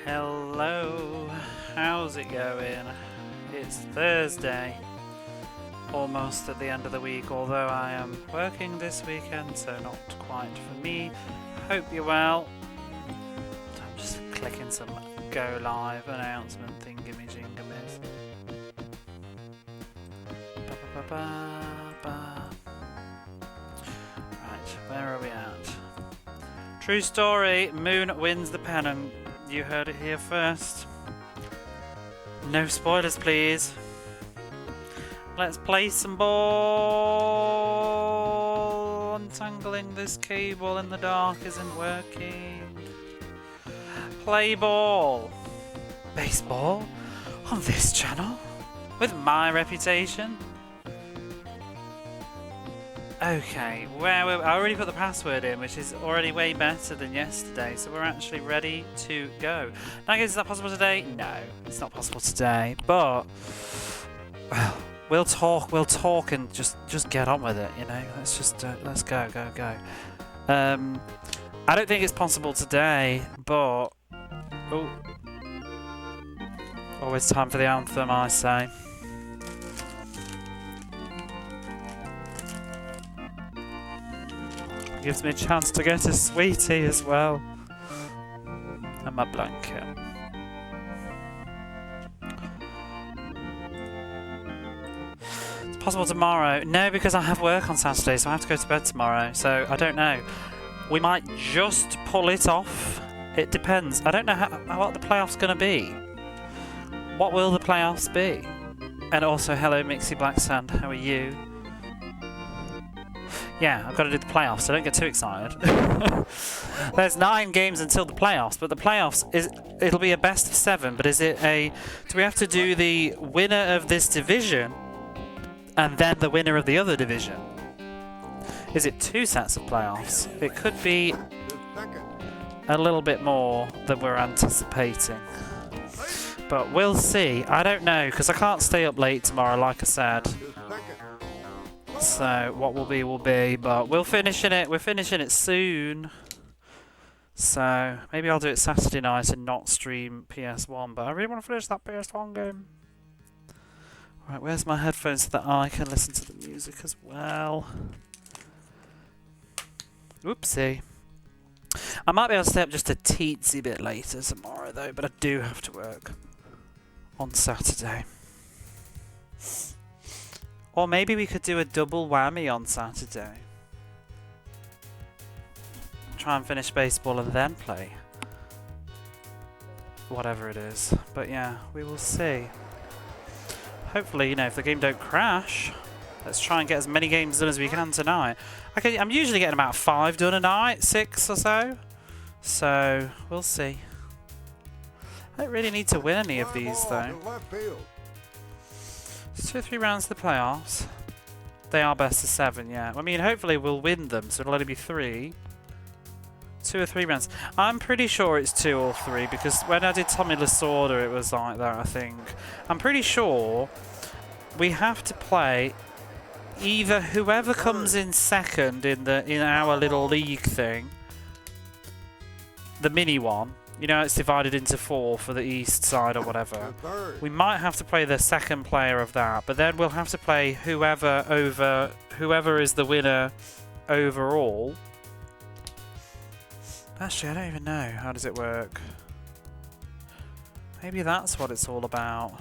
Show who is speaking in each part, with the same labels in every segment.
Speaker 1: Hello, how's it going? It's Thursday, almost at the end of the week, although I am working this weekend, so not quite for me. Hope you're well. I'm just clicking some go live announcement thingamajingamas. Right, where are we at? True story, Moon wins the pennant. You heard it here first. No spoilers, please. Let's play some ball. Untangling this cable in the dark isn't working. Play ball. Baseball? On this channel? With my reputation? Okay, I already put the password in, which is already way better than yesterday, so we're actually ready to go. Now, is that possible today? No, it's not possible today, but well, we'll talk and just get on with it, you know. Let's go. I don't think it's possible today, but always time for the anthem, I say. Gives me a chance to get a sweetie as well. And my blanket. It's possible tomorrow. No, because I have work on Saturday, so I have to go to bed tomorrow. So I don't know. We might just pull it off. It depends. I don't know what the playoff's going to be. What will the playoffs be? And also, hello Mixie Black Sand. How are you? Yeah, I've got to do the playoffs, so don't get too excited. There's 9 games until the playoffs, but the playoffs, it'll be a best of 7, but do we have to do the winner of this division and then the winner of the other division? Is it 2 sets of playoffs? It could be a little bit more than we're anticipating. But we'll see. I don't know, because I can't stay up late tomorrow, like I said. So what will be, but we're finishing it soon. So maybe I'll do it Saturday night and not stream PS1, but I really want to finish that PS1 game. Right, where's my headphones so that I can listen to the music as well? Oopsie. I might be able to stay up just a teensy bit later tomorrow though, but I do have to work on Saturday. Or maybe we could do a double whammy on Saturday. Try and finish baseball and then play whatever it is. But yeah, we will see. Hopefully, you know, if the game don't crash, let's try and get as many games done as we can tonight. I'm usually getting about 5 done a night, 6 or so. So, we'll see. I don't really need to win any of these though. It's 2 or 3 rounds to the playoffs. They are best of 7, yeah. I mean, hopefully we'll win them, so it'll only be 3. 2 or 3 rounds. I'm pretty sure it's 2 or 3, because when I did Tommy Lasorda, it was like that, I think. I'm pretty sure we have to play either whoever comes in second in our little league thing, the mini one. You know, it's divided into 4 for the east side or whatever. We might have to play the second player of that, but then we'll have to play whoever is the winner overall. Actually, I don't even know. How does it work? Maybe that's what it's all about.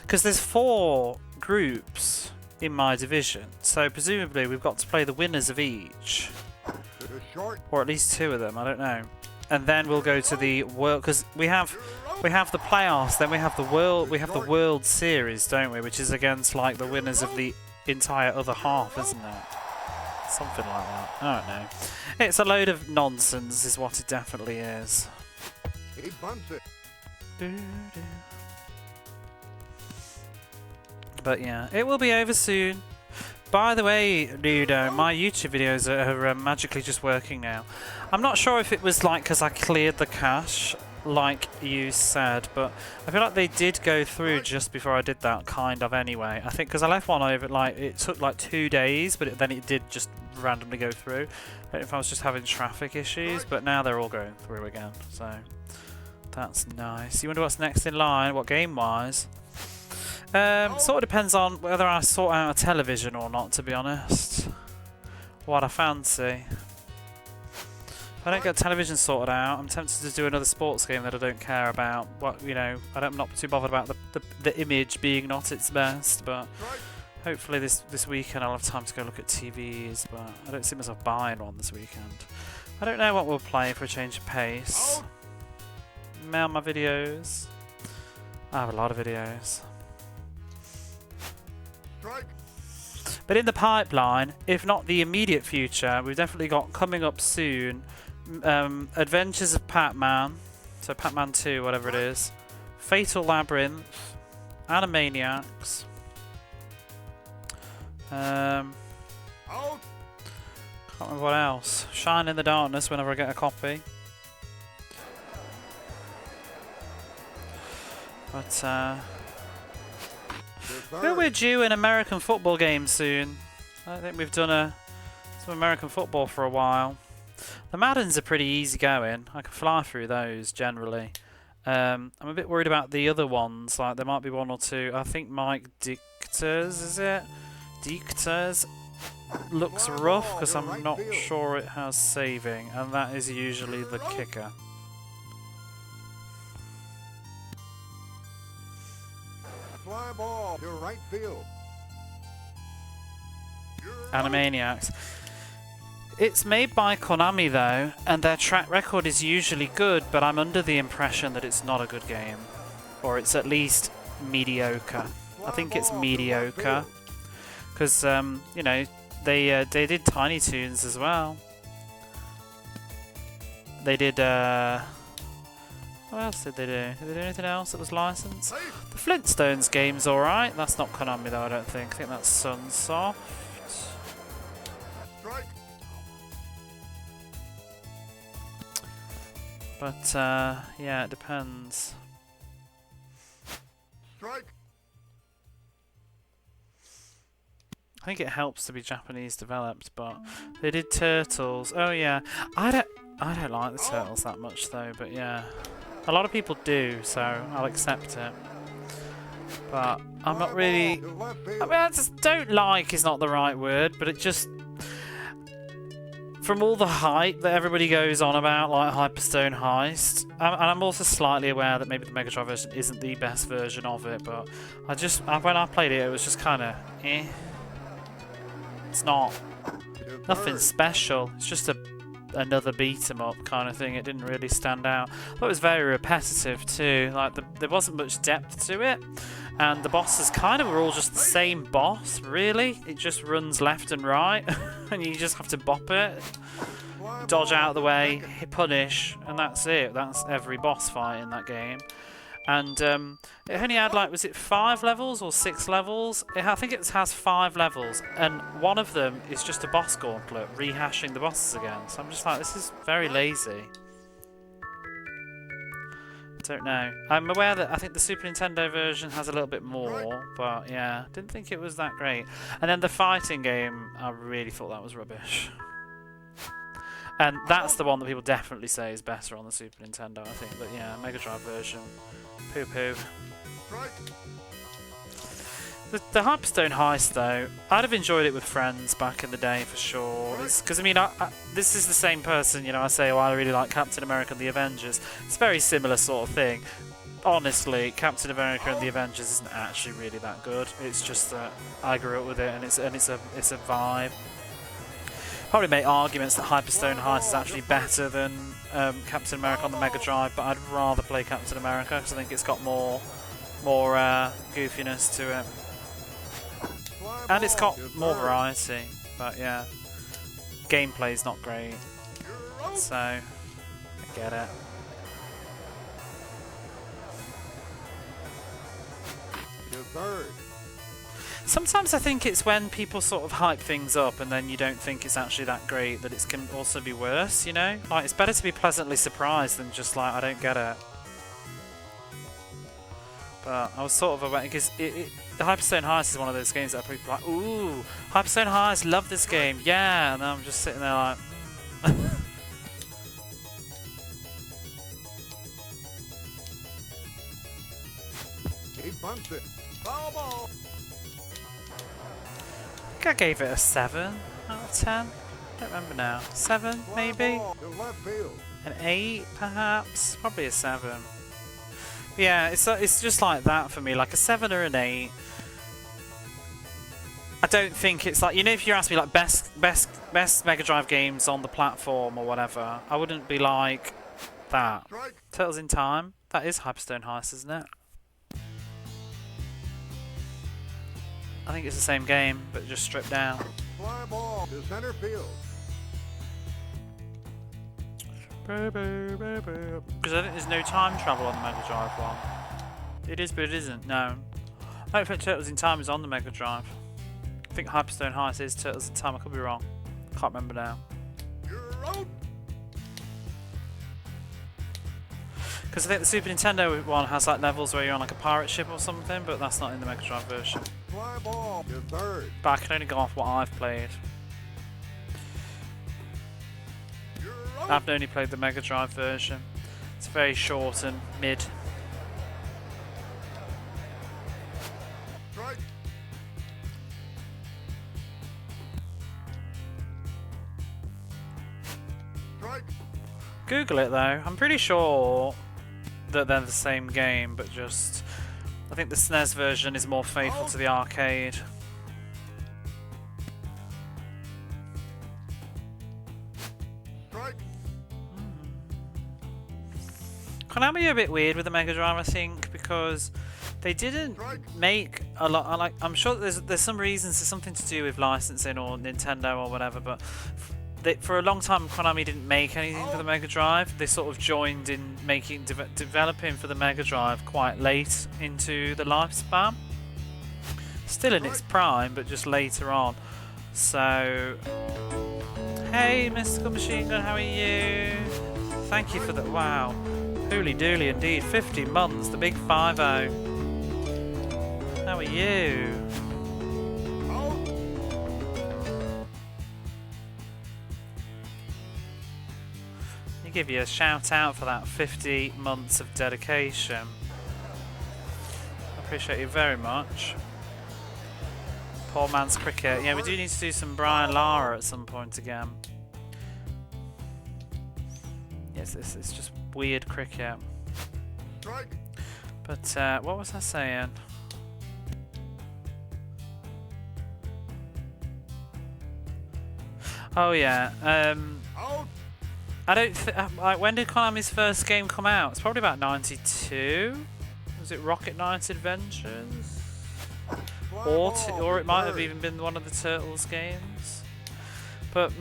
Speaker 1: Because there's 4 groups in my division, so presumably we've got to play the winners of each. Or at least 2 of them, I don't know. And then we'll go to the world, because we have the playoffs, then we have the World Series, don't we? Which is against like the winners of the entire other half, isn't it? Something like that. I don't know. It's a load of nonsense, is what it definitely is.
Speaker 2: He bumps it.
Speaker 1: But yeah, it will be over soon. By the way, Ludo, my YouTube videos are magically just working now. I'm not sure if it was like because I cleared the cache, like you said, but I feel like they did go through just before I did that, kind of anyway. I think because I left one over, like it took like 2 days, but then it did just randomly go through. I don't know if I was just having traffic issues, but now they're all going through again, so that's nice. You wonder what's next in line, what game-wise? Sort of depends on whether I sort out a television or not, to be honest. What I fancy. If I don't get television sorted out, I'm tempted to do another sports game that I don't care about. What, you know, I'm not too bothered about the image being not its best, but hopefully this weekend I'll have time to go look at TVs, but I don't see myself buying one this weekend. I don't know what we'll play for a change of pace. Mail my videos. I have a lot of videos. But in the pipeline, if not the immediate future, we've definitely got coming up soon Adventures of Pac-Man, so Pac-Man 2, whatever it is, Fatal Labyrinth, Animaniacs, can't remember what else, Shine in the Darkness whenever I get a copy. But I feel we're due an American football game soon. I think we've done some American football for a while. The Maddens are pretty easy going. I can fly through those generally. I'm a bit worried about the other ones. Like there might be one or two. I think Mike Dictors, is it? Dictors looks rough because I'm not sure it has saving, and that is usually the kicker.
Speaker 2: Fly ball to right field.
Speaker 1: Animaniacs. It's made by Konami though, and their track record is usually good, but I'm under the impression that it's not a good game. Or it's at least mediocre. I think it's mediocre. Because, you know, they did Tiny Toons as well. They did, what else did they do? Did they do anything else that was licensed? The Flintstones game's alright. That's not Konami though, I don't think. I think that's Sunsoft. But, yeah, it depends.
Speaker 2: Strike.
Speaker 1: I think it helps to be Japanese developed, but they did Turtles. Oh yeah, I don't like the Turtles that much though, but yeah, a lot of people do, so I'll accept it. But I'm not really. I mean, I just don't like is not the right word, but it just. From all the hype that everybody goes on about, like Hyperstone Heist, and I'm also slightly aware that maybe the Mega Drive version isn't the best version of it, but when I played it, it was just kind of eh. It's not nothing special. It's just another beat 'em up kind of thing. It didn't really stand out. I thought it was very repetitive too. Like there wasn't much depth to it, and the bosses kind of were all just the same boss. Really, it just runs left and right, and you just have to bop it, dodge out of the way, hit punish, and that's it. That's every boss fight in that game. And it only had, like, was it 5 levels or 6 levels? I think it has 5 levels, and one of them is just a boss gauntlet, rehashing the bosses again. So I'm just like, this is very lazy. I don't know. I'm aware that I think the Super Nintendo version has a little bit more, but yeah, didn't think it was that great. And then the fighting game, I really thought that was rubbish. And that's the one that people definitely say is better on the Super Nintendo, I think. But yeah, Mega Drive version. Poo-poo. The Hyperstone Heist, though, I'd have enjoyed it with friends back in the day for sure. Because, I mean, this is the same person, you know, I say, oh, I really like Captain America and the Avengers. It's a very similar sort of thing. Honestly, Captain America and the Avengers isn't actually really that good. It's just that I grew up with it, and it's a vibe. Probably make arguments that Hyperstone Heist is actually better than Captain America on the Mega Drive, but I'd rather play Captain America because I think it's got more goofiness to it, and it's got more variety. But yeah, gameplay's not great, so I get it. Sometimes I think it's when people sort of hype things up and then you don't think it's actually that great that it can also be worse, you know? Like, it's better to be pleasantly surprised than just like, I don't get it. But I was sort of aware because the Hyperstone Heist is one of those games that people are like, ooh, Hyperstone Heist, love this game, yeah, and I'm just sitting there like.
Speaker 2: He bumps it. Foul ball.
Speaker 1: I think I gave it a 7 out of 10. I don't remember now. 7 maybe?
Speaker 2: Ball to left field.
Speaker 1: An 8 perhaps? Probably a 7. Yeah, it's just like that for me, like a 7 or an 8. I don't think it's like, you know, if you ask me like best Mega Drive games on the platform or whatever, I wouldn't be like that.
Speaker 2: Strike.
Speaker 1: Turtles in Time, that is Hyperstone Heist, isn't it? I think it's the same game, but just stripped down.
Speaker 2: Fly ball to center field.
Speaker 1: Because I think there's no time travel on the Mega Drive one. It is, but it isn't. No, I don't think Turtles in Time is on the Mega Drive. I think Hyperstone Heist is Turtles in Time. I could be wrong. Can't remember now.
Speaker 2: You're out.
Speaker 1: Because I think the Super Nintendo one has like levels where you're on like a pirate ship or something, but that's not in the Mega Drive version.
Speaker 2: Fly ball to third.
Speaker 1: But I can only go off what I've played.
Speaker 2: You're out.
Speaker 1: I've only played the Mega Drive version. It's very short and mid.
Speaker 2: Strike. Strike.
Speaker 1: Google it though. I'm pretty sure that they're the same game, but just I think the SNES version is more faithful to the arcade.
Speaker 2: Strike.
Speaker 1: Konami are a bit weird with the Mega Drive, I think, because they didn't make a lot. Like, I'm sure that there's some reasons, there's something to do with licensing or Nintendo or whatever, but for a long time Konami didn't make anything for the Mega Drive. They sort of joined in making developing for the Mega Drive quite late into the lifespan. Still in its prime, but just later on. So, hey, Mystical Machine Gun, how are you? Thank you for that. Wow, hooly dooly indeed. 50 months, the big 5-0. How are you? Give you a shout out for that 50 months of dedication. I appreciate you very much. Poor man's cricket. Yeah, we do need to do some Brian Lara at some point again. Yes, it's just weird cricket. But what was I saying? Oh yeah. I don't like, when did Konami's first game come out? It's probably about 92. Was it Rocket Knight Adventures? Or it might have even been one of the Turtles games. But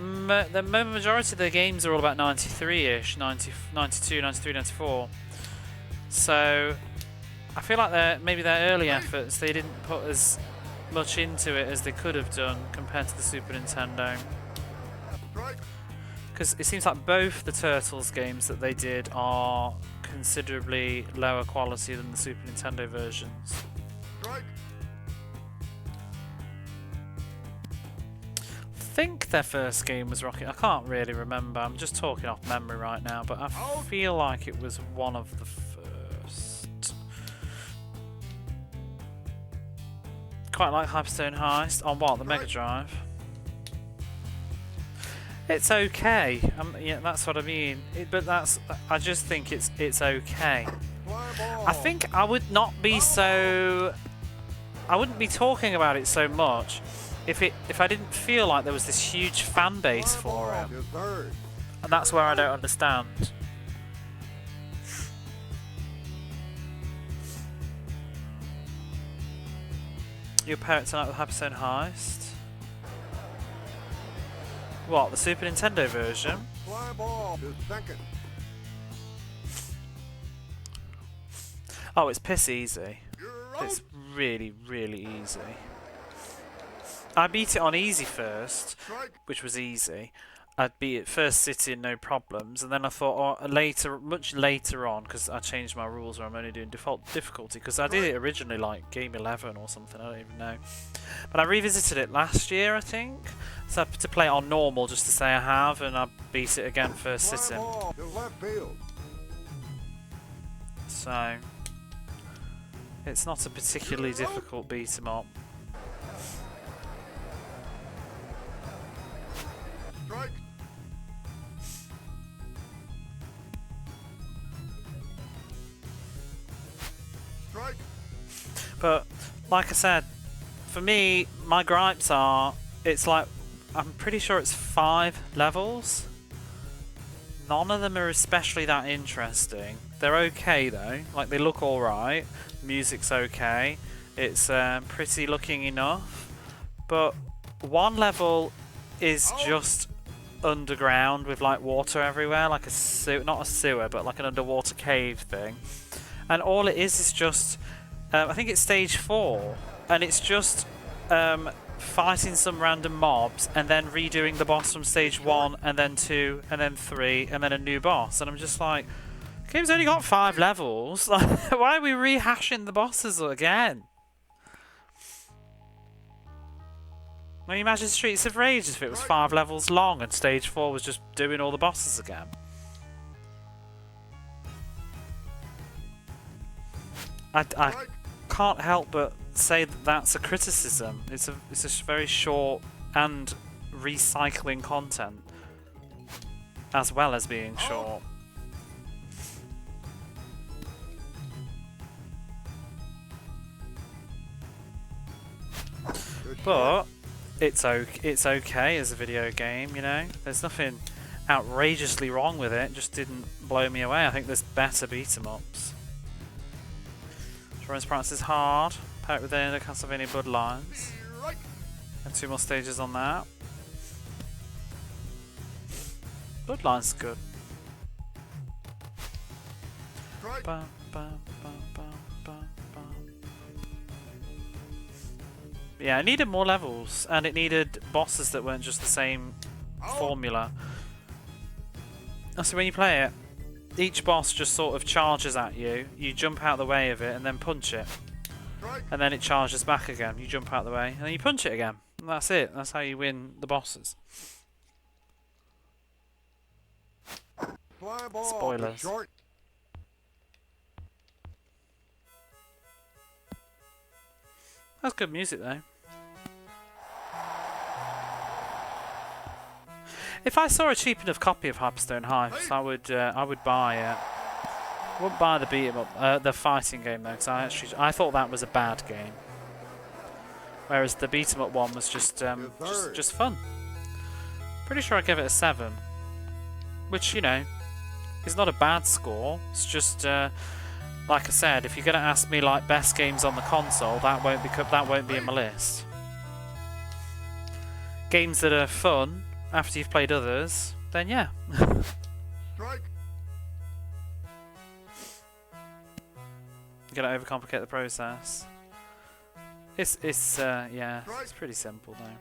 Speaker 1: the majority of the games are all about 93-ish, 92, 93, 94. So I feel like maybe their early efforts, they didn't put as much into it as they could have done compared to the Super Nintendo. Because it seems like both the Turtles games that they did are considerably lower quality than the Super Nintendo versions. I think their first game was Rocket. I can't really remember. I'm just talking off memory right now, but I feel like it was one of the first. Quite like Hyperstone Heist on what? The Mega Drive. It's okay. Yeah, that's what I mean. But I just think it's okay. I think I would not be so. I wouldn't be talking about it so much if I didn't feel like there was this huge fan base for it. And that's where I don't understand. Your parents tonight with Hyperstone Heist. What, the Super Nintendo version?
Speaker 2: Fly ball to second.
Speaker 1: Oh, it's piss easy. It's really, really easy. I beat it on easy first, which was easy. I'd beat it first sitting, no problems, and then I thought, oh, much later on, because I changed my rules where I'm only doing default difficulty, because I did it originally like game 11 or something, I don't even know. But I revisited it last year, I think, so I had to play it on normal just to say I have, and I beat it again first
Speaker 2: Fly
Speaker 1: sitting.
Speaker 2: ball to left field.
Speaker 1: So, it's not a particularly difficult beat 'em up.
Speaker 2: Strike. Strike.
Speaker 1: But, like I said, for me, my gripes are, it's like, I'm pretty sure it's 5 levels. None of them are especially that interesting. They're okay though, like they look alright, music's okay, it's pretty looking enough. But one level is just underground with like water everywhere, like a sewer, not a sewer, but like an underwater cave thing. And all it is just, I think it's stage 4, and it's just fighting some random mobs and then redoing the boss from stage 1 and then 2 and then 3 and then a new boss. And I'm just like, the game's only got 5 levels. Like, why are we rehashing the bosses again? Can you imagine Streets of Rage if it was 5 levels long and stage 4 was just doing all the bosses again? I can't help but say that that's a criticism. It's a very short and recycling content, as well as being short. But it's okay as a video game, you know. There's nothing outrageously wrong with it. It just didn't blow me away. I think there's better beat 'em ups. Florence Prance is hard. Pair it with the Castlevania Bloodlines. And 2 more stages on that. Bloodlines is good. Bum, bum, bum, bum, bum, bum. Yeah, it needed more levels, and it needed bosses that weren't just the same formula. So when you play it, each boss just sort of charges at you, you jump out of the way of it and then punch it. And then it charges back again, you jump out of the way and then you punch it again. And that's it, that's how you win the bosses.
Speaker 2: Fly ball to
Speaker 1: Spoilers.
Speaker 2: short.
Speaker 1: That's good music though. If I saw a cheap enough copy of Hyperstone Heist, I would buy it. I wouldn't buy the beat 'em up, the fighting game though, because I thought that was a bad game. Whereas the beat 'em up one was just fun. Pretty sure I gave it a 7, which, you know, is not a bad score. It's just like I said, if you're gonna ask me like best games on the console, that won't be in my list. Games that are fun after you've played others, then yeah.
Speaker 2: Strike.
Speaker 1: You're gonna overcomplicate the process. Yeah, it's pretty simple though.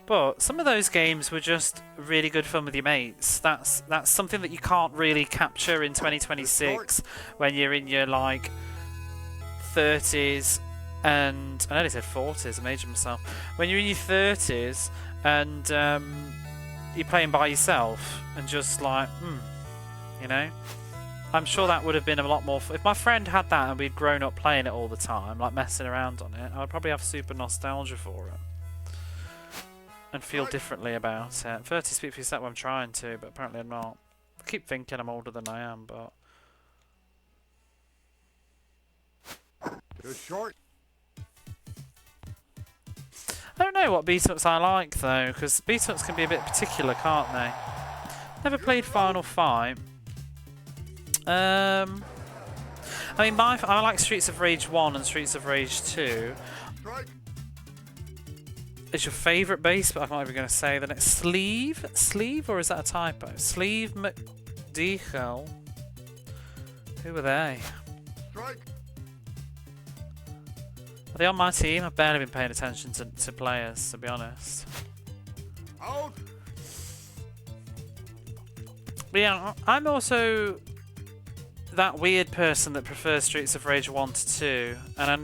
Speaker 1: But some of those games were just really good fun with your mates. That's something that you can't really capture in 2026 when you're in your like 30s and I nearly said 40s. I'm aging myself. When you're in your 30s and you're playing by yourself and just like, you know. I'm sure that would have been a lot more if my friend had that and we'd grown up playing it all the time, like messing around on it. I'd probably have super nostalgia for it and feel differently about it. 30 speak for yourself, I'm trying to, but apparently I'm not. I keep thinking I'm older than I am, but
Speaker 2: To short.
Speaker 1: I don't know what beat-ups I like though, because beat-ups can be a bit particular, can't they? Never played Final Fight. I mean, I like Streets of Rage 1 and Streets of Rage 2.
Speaker 2: Strike.
Speaker 1: Is your favourite base, but I'm not even going to say the next. Sleeve, or is that a typo? Sleeve McDeagle. Who are they?
Speaker 2: Strike.
Speaker 1: Are they on my team? I've barely been paying attention to players, to be honest.
Speaker 2: Out.
Speaker 1: But yeah, I'm also that weird person that prefers Streets of Rage 1 to 2, and I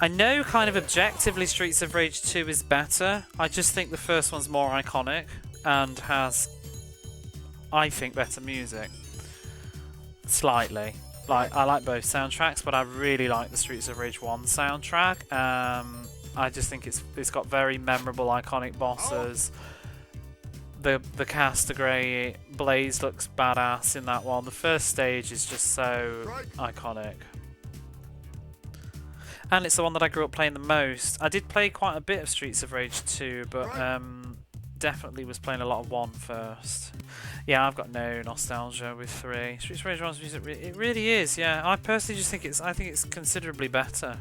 Speaker 1: know kind of objectively Streets of Rage 2 is better. I just think the first one's more iconic and has, I think, better music. Slightly. Like, I like both soundtracks, but I really like the Streets of Rage 1 soundtrack. I just think it's got very memorable, iconic bosses. The cast are great. Blaze looks badass in that one. The first stage is just so iconic. And it's the one that I grew up playing the most. I did play quite a bit of Streets of Rage 2, but definitely was playing a lot of 1 first. Yeah, I've got no nostalgia with 3. Streets of Rage 1's music, it really is, yeah. I personally just think I think it's considerably better.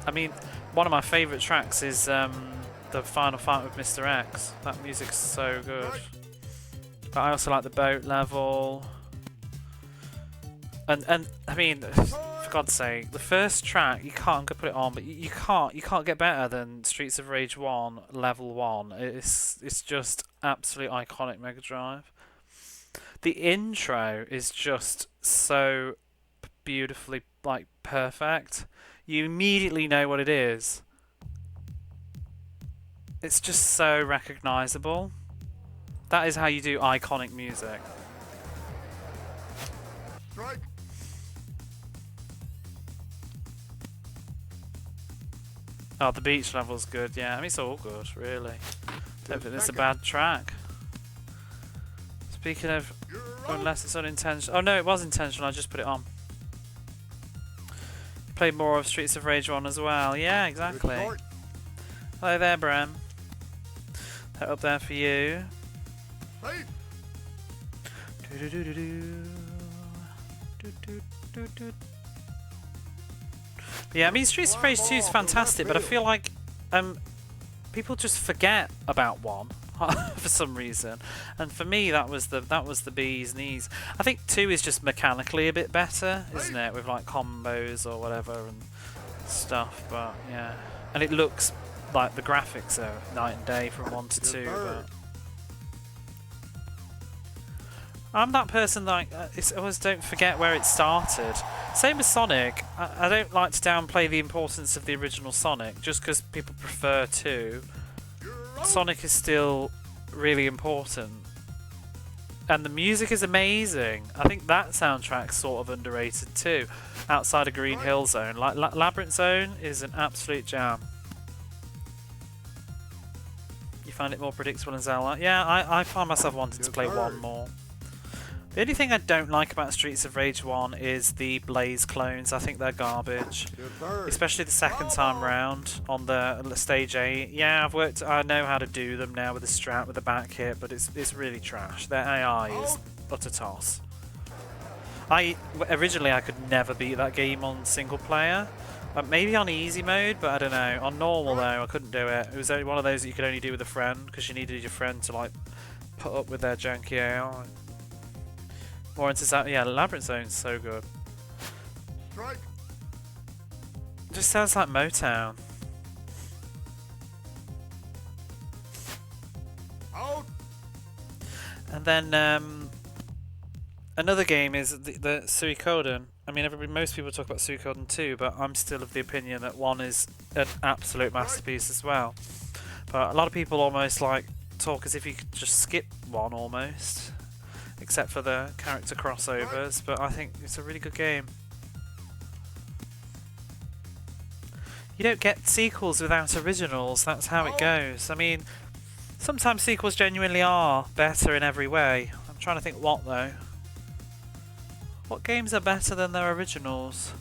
Speaker 1: I mean, one of my favourite tracks is the final fight with Mr. X. That music's so good. But I also like the boat level. And I mean, for God's sake, the first track, I'm gonna put it on, but you can't get better than Streets of Rage 1 level 1. It's just absolute iconic Mega Drive. The intro is just so beautifully like perfect. You immediately know what it is. It's just so recognizable. That is how you do iconic music.
Speaker 2: Strike.
Speaker 1: Oh, the beach level's good, yeah. I mean, it's all good, really. Don't think it's a bad track. Speaking of, unless it's unintentional. Oh no, it was intentional, I just put it on. Played more of Streets of Rage 1 as well. Yeah, exactly. Hello there, Bram. That up there for you. Yeah, I mean, Streets of Rage 2 is fantastic, but I feel like people just forget about 1 for some reason. And for me, that was the bee's knees. I think 2 is just mechanically a bit better, isn't it? With like combos or whatever and stuff. But yeah, and it looks like the graphics are night and day from 1 to 2. But I'm that person like I always don't forget where it started. Same as Sonic. I don't like to downplay the importance of the original Sonic just because people prefer 2. Sonic is still really important. And the music is amazing. I think that soundtrack's sort of underrated too. Outside of Green Hill Zone. Like Labyrinth Zone is an absolute jam. You find it more predictable in Zelda? Yeah, I find myself wanting to play 1 more. The only thing I don't like about Streets of Rage 1 is the Blaze clones. I think they're garbage. Especially the second time round on the stage 8. Yeah, I know how to do them now with the strat, with the back hit, but it's really trash. Their AI is utter toss. Originally I could never beat that game on single player. Maybe on easy mode, but I don't know. On normal though, I couldn't do it. It was only one of those that you could only do with a friend, because you needed your friend to like put up with their janky AI. More into that, yeah. Labyrinth Zone's so good. It just sounds like Motown.
Speaker 2: Out.
Speaker 1: And then another game is the Suikoden. I mean, most people talk about Suikoden 2, but I'm still of the opinion that 1 is an absolute masterpiece as well. But a lot of people almost like talk as if you could just skip 1 almost. Except for the character crossovers, but I think it's a really good game. You don't get sequels without originals, that's how it goes. I mean, sometimes sequels genuinely are better in every way. I'm trying to think what though. What games are better than their originals?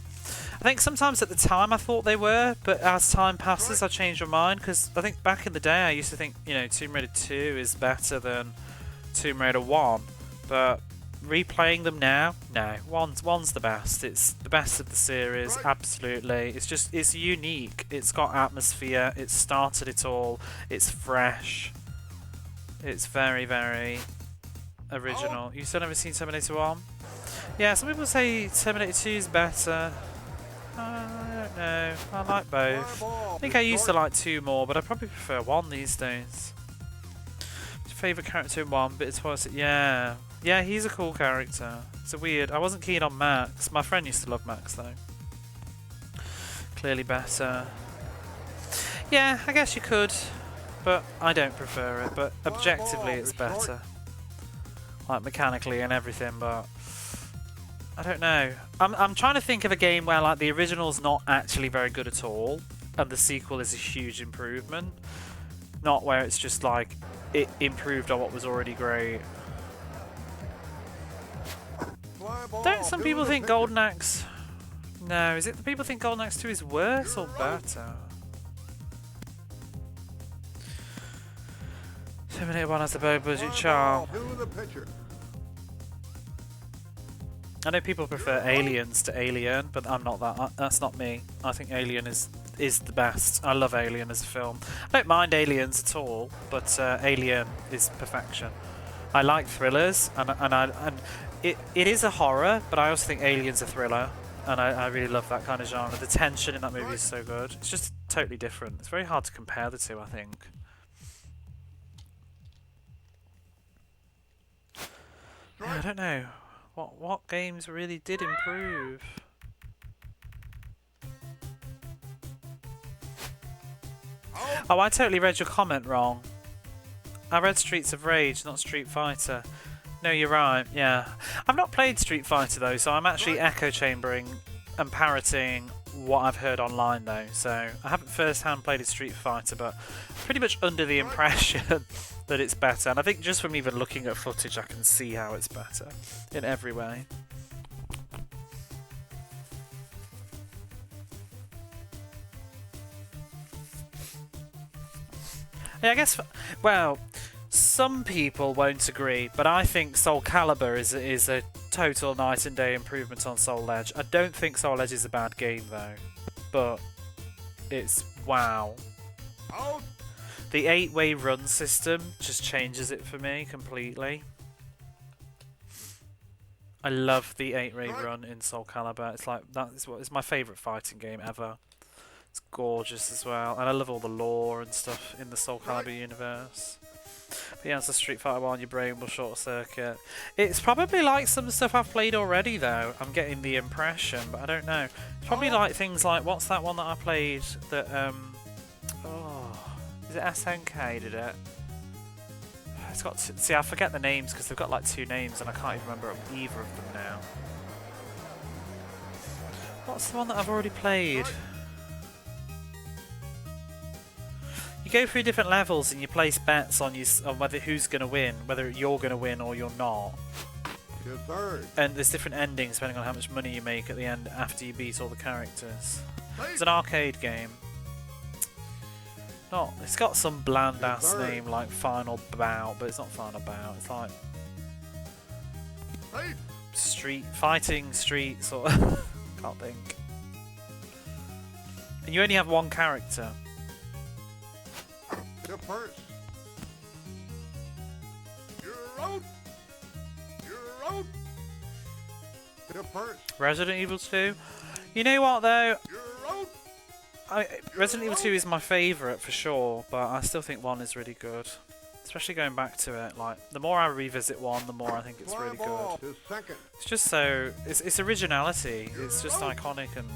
Speaker 1: I think sometimes at the time I thought they were, but as time passes I change my mind, because I think back in the day I used to think, you know, Tomb Raider 2 is better than Tomb Raider 1. But replaying them now, no. One's the best. It's the best of the series, absolutely. It's unique. It's got atmosphere. It started it all. It's fresh. It's very, very original. You still never seen Terminator 1? Yeah, some people say Terminator 2 is better. don't know. I like both. I think I used to like 2 more, but I probably prefer 1 these days. Favourite character in 1, but it's worse. Yeah. Yeah, he's a cool character. It's a weird. I wasn't keen on Max. My friend used to love Max though. Clearly better. Yeah, I guess you could, but I don't prefer it. But objectively, it's better. Like mechanically and everything, but I don't know. I'm trying to think of a game where like the original's not actually very good at all, and the sequel is a huge improvement. Not where it's just like it improved on what was already great. Don't some people think Golden Axe? No, is it the people think Golden Axe 2 is worse or better? Terminator 1 has the low budget charm. I know people prefer Aliens to Alien, but I'm not that. That's not me. I think Alien is the best. I love Alien as a film. I don't mind Aliens at all, but Alien is perfection. I like thrillers, and it is a horror, but I also think Alien's a thriller, and I really love that kind of genre. The tension in that movie is so good. It's just totally different. It's very hard to compare the two, I think. Yeah, I don't know. What games really did improve? Oh, I totally read your comment wrong. I read Streets of Rage, not Street Fighter. No, you're right, yeah. I've not played Street Fighter though, so I'm actually echo chambering and parroting what I've heard online though. So I haven't first-hand played a Street Fighter, but pretty much under the impression that it's better. And I think just from even looking at footage, I can see how it's better in every way. Yeah, I guess, well, some people won't agree, but I think Soul Calibur is a total night and day improvement on Soul Edge. I don't think Soul Edge is a bad game though, but it's wow. The 8-way run system just changes it for me completely. I love the 8-way run in Soul Calibur. It's like it's my favourite fighting game ever. It's gorgeous as well, and I love all the lore and stuff in the Soul Calibur universe. But yeah, it's a Street Fighter 1, your brain will short circuit. It's probably like some stuff I've played already though. I'm getting the impression, but I don't know. It's probably like things like, what's that one that I played that is it SNK did it? It's got see, I forget the names because they've got like 2 names and I can't even remember either of them now. What's the one that I've already played? You go through different levels and you place bets on whether who's going to win, whether you're going to win or you're not. And there's different endings depending on how much money you make at the end after you beat all the characters. It's an arcade game. It's got some bland ass name like Final Bout, but it's not Final Bout. It's like Fighting Street sort of. Can't think. And you only have one character.
Speaker 2: First. You're out. You're out. First.
Speaker 1: Resident Evil 2. You know what though?
Speaker 2: You're out.
Speaker 1: Resident Evil 2 is my favourite for sure, but I still think 1 is really good. Especially going back to it, like the more I revisit 1, the more I think it's really good. It's just so it's originality. It's just iconic and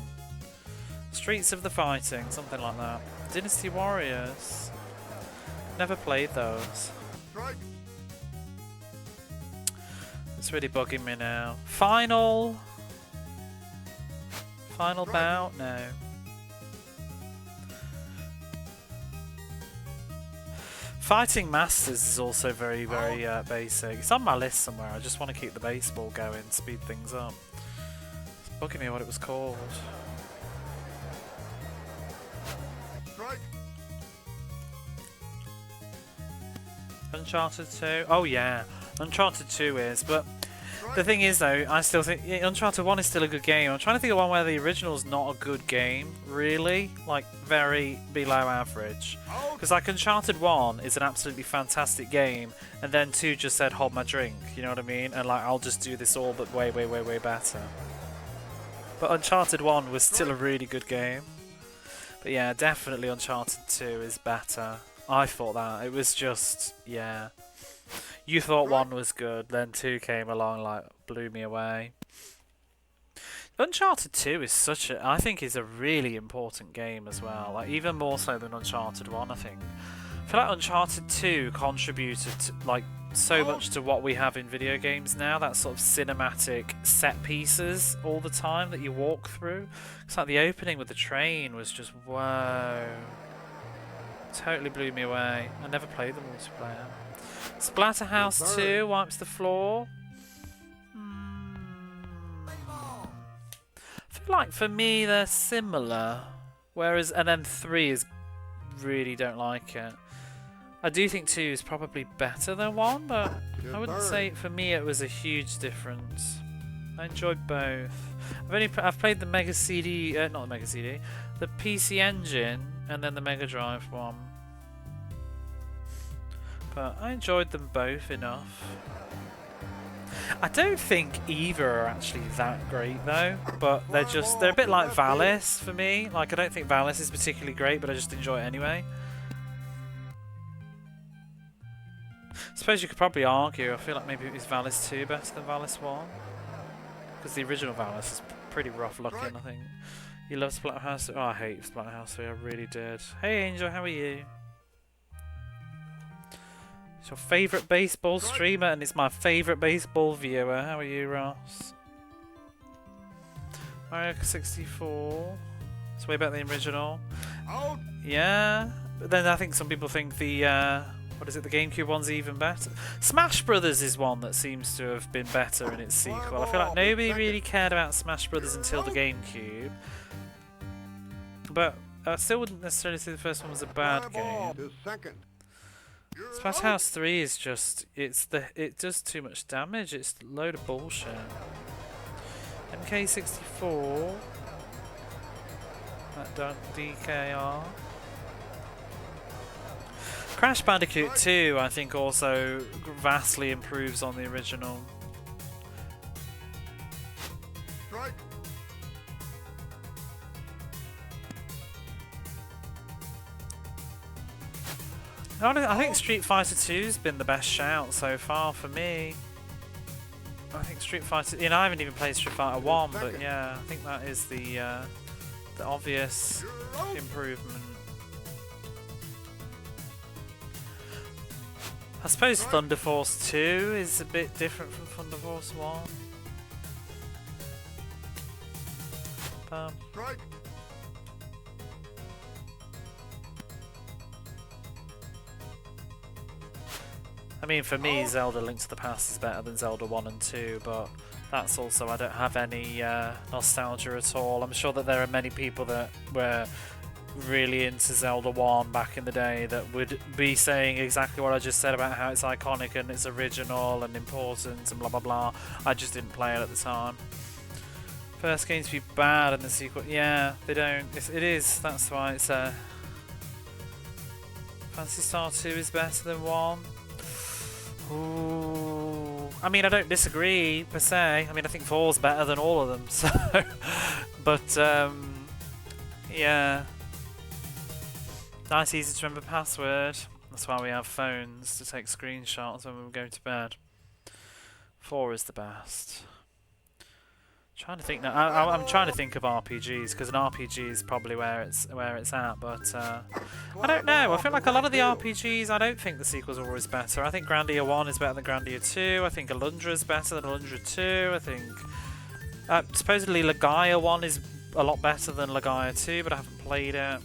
Speaker 1: Streets of the Fighting, something like that. Dynasty Warriors. Never played those. It's really bugging me now. Final Bout? No. Fighting Masters is also very, very basic. It's on my list somewhere. I just want to keep the baseball going, speed things up. It's bugging me what it was called. Uncharted 2? Oh yeah, Uncharted 2 is, but the thing is though, I still think Uncharted 1 is still a good game. I'm trying to think of one where the original's not a good game, really, like very below average. Because like Uncharted 1 is an absolutely fantastic game, and then 2 just said hold my drink, you know what I mean? And like I'll just do this all but way, way, way, way better. But Uncharted 1 was still a really good game. But yeah, definitely Uncharted 2 is better. I thought that. It was just, yeah. You thought 1 was good, then 2 came along, like, blew me away. Uncharted 2 is such a, I think is a really important game as well. Like, even more so than Uncharted 1, I think. I feel like Uncharted 2 contributed to, like, so much to what we have in video games now. That sort of cinematic set pieces all the time that you walk through. It's like the opening with the train was just, whoa. Totally blew me away. I never played the multiplayer. Splatterhouse 2 wipes the floor. I feel like for me they're similar. Whereas, and then 3 is really don't like it. I do think 2 is probably better than 1, but I wouldn't say for me it was a huge difference. I enjoyed both. I've played the Mega CD, not the Mega CD, the PC Engine, and then the Mega Drive one. But I enjoyed them both enough. I don't think either are actually that great though, but they're a bit like Valis for me. Like, I don't think Valis is particularly great, but I just enjoy it anyway. I suppose you could probably argue, I feel like maybe is Valis 2 better than Valis 1? Because the original Valis is pretty rough looking, I think. You love Splatterhouse? Oh, I hate Splatterhouse 3, I really did. Hey Angel, how are you? It's your favourite baseball streamer, and it's my favourite baseball viewer. How are you, Ross? Mario 64. It's way better than the original. Yeah, but then I think some people think the what is it? The GameCube one's even better. Smash Brothers is one that seems to have been better in its sequel. I feel like nobody really cared about Smash Brothers until the GameCube. But I still wouldn't necessarily say the first one was a bad game. Splatterhouse 3 is just it does too much damage. It's a load of bullshit. MK64. That DKR. Crash Bandicoot 2, I think, also vastly improves on the original. I think Street Fighter 2's been the best shout so far for me. I think Street Fighter, I haven't even played Street Fighter 1, but yeah, I think that is the obvious improvement. I suppose Thunder Force 2 is a bit different from Thunder Force 1. I mean, for me, Zelda Link to the Past is better than Zelda 1 and 2, but that's also, I don't have any nostalgia at all. I'm sure that there are many people that were really into Zelda 1 back in the day that would be saying exactly what I just said about how it's iconic and it's original and important and blah blah blah. I just didn't play it at the time. First game to be bad and the sequel, yeah, they don't. It is. That's why it's Phantasy Star 2 is better than 1. Ooh. I mean, I don't disagree per se. I mean, I think 4's better than all of them. So, but yeah. Nice, easy to remember password. That's why we have phones to take screenshots when we go to bed. 4 is the best. Trying to think now. I'm trying to think of RPGs because an RPG is probably where it's at. But I don't know. I feel like a lot of the RPGs, I don't think the sequels are always better. I think Grandia 1 is better than Grandia 2. I think Alundra is better than Alundra 2. I think supposedly Legaia 1 is a lot better than Legaia 2, but I haven't played it.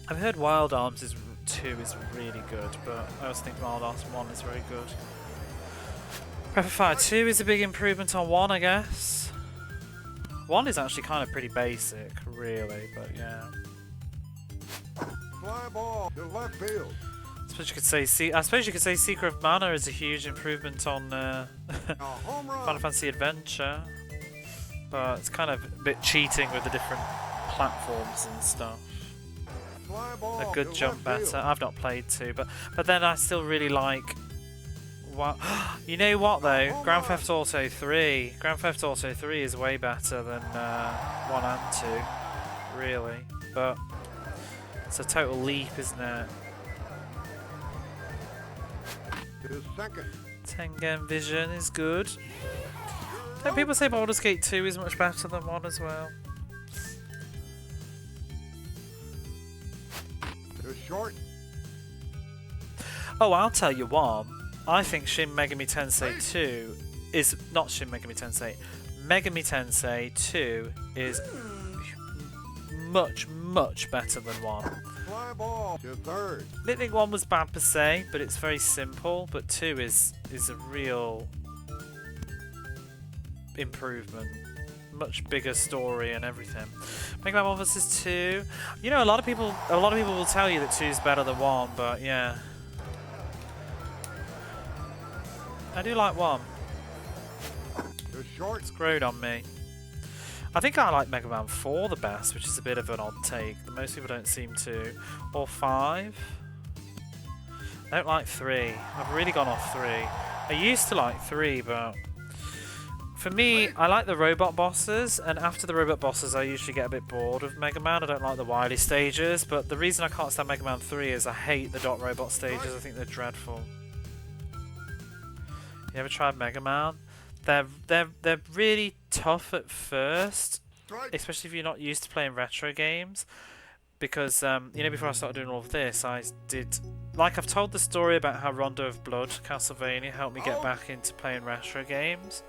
Speaker 1: I've heard Wild Arms 2 is really good, but I also think Wild Arms 1 is very good. Breath of Fire 2 is a big improvement on 1, I guess. 1 is actually kind of pretty basic, really, but yeah.
Speaker 2: Fly ball to left field.
Speaker 1: I suppose you could say Secret of Mana is a huge improvement on Final Fantasy Adventure, but it's kind of a bit cheating with the different platforms and stuff. A good jump better. I've not played 2, but then I still really like Wow. You know what though? Grand Theft Auto 3. Grand Theft Auto 3 is way better than 1 and 2. Really. But it's a total leap, isn't it?
Speaker 2: To second.
Speaker 1: Tengen Vision is good. Don't people say Baldur's Gate 2 is much better than 1 as well?
Speaker 2: To short.
Speaker 1: Oh, I'll tell you one. I think Shin Megami Tensei 2 is not Shin Megami Tensei. Megami Tensei 2 is much better than 1.
Speaker 2: Fly ball to third.
Speaker 1: I didn't think 1 was bad per se, but it's very simple. But 2 is a real improvement. Much bigger story and everything. Mega Man 1 vs 2. You know, a lot of people will tell you that 2 is better than 1, but yeah. I do like 1.
Speaker 2: To short.
Speaker 1: It's grown on me. I think I like Mega Man 4 the best, which is a bit of an odd take. Most people don't seem to. Or 5. I don't like 3. I've really gone off 3. I used to like 3, but for me, I like the robot bosses, and after the robot bosses I usually get a bit bored of Mega Man. I don't like the wily stages, but the reason I can't stand Mega Man 3 is I hate the dot robot stages. I think they're dreadful. You ever tried Mega Man? They're really tough at first, especially if you're not used to playing retro games. Because you know, before I started doing all of this, I did, like, I've told the story about how Rondo of Blood, Castlevania, helped me get back into playing retro games.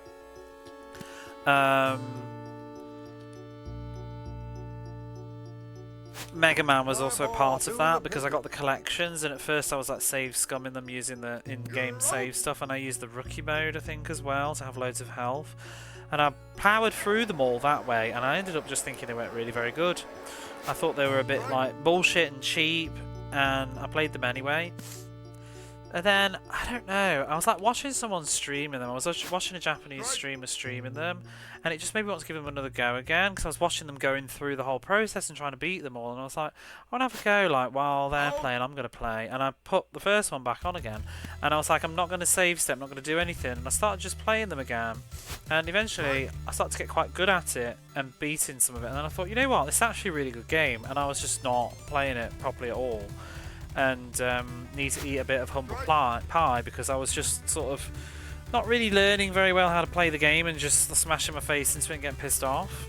Speaker 1: Mega Man was also a part of that because I got the collections, and at first I was like save scumming them using the in-game save stuff, and I used the rookie mode I think as well to have loads of health, and I powered through them all that way, and I ended up just thinking they weren't really very good. I thought they were a bit like bullshit and cheap, and I played them anyway. And then, I don't know, I was like watching someone streaming them. I was watching a Japanese streamer streaming them, and it just made me want to give them another go again, because I was watching them going through the whole process and trying to beat them all, and I was like, I want to have a go, like, while they're playing, I'm going to play. And I put the first one back on again, and I was like, I'm not going to save step, I'm not going to do anything, and I started just playing them again, and eventually I started to get quite good at it, and beating some of it, and then I thought, you know what, this is actually a really good game, and I was just not playing it properly at all. And need to eat a bit of humble pie because I was just sort of not really learning very well how to play the game and just smashing my face into it and getting pissed off.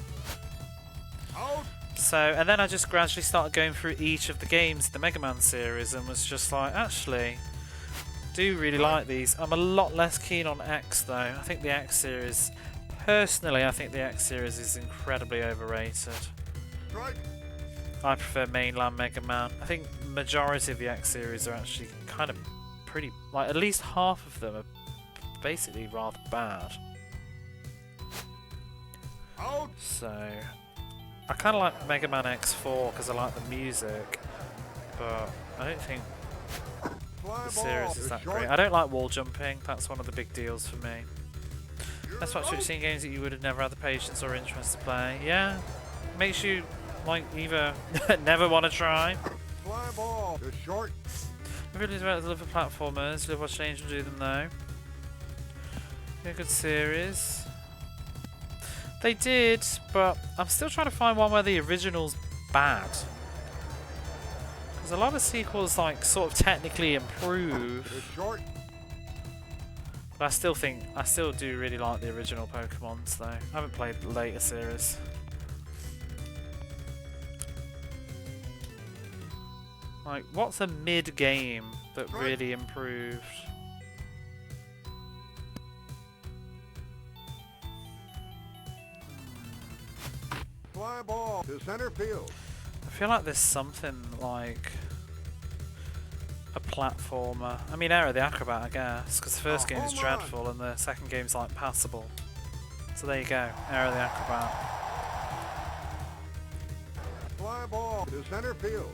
Speaker 1: So, and then I just gradually started going through each of the games in the Mega Man series and was just like, actually, do really like these. I'm a lot less keen on X though. I think the X series, personally, I think the X series is incredibly overrated. I prefer mainland Mega Man. I think majority of the X series are actually kind of pretty, like at least half of them are basically rather bad. So I kind of like Mega Man X4 because I like the music, but I don't think the series is that great. I don't like wall jumping. That's one of the big deals for me. That's what you've seen games that you would have never had the patience or interest to play. Yeah, makes you like either never want to try.
Speaker 2: Fly ball to short.
Speaker 1: Really about to deliver platformers. Live watch Angel do them though. A good series. They did, but I'm still trying to find one where the original's bad. Because a lot of sequels like sort of technically improve.
Speaker 2: Short.
Speaker 1: But I still do really like the original Pokemons though. I haven't played the later series. Like, what's a mid-game that really improved?
Speaker 2: Fly ball to center field.
Speaker 1: I feel like there's something like a platformer. I mean, Era the Acrobat, I guess, because the first game is dreadful and the second game's like passable. So there you go, Era the Acrobat.
Speaker 2: Fly ball to center field.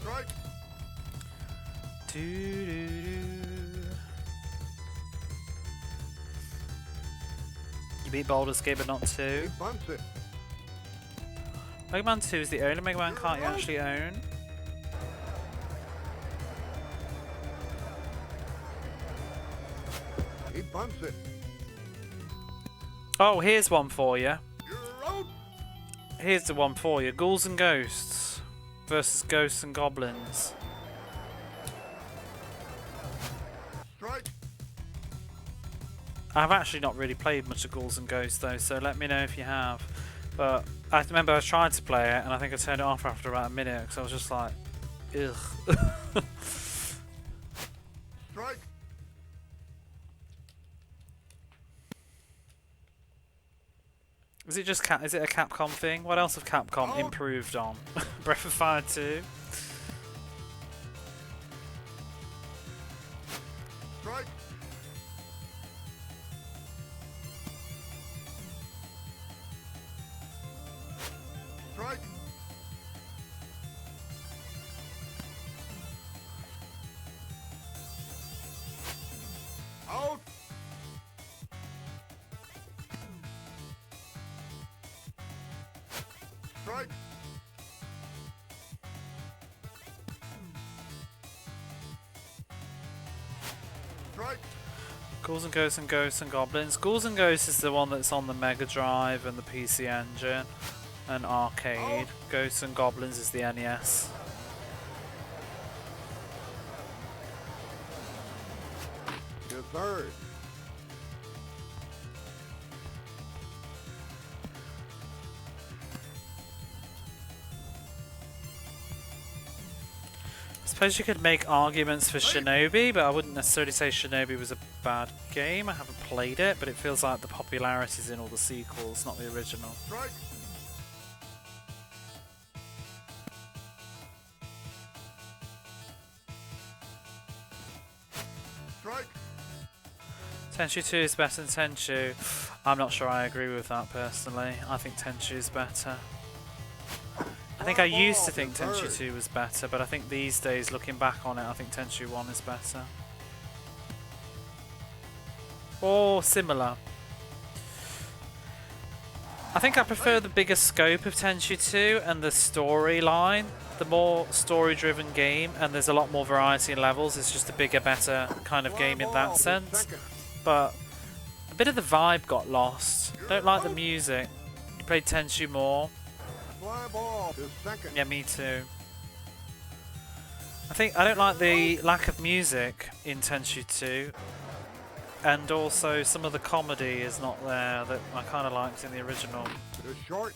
Speaker 2: Strike.
Speaker 1: You beat Baldur's Gate but not 2.
Speaker 2: He bunts it.
Speaker 1: Mega Man 2 is the only Mega Man card you actually own.
Speaker 2: bunts it.
Speaker 1: Oh, here's one for you.
Speaker 2: You're out.
Speaker 1: Here's the one for you. Ghouls and Ghosts versus Ghosts and Goblins.
Speaker 2: Strike.
Speaker 1: I've actually not really played much of Ghouls and Ghosts though, so let me know if you have. But I remember I tried to play it and I think I turned it off after about a minute because I was just like, ugh.
Speaker 2: Strike.
Speaker 1: Is it just is it a Capcom thing? What else have Capcom improved on? Breath of Fire 2?
Speaker 2: Strike. Strike. Out. Strike. Strike.
Speaker 1: Ghouls and Ghosts and Ghosts and Goblins. Ghouls and Ghosts is the one that's on the Mega Drive and the PC Engine and arcade. Ghosts and Goblins is the NES.
Speaker 2: To third.
Speaker 1: I suppose you could make arguments for Shinobi, but I wouldn't necessarily say Shinobi was a bad game. I haven't played it, but it feels like the popularity is in all the sequels, not the original.
Speaker 2: Strike. Strike.
Speaker 1: Tenchu 2 is better than Tenchu. I'm not sure I agree with that personally. I think Tenchu is better. I think I used to think Tenchu 2 was better, but I think these days, looking back on it, I think Tenchu 1 is better. Or similar. I think I prefer the bigger scope of Tenchu 2 and the storyline. The more story-driven game, and there's a lot more variety in levels. It's just a bigger, better kind of game in that sense. But a bit of the vibe got lost. Don't like the music. You played Tenchu more.
Speaker 2: Fly ball to second.
Speaker 1: Yeah, me too. I don't like the lack of music in Tenchu 2, and also some of the comedy is not there that I kind of liked in the original.
Speaker 2: To short.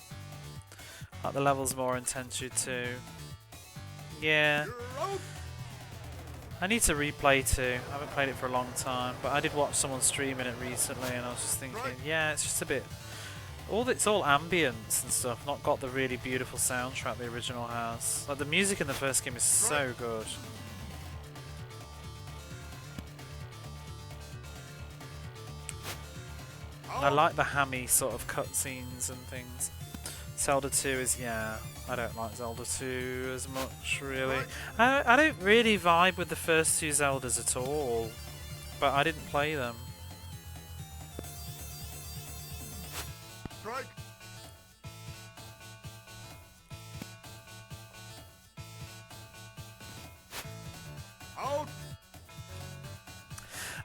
Speaker 1: Like the levels more in Tenchu 2. Yeah,
Speaker 2: You're out.
Speaker 1: I need to replay 2. I haven't played it for a long time, but I did watch someone streaming it recently, and I was just thinking, yeah, it's just a bit. It's all ambience and stuff, not got the really beautiful soundtrack the original has. Like the music in the first game is so good. I like the hammy sort of cutscenes and things. Zelda 2 is, yeah, I don't like Zelda 2 as much really. I don't really vibe with the first two Zeldas at all, but I didn't play them.
Speaker 2: Strike. Out.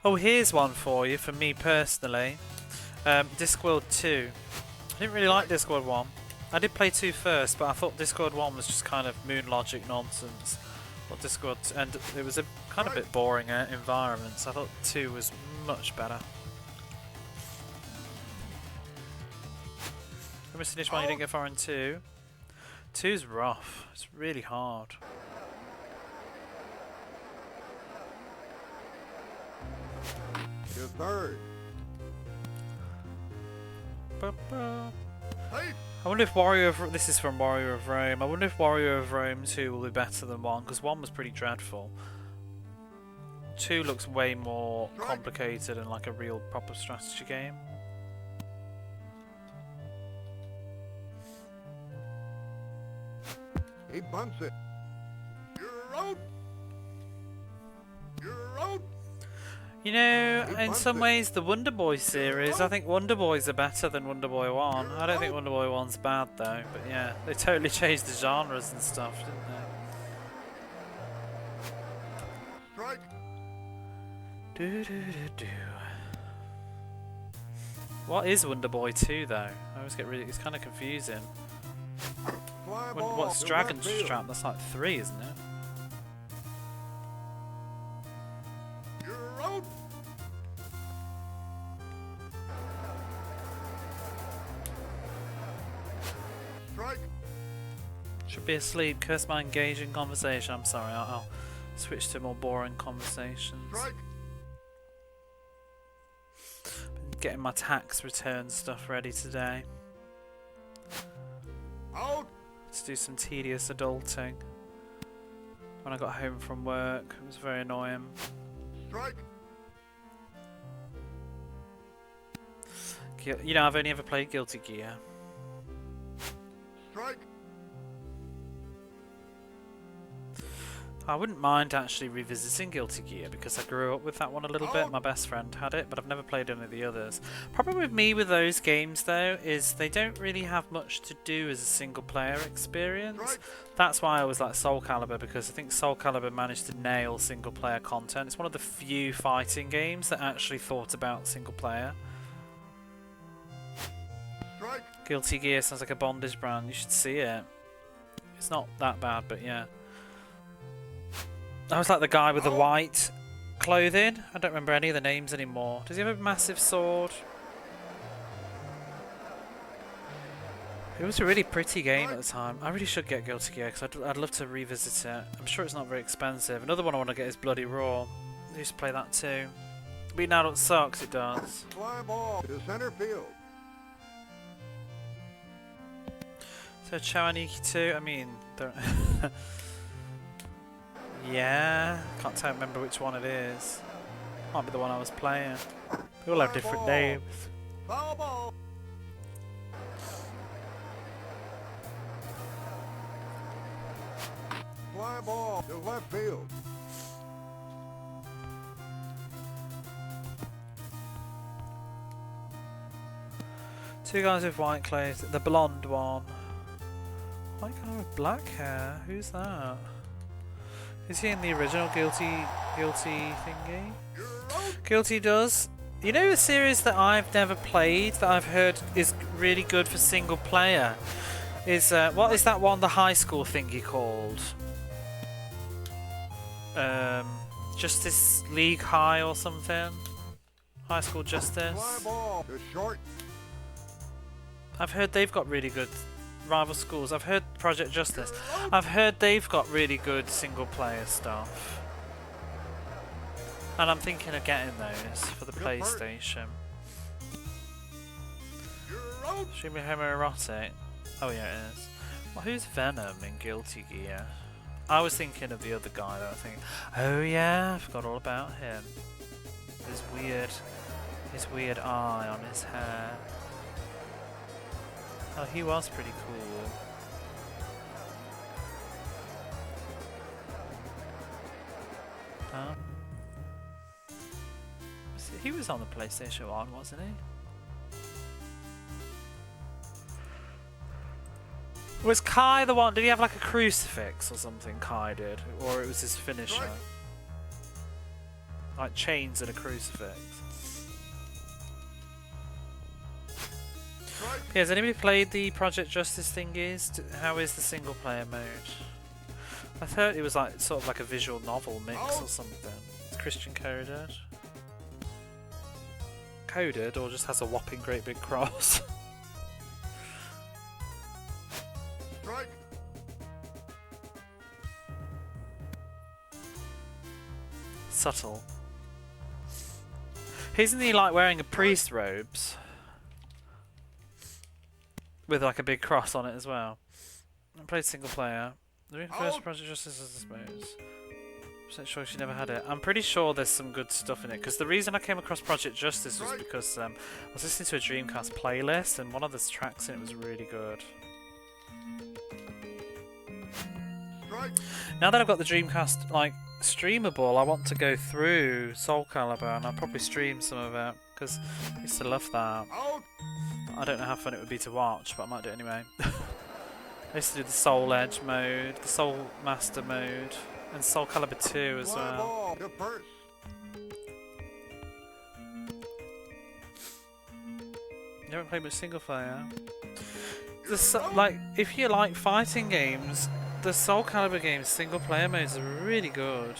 Speaker 1: Oh, here's one for you, for me personally. Discworld 2. I didn't really like Discworld 1. I did play 2 first, but I thought Discworld 1 was just kind of moon logic nonsense. What Discworld, and it was a kind of bit boring environment, so I thought 2 was much better. Mr. Nish, why you didn't go far in 2? 2's rough. It's really hard.
Speaker 2: To third. Hey.
Speaker 1: I wonder if Warrior of... This is from Warrior of Rome. I wonder if Warrior of Rome 2 will be better than 1, because 1 was pretty dreadful. 2 looks way more complicated and like a real proper strategy game.
Speaker 2: He bunts it. You're out. You're out.
Speaker 1: You know, in some ways, the Wonder Boy series, I think Wonder Boys are better than Wonder Boy 1. I don't think Wonder Boy 1's bad though, but yeah, they totally changed the genres and stuff, didn't they?
Speaker 2: Strike.
Speaker 1: Do do do do. What is Wonder Boy 2 though? I always get really, it's kind of confusing.
Speaker 2: Fly ball
Speaker 1: What's
Speaker 2: to
Speaker 1: Dragon's
Speaker 2: left field.
Speaker 1: Trap? That's like 3, isn't it?
Speaker 2: You're out. Strike.
Speaker 1: Should be asleep. Curse my engaging conversation. I'm sorry. I'll switch to more boring conversations.
Speaker 2: Strike.
Speaker 1: Been getting my tax return stuff ready today.
Speaker 2: Out.
Speaker 1: To do some tedious adulting. When I got home from work, it was very annoying.
Speaker 2: Strike.
Speaker 1: You know, I've only ever played Guilty Gear.
Speaker 2: Strike.
Speaker 1: I wouldn't mind actually revisiting Guilty Gear because I grew up with that one a little bit. My best friend had it, but I've never played any of the others. Problem with me with those games though is they don't really have much to do as a single player experience.
Speaker 2: Strike.
Speaker 1: That's why I always like Soul Calibur, because I think Soul Calibur managed to nail single player content. It's one of the few fighting games that actually thought about single player.
Speaker 2: Strike.
Speaker 1: Guilty Gear sounds like a bondage brand. You should see it. It's not that bad, but yeah. I was like the guy with the white clothing. I don't remember any of the names anymore. Does he have a massive sword? It was a really pretty game at the time. I really should get Guilty Gear because I'd love to revisit it. I'm sure it's not very expensive. Another one I want to get is Bloody Raw. I used to play that too. But now it sucks, it does.
Speaker 2: Fly ball to center field.
Speaker 1: So Chawaniki 2, I mean, yeah, can't remember which one it is. Might be the one I was playing. They all have different names.
Speaker 2: Foul ball. Fly ball to left field.
Speaker 1: Two guys with white clothes. The blonde one. White guy with black hair. Who's that? Is he in the original Guilty thingy?
Speaker 2: You're out.
Speaker 1: Guilty does. You know a series that I've never played that I've heard is really good for single player? Is what is that one, the high school thingy called? Justice League High or something? High School Justice.
Speaker 2: Fly ball to short.
Speaker 1: I've heard they've got really good rival schools. I've heard Project Justice. I've heard they've got really good single player stuff. And I'm thinking of getting those for the PlayStation.
Speaker 2: You're out.
Speaker 1: Should be homoerotic. Oh yeah, it is. Well, who's Venom in Guilty Gear? I was thinking of the other guy that I think. Oh yeah, I forgot all about him. His weird eye on his hair. Oh, he was pretty cool. He was on the PlayStation 1, wasn't he? Was Kai the one? Did he have like a crucifix or something? Kai did, or it was his finisher, like chains and a crucifix. Yeah, has anybody played the Project Justice thingies? How is the single player mode? I thought it was like sort of like a visual novel mix or something. Is Christian coded? Coded, or just has a whopping great big cross?
Speaker 2: Strike.
Speaker 1: Subtle. Isn't he like wearing a priest robes? With like a big cross on it as well. I played single player. The first Project Justice, I suppose. I'm sure she never had it. I'm pretty sure there's some good stuff in it, because the reason I came across Project Justice was because I was listening to a Dreamcast playlist and one of the tracks in it was really good.
Speaker 2: Strike.
Speaker 1: Now that I've got the Dreamcast like streamable, I want to go through Soul Calibur and I'll probably stream some of it, because I used to love that.
Speaker 2: Out.
Speaker 1: I don't know how fun it would be to watch, but I might do it anyway. I used to do the Soul Edge mode, the Soul Master mode, and Soul Calibur 2 as
Speaker 2: Fly
Speaker 1: well.
Speaker 2: ball to first.
Speaker 1: You haven't played much single player. Like, if you like fighting games, the Soul Calibur games single player modes are really good.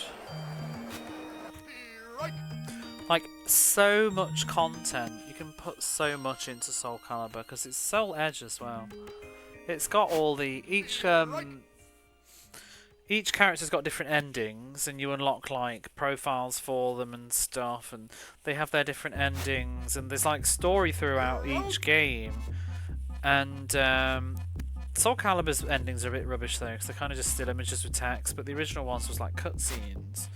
Speaker 1: Like, so much content. You can put so much into Soul Calibur because it's Soul Edge as well. It's got all the each character's got different endings, and you unlock like profiles for them and stuff, and they have their different endings, and there's like story throughout each game. And Soul Calibur's endings are a bit rubbish though, because they're kind of just still images with text, but the original ones was like cutscenes,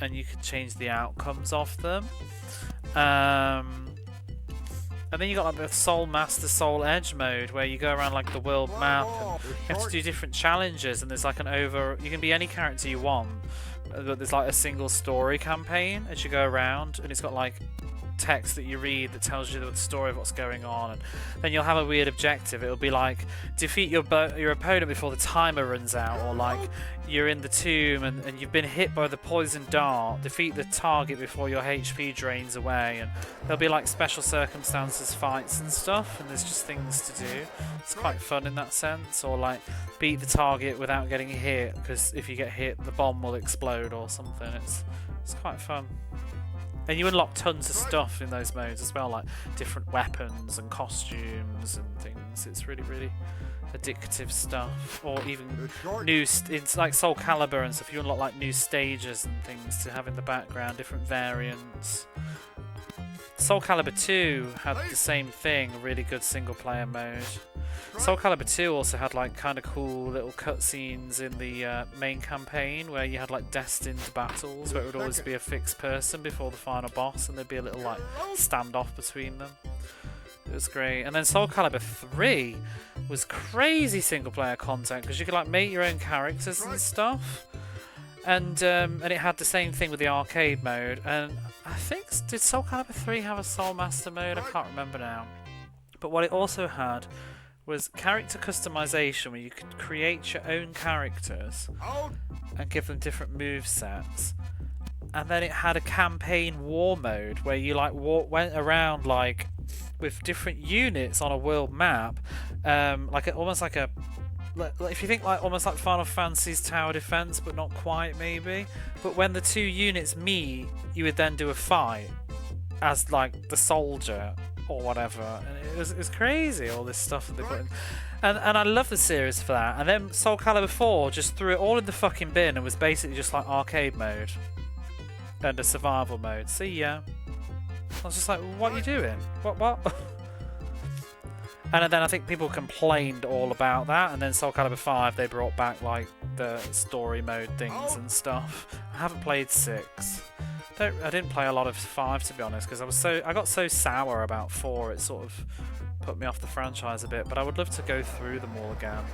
Speaker 1: and you could change the outcomes of them. And then you got like the Soul Master Soul Edge mode, where you go around like the world map and you have to do different challenges, and there's like you can be any character you want, but there's like a single story campaign as you go around, and it's got like text that you read that tells you the story of what's going on, and then you'll have a weird objective. It'll be like defeat your opponent before the timer runs out, or like you're in the tomb and you've been hit by the poison dart, defeat the target before your HP drains away, and there'll be like special circumstances fights and stuff, and there's just things to do. It's quite fun in that sense. Or like beat the target without getting hit, because if you get hit the bomb will explode or something. It's quite fun. And you unlock tons of stuff in those modes as well, like different weapons and costumes and things. It's really, really addictive stuff. Or even it's like Soul Calibur and stuff. You unlock like new stages and things to have in the background, different variants. Soul Calibur 2 had the same thing, a really good single player mode. Soul Calibur 2 also had like kind of cool little cutscenes in the main campaign, where you had like destined battles where it would always be a fixed person before the final boss, and there'd be a little like standoff between them. It was great. And then Soul Calibur 3 was crazy single player content, because you could like make your own characters and stuff. And it had the same thing with the arcade mode. And I think, did Soul Calibur 3 have a Soul Master mode? I can't remember now. But what it also had was character customization, where you could create your own characters and give them different move sets. And then it had a campaign war mode, where you like went around like with different units on a world map, almost like a, if you think like almost like Final Fantasy's tower defense, but not quite maybe. But when the two units meet, you would then do a fight as like the soldier or whatever, and it was crazy, all this stuff that they put in. And I love the series for that. And then Soul Calibur 4 just threw it all in the fucking bin and was basically just like arcade mode and a survival mode. See ya. I was just like, what are you doing? What? And then I think people complained all about that, and then Soul Calibur 5 they brought back like the story mode things and stuff. I haven't played 6. I didn't play a lot of 5, to be honest, because I got so sour about 4, it sort of put me off the franchise a bit, but I would love to go through them all again.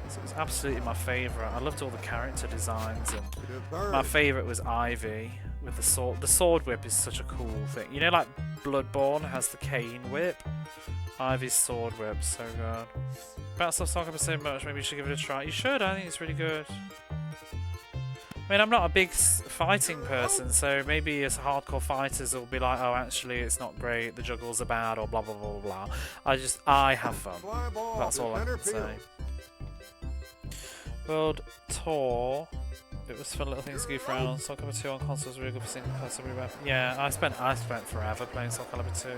Speaker 1: So it was absolutely my favourite. I loved all the character designs, and my favourite was Ivy with the sword. The sword whip is such a cool thing. You know, like Bloodborne has the cane whip? Ivy's sword whip, so good. About stuff talking about so much, maybe you should give it a try. You should, I think it's really good. I mean, I'm not a big fighting person, so maybe as hardcore fighters will be like, oh, actually, it's not great, the juggles are bad, or blah, blah, blah, blah. I have fun. That's all I can say. World Tour. It was fun little things to goof around on. Soul Calibur 2 on consoles, really good for single person reboot. Yeah, I spent forever playing Soul Calibur 2.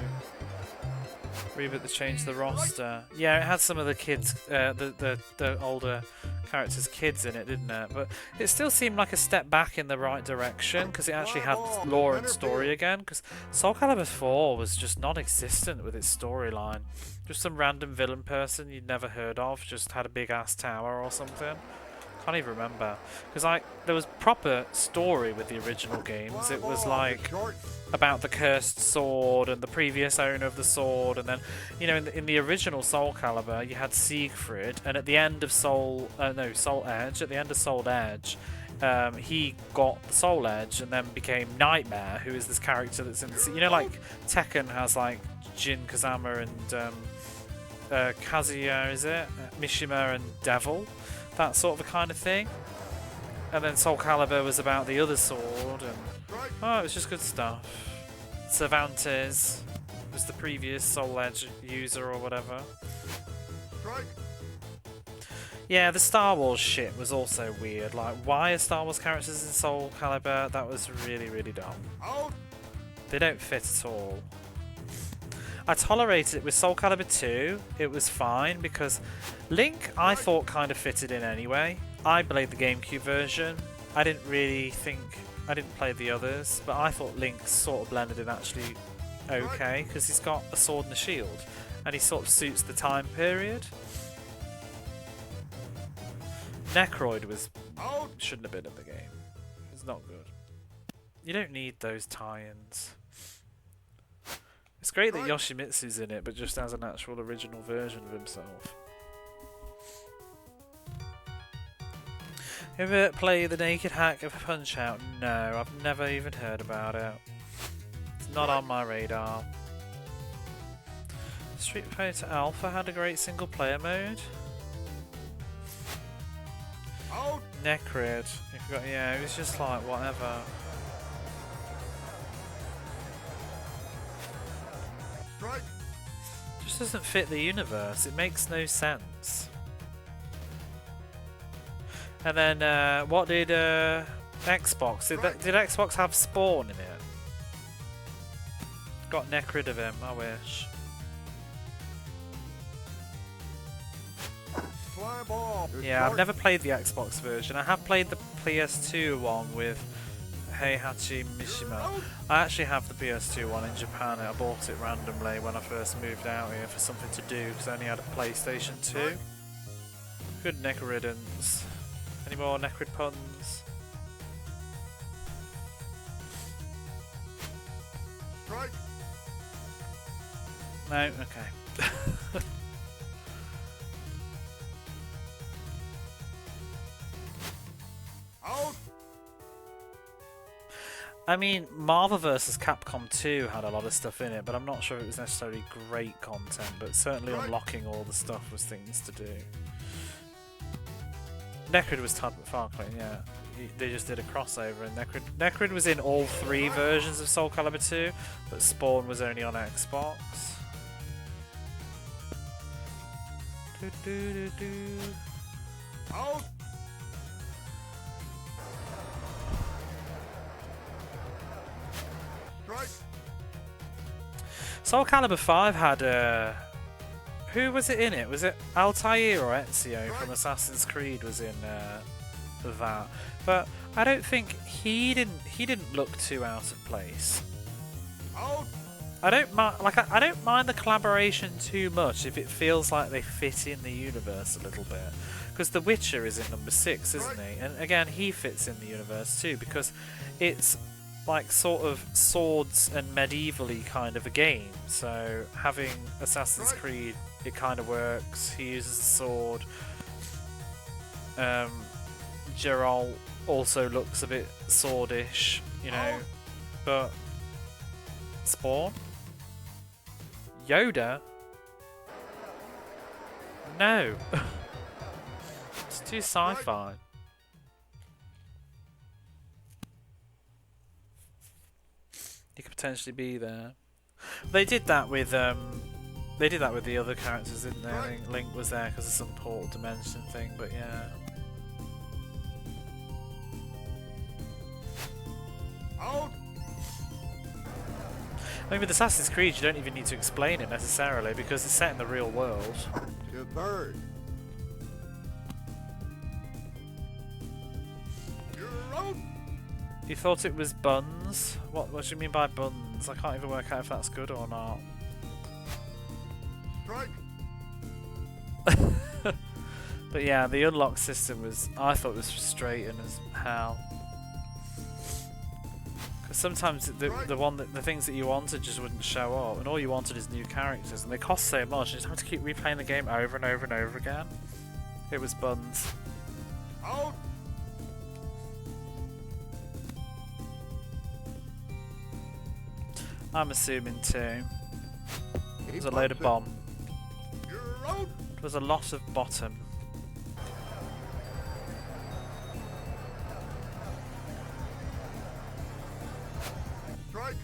Speaker 1: Reboot that changed the roster. Yeah, it had some of the kids, the older characters' kids in it, didn't it? But it still seemed like a step back in the right direction, because it actually had lore and story again. Because Soul Calibur 4 was just non-existent with its storyline. Just some random villain person you'd never heard of, just had a big ass tower or something. Can't even remember, because there was proper story with the original games. It was like about the cursed sword and the previous owner of the sword, and then, you know, in the original Soul Calibur you had Siegfried, and at the end of Soul Edge, at the end of Soul Edge, he got the Soul Edge and then became Nightmare, who is this character that's in the, you know, like Tekken has like Jin Kazama and Kazuya, is it? Mishima and Devil. That sort of a kind of thing. And then Soul Calibur was about the other sword, and it was just good stuff. Cervantes, was the previous Soul Edge user or whatever.
Speaker 2: Strike.
Speaker 1: Yeah, the Star Wars shit was also weird. Like, why are Star Wars characters in Soul Calibur? That was really, really dumb.
Speaker 2: Out.
Speaker 1: They don't fit at all. I tolerated it with Soul Calibur 2. It was fine because Link, I thought, kind of fitted in anyway. I played the GameCube version. I didn't play the others, but I thought Link sort of blended in actually okay because he's got a sword and a shield and he sort of suits the time period. Necroid shouldn't have been in the game. It's not good. You don't need those tie-ins. It's great that Yoshimitsu's in it, but just as an actual original version of himself. Ever play the naked hack of Punch-Out? No, I've never even heard about it. It's not on my radar. Street Fighter Alpha had a great single player mode. Necrid, yeah, it was just like whatever.
Speaker 2: Strike.
Speaker 1: Just doesn't fit the universe. It makes no sense. And then what did Xbox? Did Xbox have Spawn in it? Got Necrid of him. I wish.
Speaker 2: Fly ball.
Speaker 1: Yeah, I've never played the Xbox version. I have played the PS2 one with Heihachi Mishima. I actually have the PS2 one in Japan. I bought it randomly when I first moved out here for something to do because I only had a PlayStation 2. Good neck riddance. Any more Necrid puns?
Speaker 2: Strike.
Speaker 1: No? Okay.
Speaker 2: Out.
Speaker 1: I mean, Marvel vs. Capcom 2 had a lot of stuff in it, but I'm not sure it was necessarily great content, but certainly unlocking all the stuff was things to do. Necrid was Todd McFarlane, yeah. They just did a crossover, and Necrid was in all 3 versions of Soul Calibur 2, but Spawn was only on Xbox.
Speaker 2: Out. Strike.
Speaker 1: Soul Calibur 5 had who was it in it? Was it Altair or Ezio from Assassin's Creed was in that? But I don't think he didn't look too out of place.
Speaker 2: Out.
Speaker 1: I don't mind the collaboration too much if it feels like they fit in the universe a little bit. Because The Witcher is in number 6, isn't he? And again, he fits in the universe too because it's like sort of swords and medievally kind of a game. So having Assassin's Creed, it kind of works. He uses the sword. Geralt also looks a bit swordish, you know. But Spawn? Yoda? No. It's too sci-fi. He could potentially be there. They did that with the other characters, didn't they? I think Link was there because of some portal dimension thing, but yeah.
Speaker 2: Out.
Speaker 1: I mean, with Assassin's Creed, you don't even need to explain it necessarily because it's set in the real world.
Speaker 2: To third. You're out.
Speaker 1: You thought it was buns? What do you mean by buns? I can't even work out if that's good or not.
Speaker 2: Strike.
Speaker 1: But yeah, the unlock system was, I thought, was frustrating as hell. Because sometimes the things that you wanted just wouldn't show up, and all you wanted is new characters, and they cost so much, and you just have to keep replaying the game over and over and over again. It was buns.
Speaker 2: Out.
Speaker 1: I'm assuming too. There's a load of bomb.
Speaker 2: You're out.
Speaker 1: There's a lot of bottom.
Speaker 2: Strike.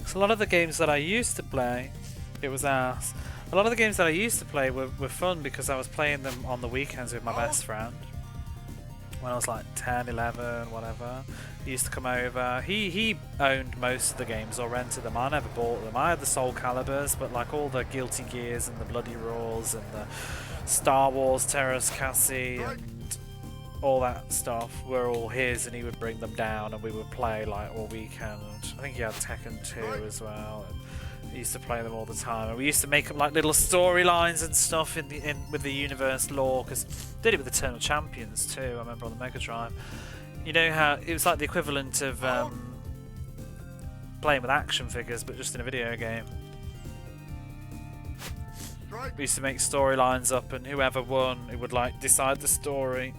Speaker 1: So a lot of the games that I used to play, it was ass. A lot of the games that I used to play were fun because I was playing them on the weekends with my best friend. When I was like 10, 11, whatever. He used to come over. He owned most of the games or rented them. I never bought them. I had the Soul Caliburs, but like all the Guilty Gears and the Bloody Roars and the Star Wars Terrace Cassie and all that stuff were all his, and he would bring them down and we would play like all weekend. I think he had Tekken 2 as well. And we used to play them all the time, and we used to make up like little storylines and stuff with the universe lore, because did it with Eternal Champions too. I remember on the Mega Drive. You know how it was like the equivalent of playing with action figures, but just in a video game. We used to make storylines up, and whoever won, it would like decide the story.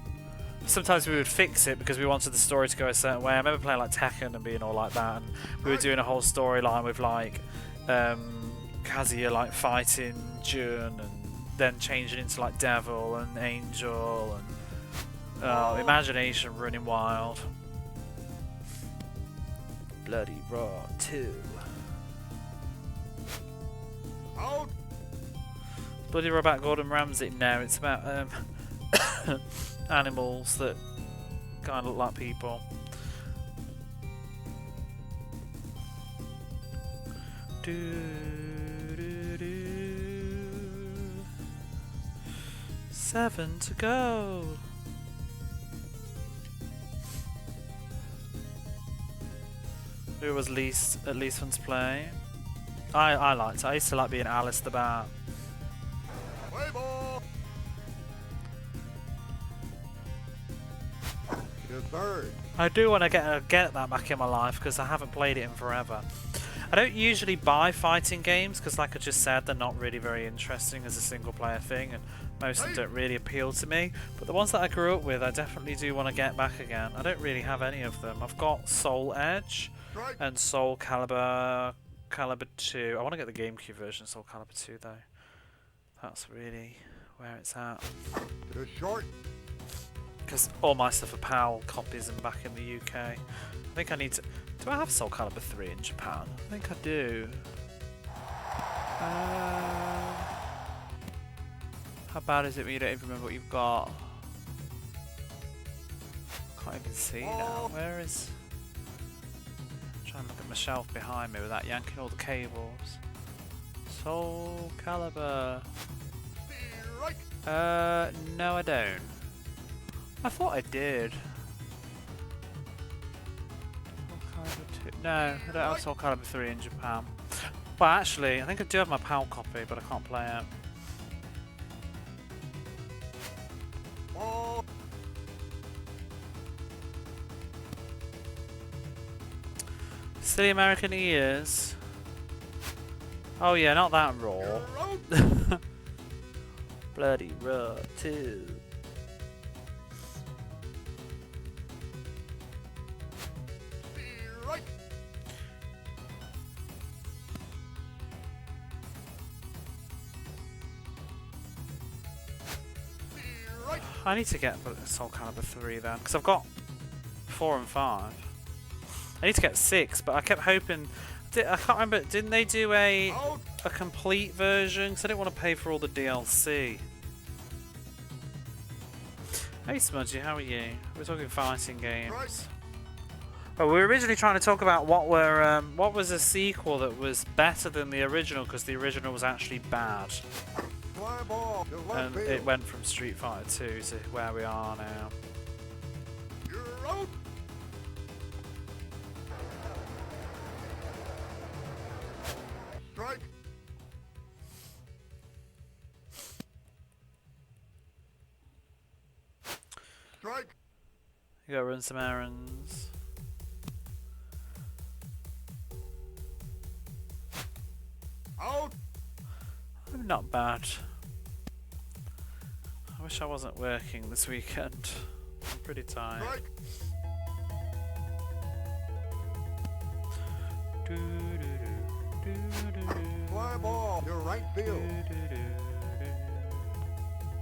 Speaker 1: Sometimes we would fix it because we wanted the story to go a certain way. I remember playing like Tekken and being all like that, and we were doing a whole storyline with like Kazuya like fighting Jun and then changing into like Devil and Angel, and imagination running wild. Bloody Raw 2.
Speaker 2: Out.
Speaker 1: Bloody Raw about Gordon Ramsay? No, it's about animals that kind of look like people. Seven to go. Who was at least fun to play? I liked it. I used to like being Alice the Bat.
Speaker 2: Play ball. Third.
Speaker 1: I do want to get that back in my life because I haven't played it in forever. I don't usually buy fighting games because, like I just said, they're not really very interesting as a single player thing, and most of them don't really appeal to me. But the ones that I grew up with, I definitely do want to get back again. I don't really have any of them. I've got Soul Edge and Soul Calibur 2. I want to get the GameCube version of Soul Calibur 2 though. That's really where it's at.
Speaker 2: To the short.
Speaker 1: Because all my stuff are PAL copies and back in the UK. I think I need to... Do I have Soul Calibur 3 in Japan? I think I do. How bad is it when you don't even remember what you've got? Can't even see now. Where is... I'm trying to look at my shelf behind me without yanking all the cables. Soul Calibur. No I don't. I thought I did. No, I don't have Soul Calibur 3 in Japan. Well, actually, I think I do have my PAL copy, but I can't play it.
Speaker 2: Ball.
Speaker 1: Silly American ears. Oh yeah, not that raw. Bloody raw too. I need to get Soul Calibur 3 then, because I've got 4 and 5. I need to get 6, but I kept hoping... I can't remember, didn't they do a complete version? Because I didn't want to pay for all the DLC. Hey Smudgy, how are you? We're talking fighting games. Well, we were originally trying to talk about what was a sequel that was better than the original, because the original was actually bad. And it went from Street Fighter 2 to where we are now.
Speaker 2: You're out. Strike. Strike.
Speaker 1: You gotta run some errands.
Speaker 2: Out.
Speaker 1: I'm not bad. I wish I wasn't working this weekend. I'm pretty tired.
Speaker 2: Strike. Fly ball. Your right field.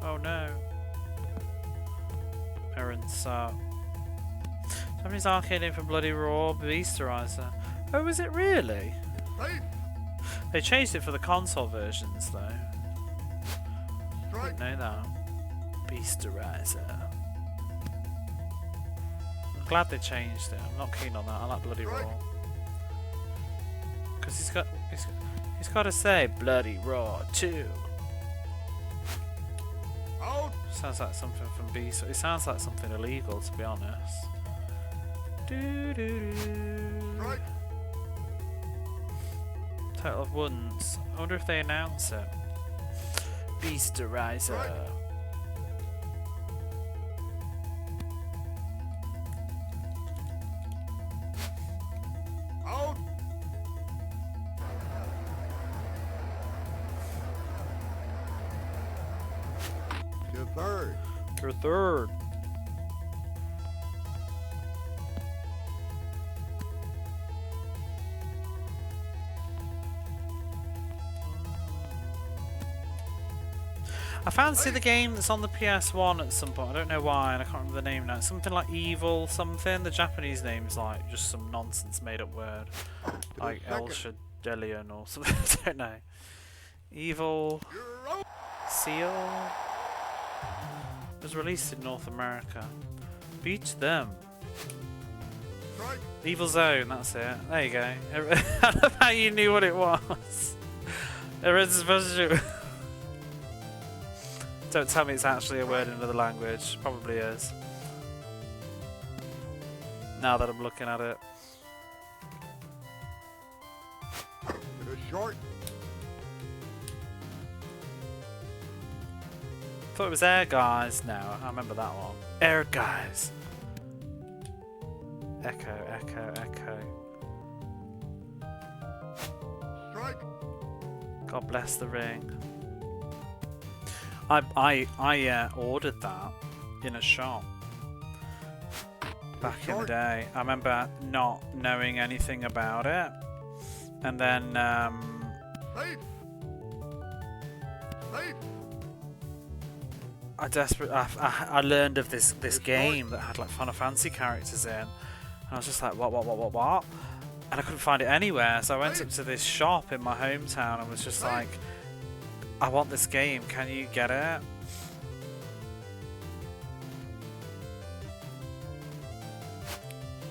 Speaker 1: Oh no. Errands suck. Somebody's arcading for Bloody Raw Beasterizer. Oh, is it really?
Speaker 2: Right.
Speaker 1: They changed it for the console versions though.
Speaker 2: Strike.
Speaker 1: Didn't know that. Beasterizer. I'm glad they changed it. I'm not keen on that. I like Bloody
Speaker 2: Strike.
Speaker 1: Raw. Because he's got to say Bloody Raw too.
Speaker 2: Out.
Speaker 1: Sounds like something from Beast. It sounds like something illegal, to be honest. Doo doo doo.
Speaker 2: Strike.
Speaker 1: Total of ones. I wonder if they announce it. Beasterizer.
Speaker 2: Right. Out. To third.
Speaker 1: Your third. I fancy the game that's on the PS1 at some point. I don't know why, and I can't remember the name now. It's something like Evil something. The Japanese name's like just some nonsense made up word. Like El Shadelion or something. I don't know. Evil
Speaker 2: You're out.
Speaker 1: Seal. It was released in North America. Beat them.
Speaker 2: Strike.
Speaker 1: Evil Zone, that's it. There you go. I love how you knew what it was. Don't tell me it's actually a word in another language. Probably is. Now that I'm looking at it.
Speaker 2: To short.
Speaker 1: Thought it was Air Guys. No, I remember that one. Air Guys. Echo, echo, echo.
Speaker 2: Strike.
Speaker 1: God bless the ring. I ordered that in a shop back in the day. I remember not knowing anything about it, and then
Speaker 2: Right. Right.
Speaker 1: I learned of this game that had like Final Fantasy characters in, and I was just like, what? And I couldn't find it anywhere, so I went up to this shop in my hometown and was just like, I want this game, can you get it?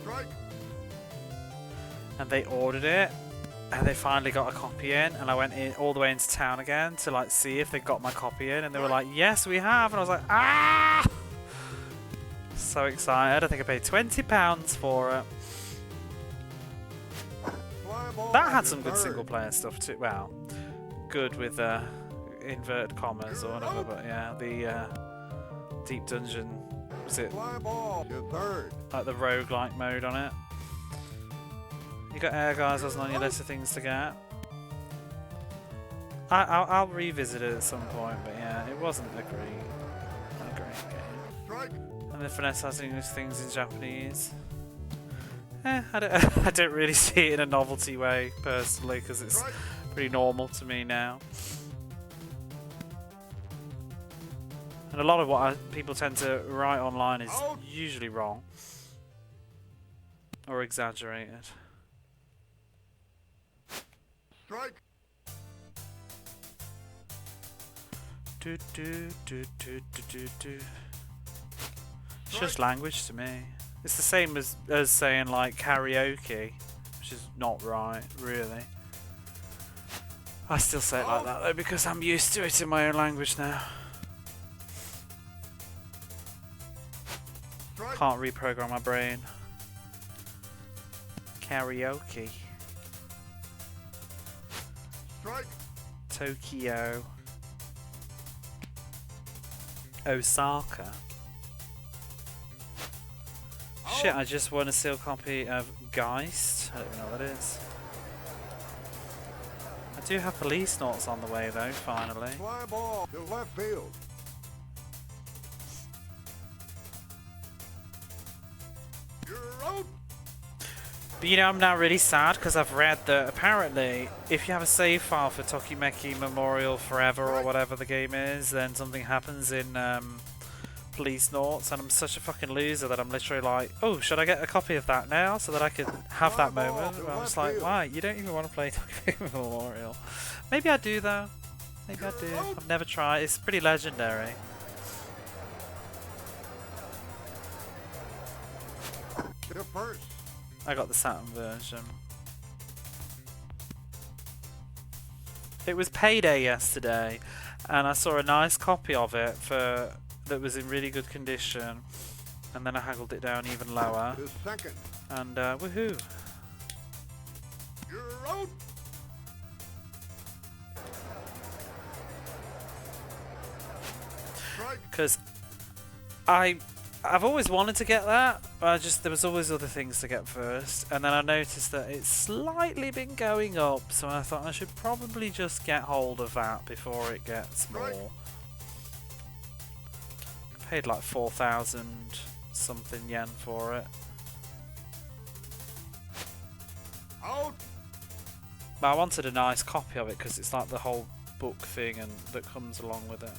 Speaker 2: Strike.
Speaker 1: And they ordered it, and they finally got a copy in, and I went in all the way into town again to like see if they got my copy in, and they were like, yes we have, and I was like, ah! So excited. I think I paid £20 for it.
Speaker 2: Fly ball.
Speaker 1: That had
Speaker 2: to
Speaker 1: some good
Speaker 2: third.
Speaker 1: single player stuff too. Well, good with inverted commas or whatever, but yeah, the Deep Dungeon, was it
Speaker 2: Fly ball. To third.
Speaker 1: like the roguelike mode on it? You got Air Guys wasn't on your list of things to get. I'll revisit it at some point, but yeah, it wasn't a great game.
Speaker 2: Strike.
Speaker 1: And the finesse has English things in Japanese. I don't really see it in a novelty way personally, because it's
Speaker 2: Strike.
Speaker 1: pretty normal to me now. And a lot of what people tend to write online is
Speaker 2: Out.
Speaker 1: usually wrong or exaggerated.
Speaker 2: Strike.
Speaker 1: Do, do, do, do, do, do, do. It's just language to me. It's the same as saying like karaoke, which is not right, really. I still say it like that though because I'm used to it in my own language now.
Speaker 2: Strike.
Speaker 1: Can't reprogram my brain. Karaoke.
Speaker 2: Strike.
Speaker 1: Tokyo. Osaka. Shit, I just won a sealed copy of Geist. I don't even know what that is. I do have Police Notes on the way though, finally.
Speaker 2: Fly ball. To left field. You're out.
Speaker 1: But you know, I'm now really sad because I've read that apparently if you have a save file for Tokimeki Memorial Forever or whatever the game is, then something happens in Police Noughts, and I'm such a fucking loser that I'm literally like, oh, should I get a copy of that now so that I can have that moment? Where I'm just like, why? You don't even want to play Tokyo Memorial. Maybe I do though. Maybe I do. I've never tried. It's pretty legendary.
Speaker 2: First.
Speaker 1: I got the Saturn version. It was payday yesterday, and I saw a nice copy of it that was in really good condition, and then I haggled it down even lower.
Speaker 2: The second.
Speaker 1: And woohoo!
Speaker 2: You're out.
Speaker 1: Because I've always wanted to get that, but there was always other things to get first, and then I noticed that it's slightly been going up, so I thought I should probably just get hold of that before it gets more. I paid like 4,000 something yen for it.
Speaker 2: Out.
Speaker 1: But I wanted a nice copy of it because it's like the whole book thing and that comes along with it.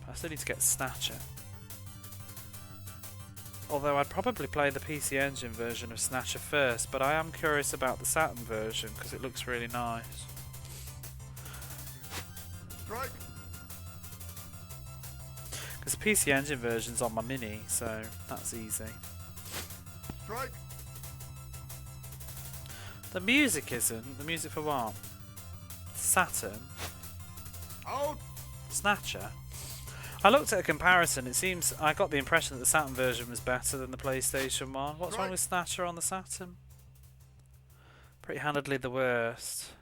Speaker 1: But I still need to get Snatcher. Although I'd probably play the PC Engine version of Snatcher first, but I am curious about the Saturn version because it looks really nice.
Speaker 2: Strike.
Speaker 1: Because the PC Engine version's on my Mini, so that's easy.
Speaker 2: Strike.
Speaker 1: The music isn't. The music for what? Saturn?
Speaker 2: Out.
Speaker 1: Snatcher? I looked at a comparison. It seems I got the impression that the Saturn version was better than the PlayStation one. What's wrong with Snatcher on the Saturn? Pretty handedly the worst.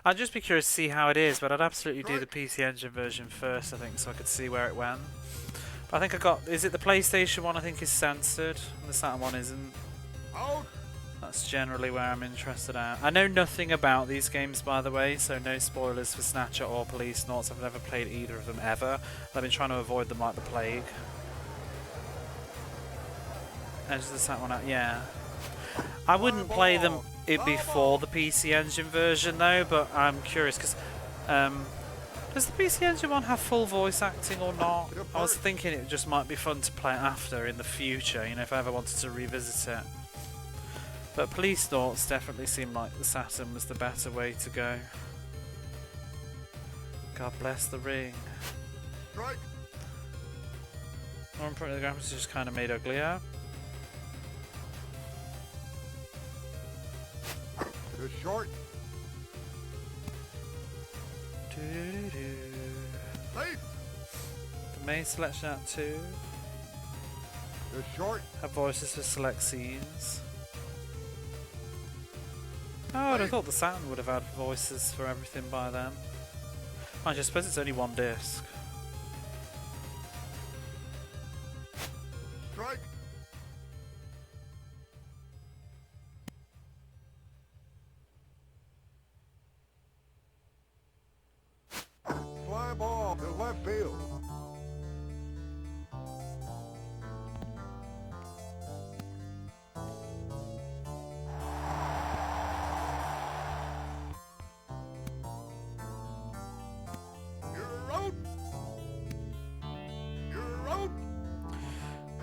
Speaker 1: I'd just be curious to see how it is, but I'd absolutely do the PC Engine version first, I think, so I could see where it went. But I think I got... Is it the PlayStation one I think is censored, and the Saturn one isn't?
Speaker 2: Out.
Speaker 1: That's generally where I'm interested at. I know nothing about these games, by the way, so no spoilers for Snatcher or Police Noughts. I've never played either of them ever. I've been trying to avoid them like the plague. Edge the Saturn one out, yeah. I wouldn't play them before the PC Engine version though, but I'm curious because does the PC Engine one have full voice acting or not? I was thinking it just might be fun to play after in the future, you know, if I ever wanted to revisit it. But Police Noughts definitely seemed like the Saturn was the better way to go. God bless the ring.
Speaker 2: Strike.
Speaker 1: More importantly, the graphics just kind of made uglier.
Speaker 2: The short. Late.
Speaker 1: The main selection out too.
Speaker 2: The short.
Speaker 1: Have voices for select scenes. Oh, I thought the Saturn would have had voices for everything by then. I suppose it's only one disc.
Speaker 2: Strike. Fly ball to left field.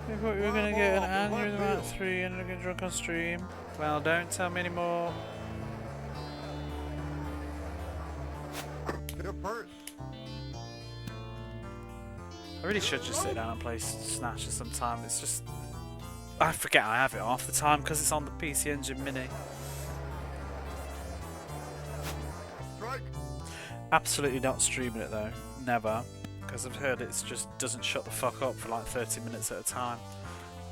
Speaker 1: I thought we were going to get an annual amount 3 and get drunk on stream. Well, don't tell me anymore.
Speaker 2: To first.
Speaker 1: I really should just sit down and play Snatcher sometime. It's just... I forget I have it half the time because it's on the PC Engine Mini.
Speaker 2: Strike.
Speaker 1: Absolutely not streaming it though. Never. Because I've heard it just doesn't shut the fuck up for like 30 minutes at a time.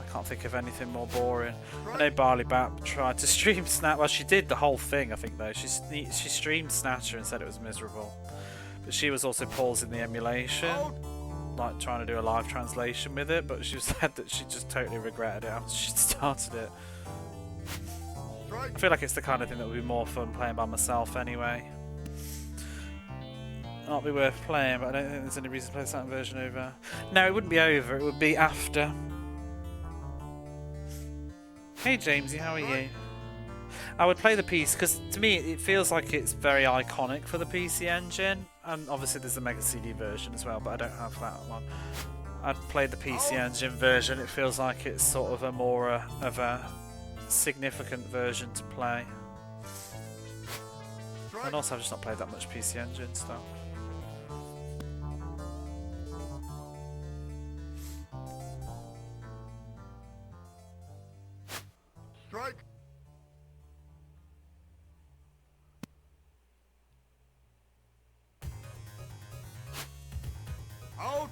Speaker 1: I can't think of anything more boring. I know Barley Bat tried to stream Snatcher. Well, she did the whole thing, I think, though. She streamed Snatcher and said it was miserable. But she was also pausing the emulation, like trying to do a live translation with it. But she said that she just totally regretted it after she'd started it. I feel like it's the kind of thing that would be more fun playing by myself anyway. Not be worth playing, but I don't think there's any reason to play the Saturn version over. No, it wouldn't be over, it would be after. Hey Jamesy, how are you? I would play the PC because to me it feels like it's very iconic for the PC Engine, and obviously there's a Mega CD version as well, but I don't have that one. I'd play the PC Engine version. It feels like it's sort of a more of a significant version to play. And also I've just not played that much PC Engine stuff.
Speaker 2: Strike. Out.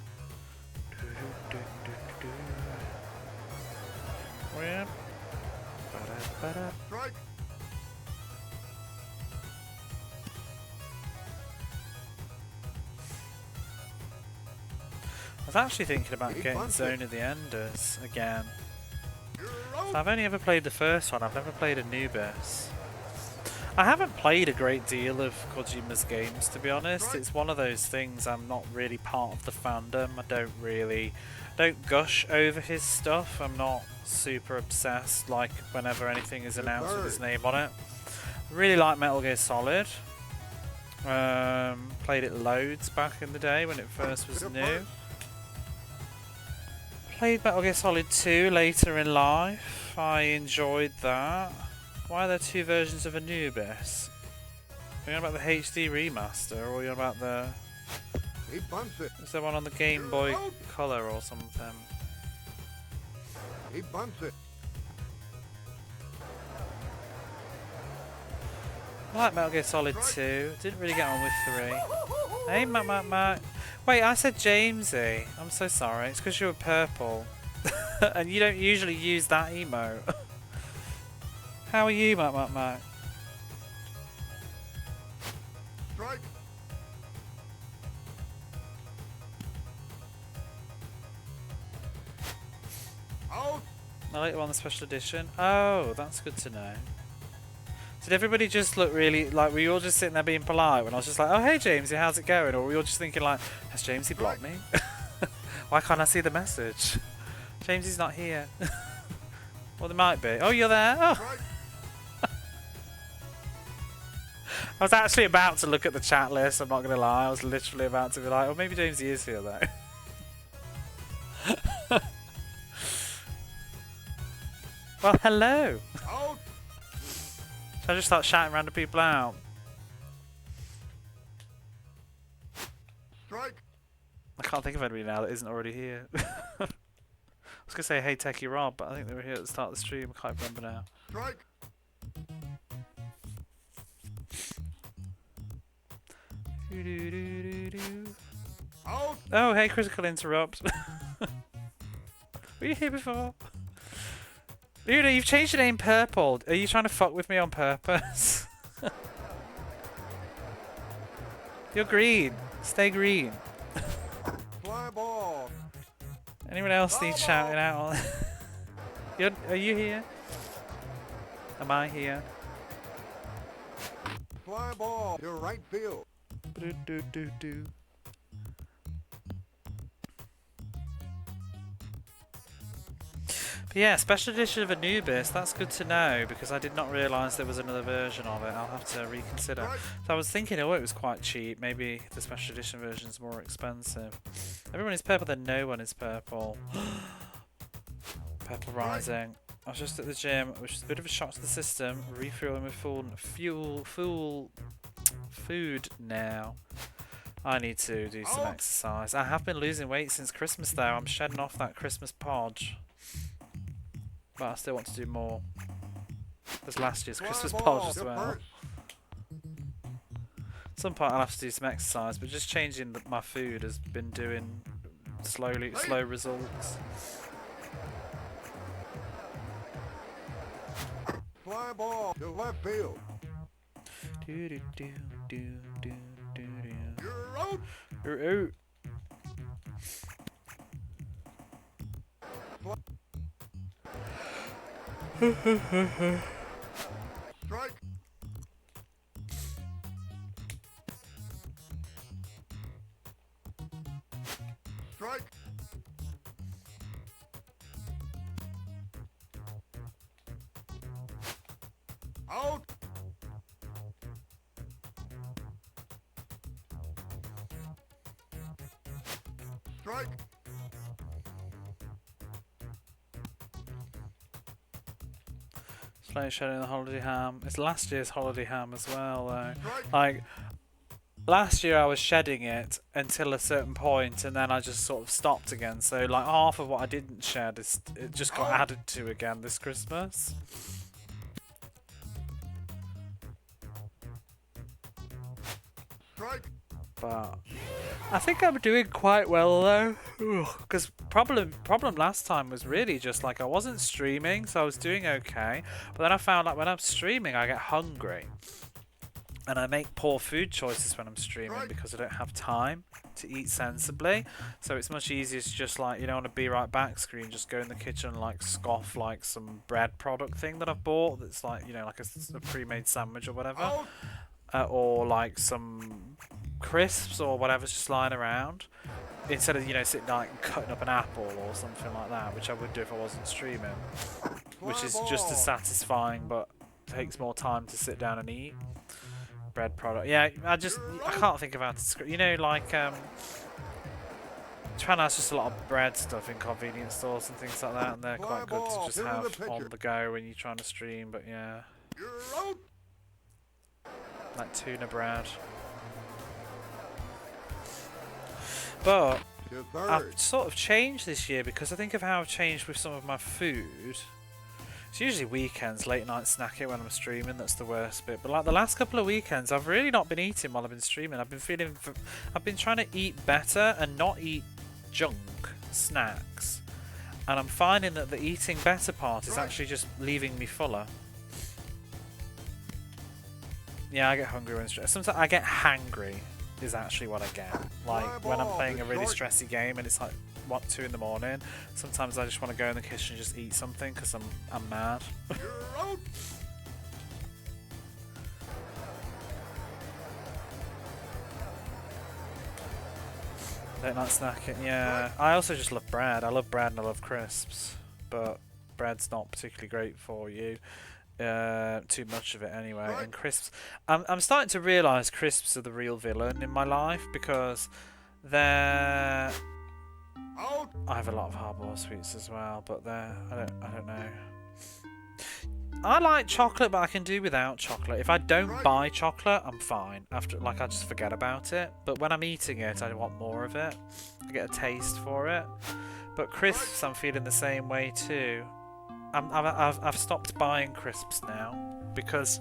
Speaker 1: Strike. I was actually thinking about getting Zone of the Enders again. So I've only ever played the first one, I've never played Anubis. I haven't played a great deal of Kojima's games, to be honest. It's one of those things, I'm not really part of the fandom. I don't gush over his stuff. I'm not super obsessed like whenever anything is announced with his name on it. I really like Metal Gear Solid. Played it loads back in the day when it first was new. Played Metal Gear Solid 2 later in life. I enjoyed that. Why are there two versions of Anubis? Are you on about the HD remaster, or are you on about the... Is there one on the Game Boy Color or something?
Speaker 2: He bumps it.
Speaker 1: I like Metal Gear Solid 2. Didn't really get on with 3. Hey, Matt. Wait, I said Jamesy. I'm so sorry. It's because you were purple. And you don't usually use that emote. How are you, Matt?
Speaker 2: Strike. Out.
Speaker 1: I like it on the special edition. Oh, that's good to know. Did everybody just look really like, were you all just sitting there being polite when I was just like, oh hey Jamesy, how's it going? Or were you all just thinking like, has Jamesy blocked me? Why can't I see the message? Jamesy's not here. Well, there might be. Oh, you're there? Oh. I was actually about to look at the chat list, I'm not going to lie. I was literally about to be like, oh, maybe Jamesy is here though. Well, hello.
Speaker 2: Out.
Speaker 1: Should I just start shouting random people out?
Speaker 2: Strike.
Speaker 1: I can't think of anybody now that isn't already here. I was going to say, hey Techie Rob, but I think they were here at the start of the stream. I can't remember now.
Speaker 2: Strike. Out.
Speaker 1: Oh, hey, Critical Interrupt. Were you here before? Luna, you've changed your name purple. Are you trying to fuck with me on purpose? You're green. Stay green.
Speaker 2: Fly ball.
Speaker 1: Anyone else need shouting out on? Are you here? Am I here?
Speaker 2: Fly ball. Your right field.
Speaker 1: Do. But yeah, special edition of Anubis, that's good to know because I did not realise there was another version of it. I'll have to reconsider. So I was thinking, oh, it was quite cheap. Maybe the special edition version's more expensive. Everyone is purple, then no one is purple. Purple Rising. I was just at the gym, which is a bit of a shock to the system. Refueling with full food now. I need to do some exercise. I have been losing weight since Christmas though. I'm shedding off that Christmas podge. But I still want to do more. There's last year's Christmas podge as well. At some point I'll have to do some exercise, but just changing my food has been doing slow results.
Speaker 2: Fly ball to left field.
Speaker 1: Do.
Speaker 2: You're out.
Speaker 1: You're out.
Speaker 2: Strike. Strike. Out. Strike.
Speaker 1: Slowly shedding the holiday ham. It's last year's holiday ham as well, though.
Speaker 2: Strike.
Speaker 1: Like, last year I was shedding it until a certain point, and then I just sort of stopped again. So, like, half of what I didn't shed, it just got added to again this Christmas.
Speaker 2: Strike.
Speaker 1: But I think I'm doing quite well though, because problem last time was really just like I wasn't streaming, so I was doing okay. But then I found like when I'm streaming, I get hungry, and I make poor food choices when I'm streaming because I don't have time to eat sensibly. So it's much easier to just like, you know, on a be right back screen, just go in the kitchen and like scoff like some bread product thing that I've bought that's like, you know, like a pre-made sandwich or whatever. Or like some crisps or whatever's just lying around, instead of, you know, sitting like and cutting up an apple or something like that, which I would do if I wasn't streaming, which is just as satisfying but takes more time to sit down and eat. Bread product, yeah, I can't think of how to, you know, like Japan has just a lot of bread stuff in convenience stores and things like that, and they're quite good to just have on the go when you're trying to stream. But yeah, like tuna bread. But I've sort of changed this year because I think of how I've changed with some of my food. It's usually weekends, late night snacking when I'm streaming, that's the worst bit. But like the last couple of weekends, I've really not been eating while I've been streaming. I've been trying to eat better and not eat junk snacks. And I'm finding that the eating better part is actually just leaving me fuller. Yeah, I get hungry when stressed. Sometimes I get hangry is actually what I get. Like when I'm playing a really stressy game and it's like 2 in the morning. Sometimes I just want to go in the kitchen and just eat something because I'm mad. Late night snacking, yeah. I also just love bread. I love bread and I love crisps, but bread's not particularly great for you. Too much of it anyway. And crisps, I'm starting to realise crisps are the real villain in my life because they're. I have a lot of hard-boiled sweets as well, but I don't know. I like chocolate, but I can do without chocolate. If I don't buy chocolate, I'm fine. After, like, I just forget about it. But when I'm eating it, I want more of it. I get a taste for it. But crisps, I'm feeling the same way too. I've stopped buying crisps now because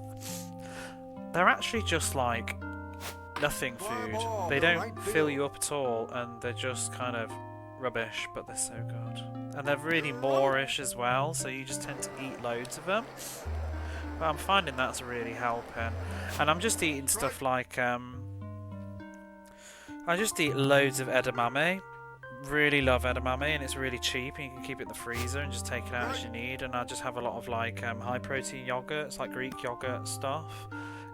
Speaker 1: they're actually just like nothing food. They don't fill you up at all, and they're just kind of rubbish, but they're so good. And they're really moreish as well, so you just tend to eat loads of them. But I'm finding that's really helping. And I'm just eating stuff like I just eat loads of edamame. Really love edamame, and it's really cheap, and you can keep it in the freezer and just take it out as you need. And I just have a lot of like high protein yogurts, like Greek yogurt stuff.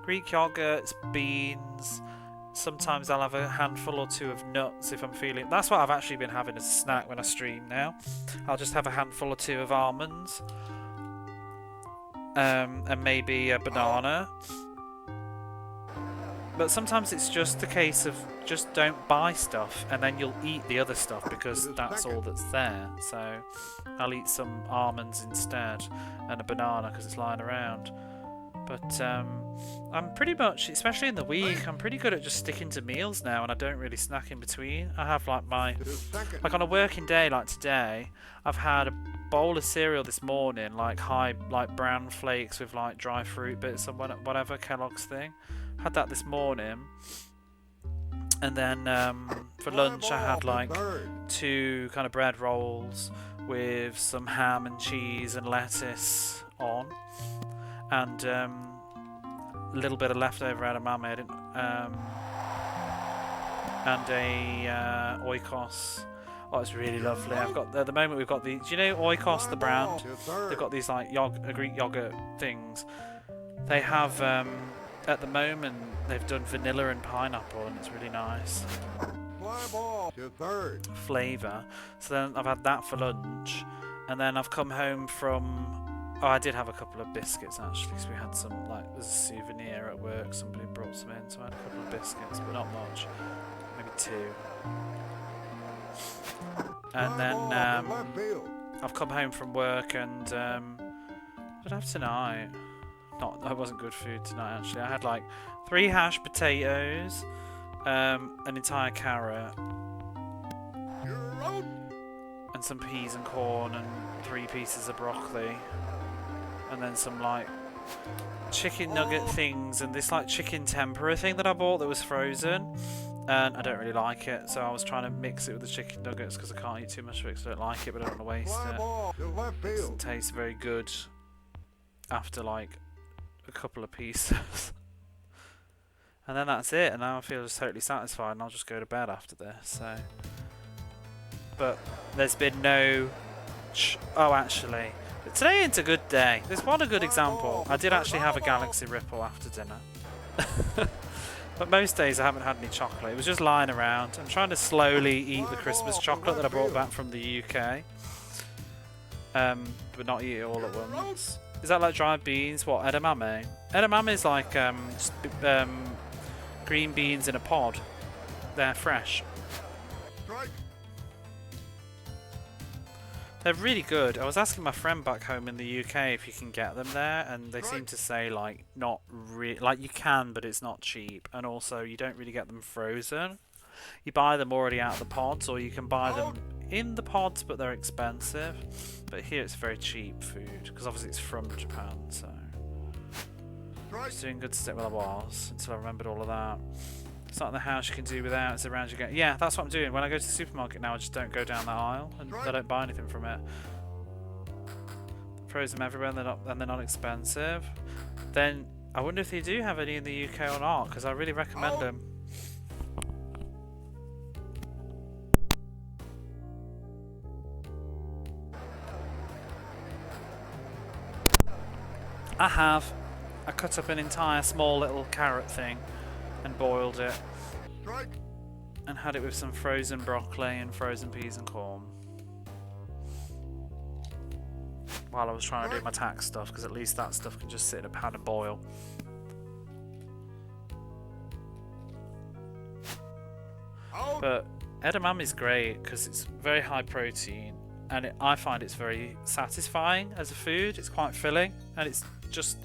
Speaker 1: Greek yogurts, beans. Sometimes I'll have a handful or two of nuts if I'm feeling. That's what I've actually been having as a snack when I stream now. I'll just have a handful or two of almonds, and maybe a banana. But sometimes it's just a case of just don't buy stuff, and then you'll eat the other stuff because that's all that's there. So I'll eat some almonds instead and a banana because it's lying around. But I'm pretty much, especially in the week, I'm pretty good at just sticking to meals now, and I don't really snack in between. I have like like on a working day like today, I've had a bowl of cereal this morning, like brown flakes with like dry fruit bits and whatever, Kellogg's thing. Had that this morning, and then for lunch I had like 2 kind of bread rolls with some ham and cheese and lettuce on, and a little bit of leftover edamame, and a oikos. Oh, it's really lovely. I've got at the moment we've got the. Do you know Oikos, the brand? They've got these like Greek yogurt things. They have at the moment they've done vanilla and pineapple, and it's really nice flavour. So then I've had that for lunch, and then I've come home from Oh, I did have a couple of biscuits actually, because we had some, like, there's a souvenir at work, somebody brought some in, so I had a couple of biscuits, but not much. Maybe 2. And then, I've come home from work and, what did I have tonight? That wasn't good food tonight actually. I had like 3 hashed potatoes, an entire carrot, and some peas and corn, and 3 pieces of broccoli, and then some like chicken nugget things, and this like chicken tempura thing that I bought that was frozen, and I don't really like it, so I was trying to mix it with the chicken nuggets because I can't eat too much of it because I don't like it, but I don't want to waste it. It doesn't taste very good after like a couple of pieces. And then that's it, and now I feel just totally satisfied, and I'll just go to bed after this. So, but there's been no oh, actually today ain't a good day. There's one good example. I did actually have a Galaxy Ripple after dinner. But most days I haven't had any chocolate. It was just lying around. I'm trying to slowly eat the Christmas chocolate that I brought back from the UK, but not eat it all at once. Is that like dried beans? What, edamame? Edamame is like green beans in a pod. They're fresh. They're really good. I was asking my friend back home in the UK if you can get them there, and they seem to say like not like you can, but it's not cheap, and also you don't really get them frozen. You buy them already out of the pods, or you can buy them in the pods, but they're expensive. But here it's very cheap food because obviously it's from Japan, so just doing good step well I was until I remembered all of that. It's not in the house you can do without, it's around you get. Yeah, that's what I'm doing. When I go to the supermarket now, I just don't go down that aisle and I don't buy anything from it. Throws them everywhere and they're not expensive. Then I wonder if they do have any in the UK or not, because I really recommend them. I have. I cut up an entire small little carrot thing and boiled it and had it with some frozen broccoli and frozen peas and corn while I was trying to do my tax stuff, because at least that stuff can just sit in a pan and boil. But edamame is great because it's very high protein, and I find it's very satisfying as a food. It's quite filling, and it's just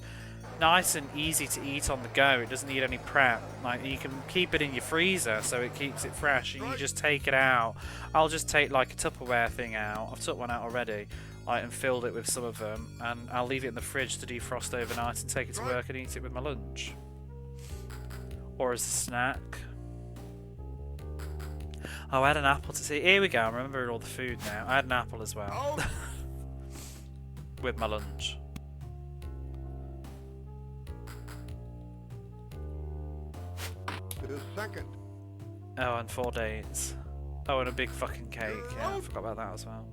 Speaker 1: nice and easy to eat on the go. It doesn't need any prep. Like, you can keep it in your freezer so it keeps it fresh, and you just take it out. I'll just take like a Tupperware thing out. I've took one out already, like, and filled it with some of them, and I'll leave it in the fridge to defrost overnight and take it to work and eat it with my lunch or as a snack. Oh, I had an apple to see. Here we go. I'm remembering all the food now. I had an apple as well with my lunch.
Speaker 2: Second.
Speaker 1: Oh, and 4 dates. Oh, and a big fucking cake. Yeah, I forgot about that as well.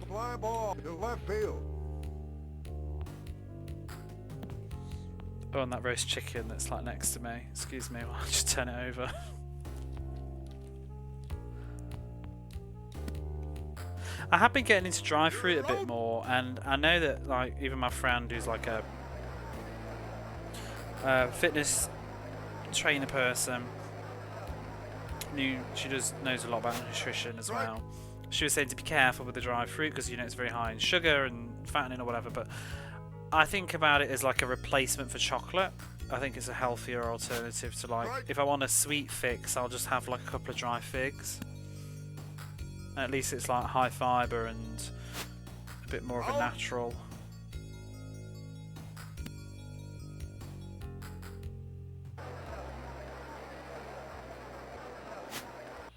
Speaker 2: Fly ball to left field.
Speaker 1: Oh, and that roast chicken that's like next to me. Excuse me, I'll just turn it over. I have been getting into dry fruit a bit more, and I know that like even my friend who's like a fitness trainer person, she knows a lot about nutrition as well. She was saying to be careful with the dry fruit because, you know, it's very high in sugar and fattening or whatever, but I think about it as like a replacement for chocolate. I think it's a healthier alternative to, like, if I want a sweet fix, I'll just have like a couple of dry figs. At least it's like high fibre and a bit more of a natural.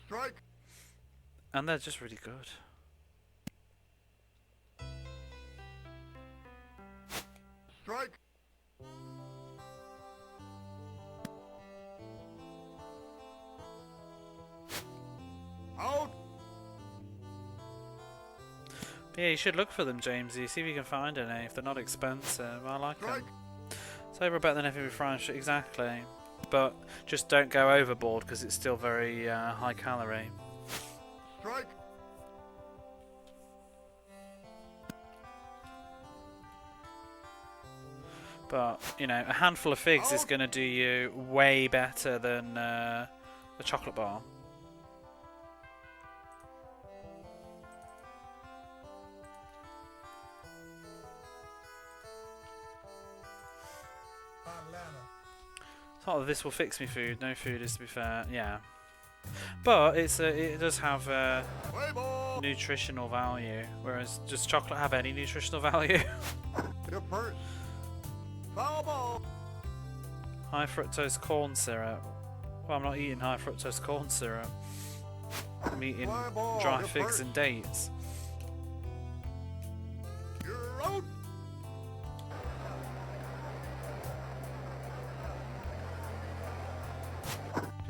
Speaker 2: Strike.
Speaker 1: And they're just really good.
Speaker 2: Strike. Out.
Speaker 1: But yeah, you should look for them, Jamesy. See if you can find any. If they're not expensive, I like them. It's over better than every frying shit, exactly. But just don't go overboard because it's still very high calorie.
Speaker 2: Strike.
Speaker 1: But, you know, a handful of figs is going to do you way better than a chocolate bar. It's not that this will fix me food. No food is, to be fair. Yeah. But it does have nutritional value, whereas does chocolate have any nutritional value?
Speaker 2: Your purse. Foul ball.
Speaker 1: High fructose corn syrup. Well, I'm not eating high fructose corn syrup. I'm eating dry figs and dates.
Speaker 2: You're out.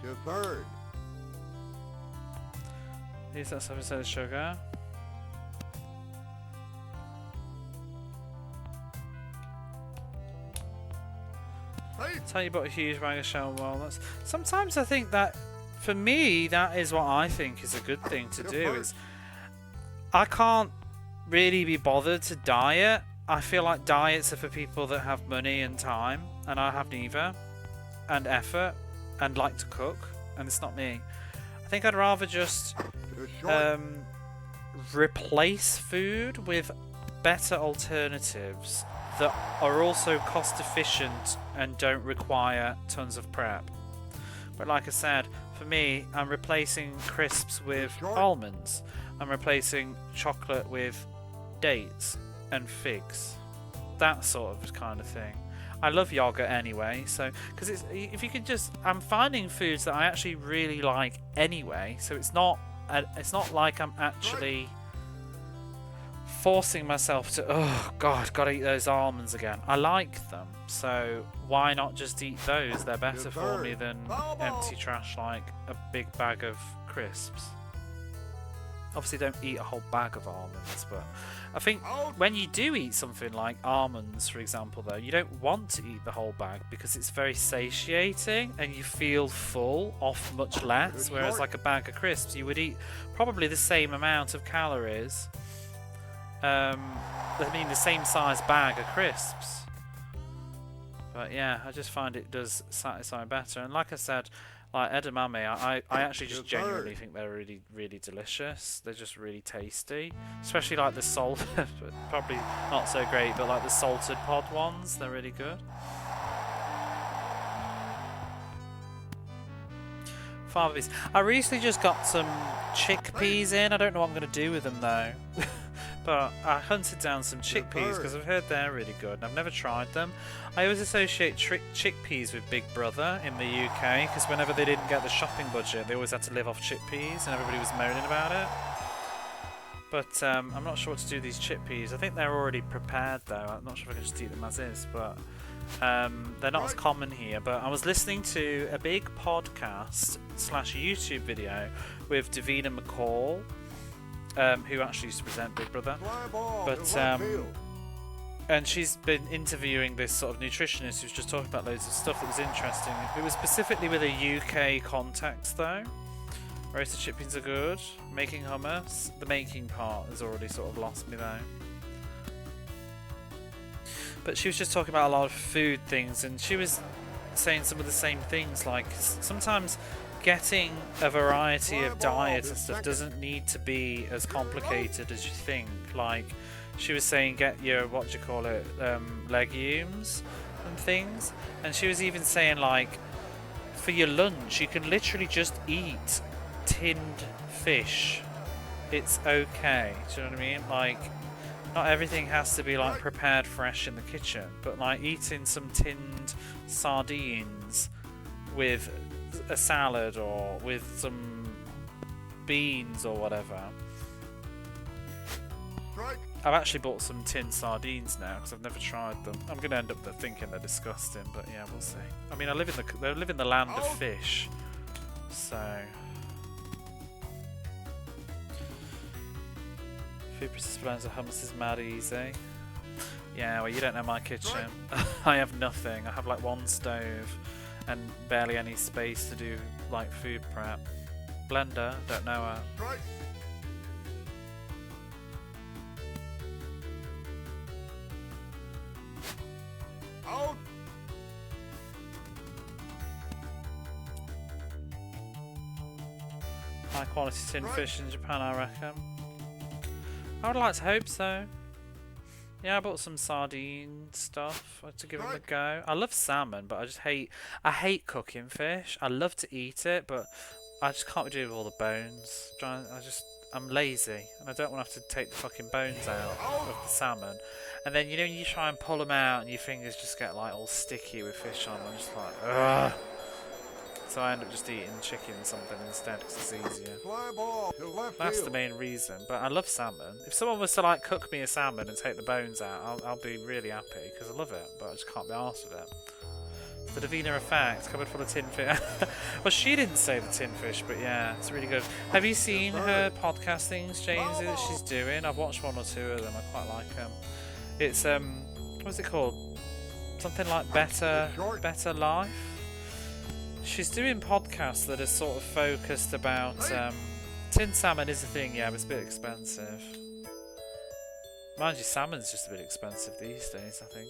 Speaker 2: Your third.
Speaker 1: Use that 7% sugar. Tell you about a huge bag of shell walnuts. Sometimes I think that, for me, that is what I think is a good thing to do. Is I can't really be bothered to diet. I feel like diets are for people that have money and time, and I have neither, and effort, and like to cook, and it's not me. I think I'd rather just replace food with better alternatives that are also cost efficient and don't require tons of prep. But like I said, for me, I'm replacing crisps with almonds. I'm replacing chocolate with dates and figs. That sort of kind of thing. I love yogurt anyway, so because it's if you could just, I'm finding foods that I actually really like anyway. So it's not like I'm actually forcing myself to, oh god, gotta eat those almonds again. I like them, so why not just eat those? They're better for me than empty trash like a big bag of crisps. Obviously don't eat a whole bag of almonds, but I think when you do eat something like almonds, for example, though, you don't want to eat the whole bag because it's very satiating and you feel full off much less, whereas like a bag of crisps, you would eat probably the same amount of calories. I mean the same size bag of crisps. But yeah, I just find it does satisfy better. And like I said, like edamame, I actually just genuinely think they're really, really delicious. They're just really tasty. Especially like the salt, probably not so great, but like the salted pod ones, they're really good. Farbies. I recently just got some chickpeas in. I don't know what I'm going to do with them though. But I hunted down some chickpeas because I've heard they're really good and I've never tried them. I always associate chickpeas with Big Brother in the UK because whenever they didn't get the shopping budget, they always had to live off chickpeas and everybody was moaning about it. But I'm not sure what to do with these chickpeas. I think they're already prepared though. I'm not sure if I can just eat them as is, but they're not as common here. But I was listening to a big podcast / YouTube video with Davina McCall, who actually used to present Big Brother, but and she's been interviewing this sort of nutritionist who's just talking about loads of stuff that was interesting. It was specifically with a UK context though. Roasted chickpeas are good. Making hummus, the making part has already sort of lost me though. But she was just talking about a lot of food things, and she was saying some of the same things, like sometimes getting a variety of diets and stuff doesn't need to be as complicated as you think. Like she was saying, get your legumes and things, and she was even saying like for your lunch you can literally just eat tinned fish. It's okay. Do you know what I mean? Like not everything has to be like prepared fresh in the kitchen, but like eating some tinned sardines with a salad or with some beans or whatever. I've actually bought some tinned sardines now because I've never tried them. I'm going to end up thinking they're disgusting, but yeah, we'll see. I mean, I live in the land of fish, so. Food processed balance of hummus is mad easy. Yeah, well, you don't know my kitchen. I have nothing. I have like one stove and barely any space to do like food prep. Blender, don't know her. high quality tin fish in Japan, I reckon. I would like to hope so. Yeah, I bought some sardine stuff to give them a go. I love salmon, but I hate cooking fish. I love to eat it, but I just can't do with all the bones. I'm lazy, and I don't want to have to take the fucking bones out of the salmon. And then, you know, you try and pull them out, and your fingers just get like all sticky with fish on them. I'm just like, ugh. So I end up just eating chicken or something instead because it's easier.
Speaker 2: Fly ball to left
Speaker 1: That's the
Speaker 2: field.
Speaker 1: main reason. But I love salmon. If someone was to like cook me a salmon and take the bones out, I'll be really happy because I love it. But I just can't be arsed with it. The Davina effect, cupboard full of tin fish. Well, she didn't say the tin fish, but yeah, it's really good. Have you seen her podcast things, James, that she's doing? I've watched one or two of them. I quite like them. It's what's it called? Something like Better Life. She's doing podcasts that are sort of focused about tin salmon is a thing, yeah, but it's a bit expensive. Mind you, salmon's just a bit expensive these days, I think.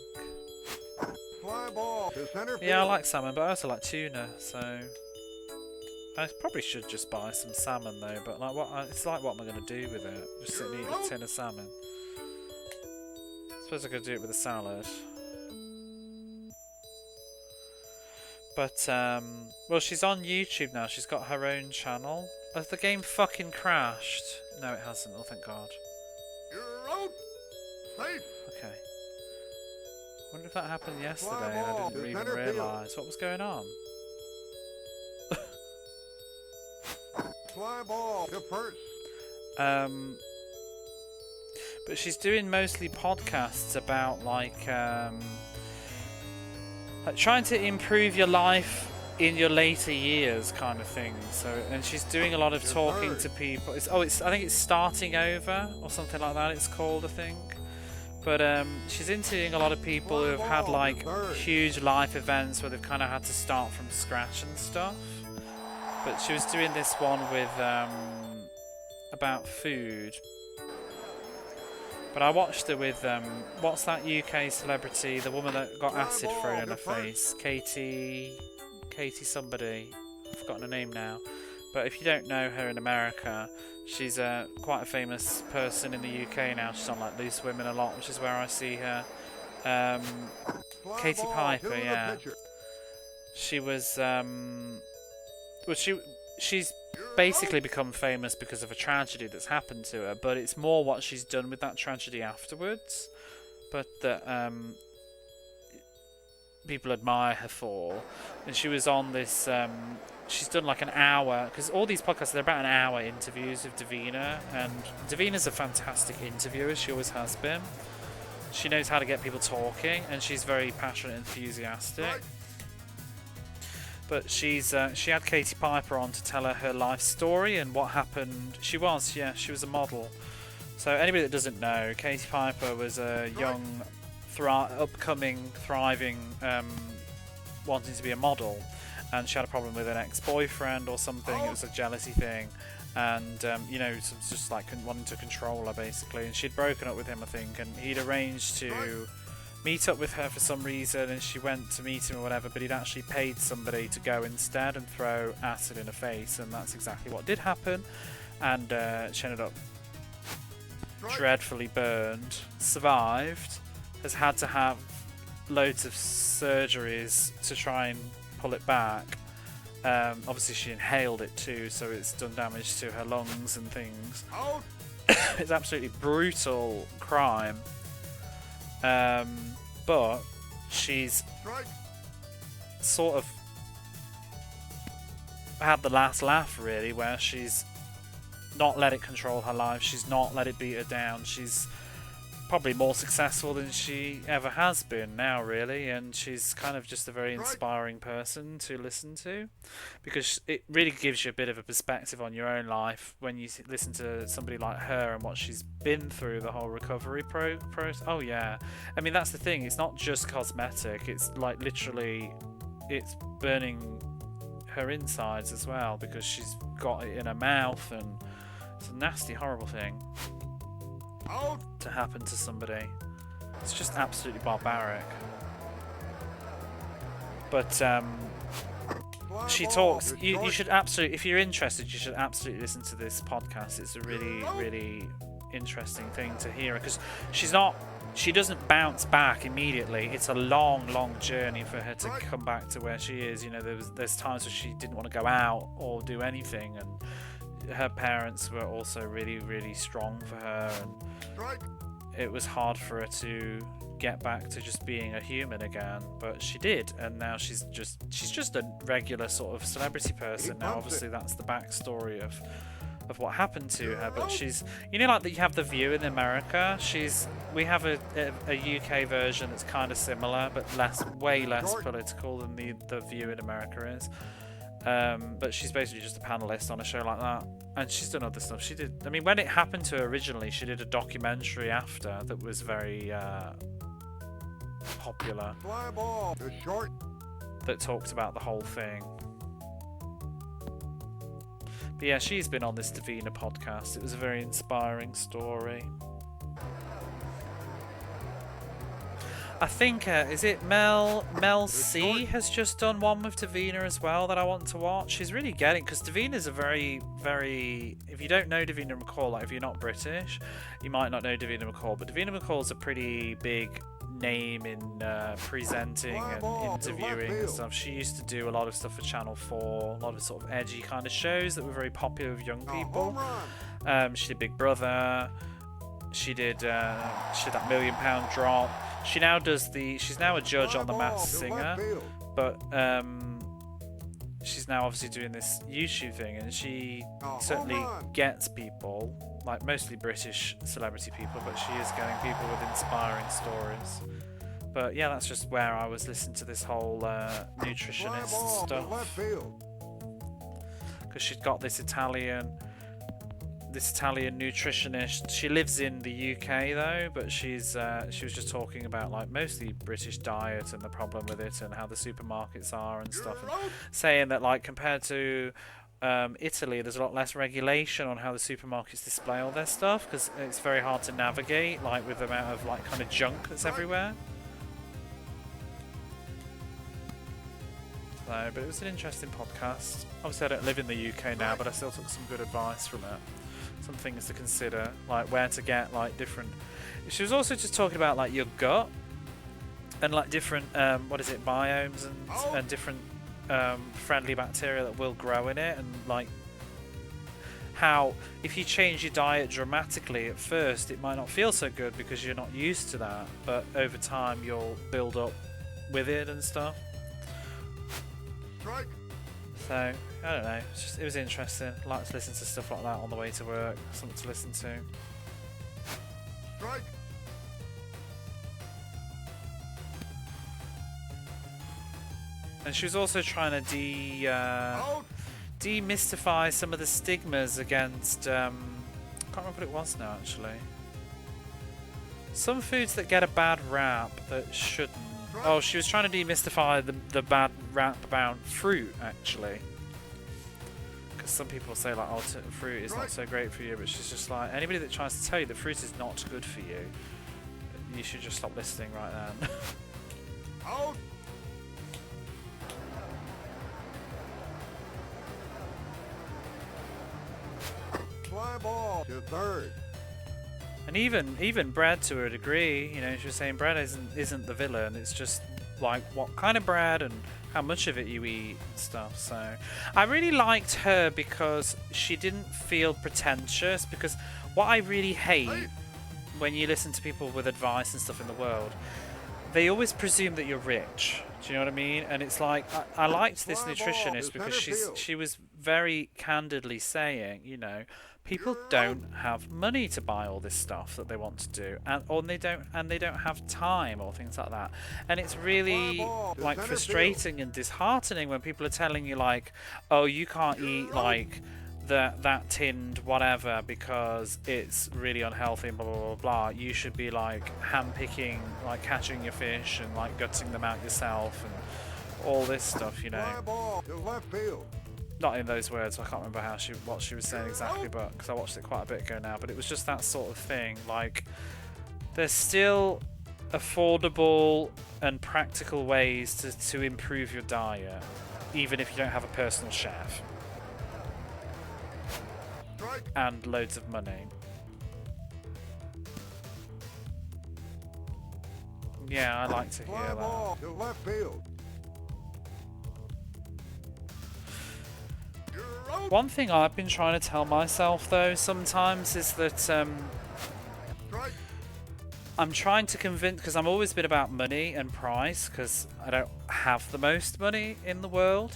Speaker 2: Fly ball to center field.
Speaker 1: Yeah, I like salmon, but I also like tuna, so I probably should just buy some salmon though. But like, it's like, what am I going to do with it? Just sit and eat a tin of salmon. I suppose I could do it with a salad. But well, she's on YouTube now. She's got her own channel. Has the game fucking crashed? No, it hasn't. Oh, thank God.
Speaker 2: You're out. Safe.
Speaker 1: Okay. I wonder if that happened yesterday and I didn't even realise what was going on.
Speaker 2: Fly ball to first.
Speaker 1: But she's doing mostly podcasts about like trying to improve your life in your later years, kind of thing. So, and she's doing a lot of talking to people. I think it's Starting Over or something like that. It's called, I think. But she's interviewing a lot of people who have had like huge life events where they've kind of had to start from scratch and stuff. But she was doing this one with about food. But I watched her with what's that UK celebrity, the woman that got acid thrown in her face, Katie somebody. I've forgotten her name now. But if you don't know her in America, she's quite a famous person in the UK now. She's on like Loose Women a lot, which is where I see her. Katie Piper, yeah. She was she's basically become famous because of a tragedy that's happened to her, but it's more what she's done with that tragedy afterwards. But that people admire her for. And she was on this she's done like an hour, because all these podcasts, they're about an hour interviews with Davina, and Davina's a fantastic interviewer. She always has been. She knows how to get people talking, and she's very passionate and enthusiastic. But she had Katie Piper on to tell her life story and what happened. She was a model. So anybody that doesn't know, Katie Piper was a young, upcoming, thriving, wanting to be a model. And she had a problem with an ex-boyfriend or something. It was a jealousy thing. And, you know, just like wanting to control her, basically. And she'd broken up with him, I think. And he'd arranged to meet up with her for some reason. And she went to meet him or whatever. But he'd actually paid somebody to go instead and throw acid in her face. And that's exactly what did happen. And she ended up dreadfully burned. Survived. Has had to have loads of surgeries to try and pull it back. Obviously she inhaled it too, so it's done damage to her lungs and things. It's absolutely brutal crime. But she's sort of had the last laugh, really, where she's not let it control her life. She's not let it beat her down. She's probably more successful than she ever has been now, really, and she's kind of just a very inspiring person to listen to, because it really gives you a bit of a perspective on your own life when you listen to somebody like her and what she's been through, the whole recovery process. Oh yeah, I mean, that's the thing, it's not just cosmetic, it's like literally it's burning her insides as well, because she's got it in her mouth, and it's a nasty, horrible thing to happen to somebody. It's just absolutely barbaric. But she talks. You should absolutely, if you're interested, you should absolutely listen to this podcast. It's a really, really interesting thing to hear because she doesn't bounce back immediately. It's a long journey for her to come back to where she is. You know, there's times where she didn't want to go out or do anything, and her parents were also really strong for her, and it was hard for her to get back to just being a human again, but she did, and now she's just a regular sort of celebrity person now. Obviously that's the backstory of what happened to her, but she's, you know, like that you have The View in America. We have a UK version that's kind of similar but way less political than the View in America is. But she's basically just a panelist on a show like that, and she's done other stuff. I mean, when it happened to her originally, she did a documentary after that was very popular that talked about the whole thing. But yeah, she's been on this Davina podcast. It was a very inspiring story. I think, is it Mel C has just done one with Davina as well that I want to watch. She's really getting, because Davina's a very, if you don't know Davina McCall, like if you're not British, you might not know Davina McCall, but Davina McCall's a pretty big name in presenting and interviewing and stuff. She used to do a lot of stuff for Channel 4, a lot of sort of edgy kind of shows that were very popular with young people. She did Big Brother. She did that £1 Million Drop. She's now a judge on The Masked Singer, but she's now obviously doing this YouTube thing, and she certainly gets people, like mostly British celebrity people, but she is getting people with inspiring stories. But yeah, that's just where I was listening to this whole nutritionist stuff, because she's got this Italian nutritionist. She lives in the UK though, but she was just talking about like mostly British diet and the problem with it and how the supermarkets are and stuff, and saying that like compared to Italy, there's a lot less regulation on how the supermarkets display all their stuff, because it's very hard to navigate, like with the amount of like kind of junk that's everywhere. So, but it was an interesting podcast. Obviously I don't live in the UK now, but I still took some good advice from it. Some things to consider, like where to get like different. She was also just talking about like your gut and like different biomes and different friendly bacteria that will grow in it, and like how if you change your diet dramatically at first, it might not feel so good because you're not used to that, but over time you'll build up with it and stuff. So, I don't know, it was interesting. I like to listen to stuff like that on the way to work, something to listen to. And she was also trying to demystify some of the stigmas against, I can't remember what it was now actually. Some foods that get a bad rap that shouldn't. Oh, she was trying to demystify the bad rap about fruit, actually. Because some people say, like, oh, fruit is not so great for you, but she's just like, anybody that tries to tell you that fruit is not good for you, you should just stop listening right then.
Speaker 2: Fly ball to third.
Speaker 1: And even bread, to a degree, you know, she was saying bread isn't the villain. It's just like what kind of bread and how much of it you eat and stuff. So I really liked her because she didn't feel pretentious. Because what I really hate when you listen to people with advice and stuff in the world, they always presume that you're rich. Do you know what I mean? And it's like I liked this nutritionist because she was very candidly saying, you know, people don't have money to buy all this stuff that they want to do, and they don't have time or things like that. And it's really like frustrating and disheartening when people are telling you like, oh, you can't eat like that tinned whatever because it's really unhealthy and blah blah blah blah. You should be like hand picking, like catching your fish and like gutting them out yourself and all this stuff, you know. Not in those words, I can't remember what she was saying exactly, but because I watched it quite a bit ago now. But it was just that sort of thing. Like, there's still affordable and practical ways to improve your diet, even if you don't have a personal chef and loads of money. Yeah, I like to hear
Speaker 2: Fly
Speaker 1: that.
Speaker 2: ball to left field. You're out.
Speaker 1: One thing I've been trying to tell myself though sometimes is that
Speaker 2: Strike.
Speaker 1: I'm trying to convince, because I'm always been about money and price, because I don't have the most money in the world.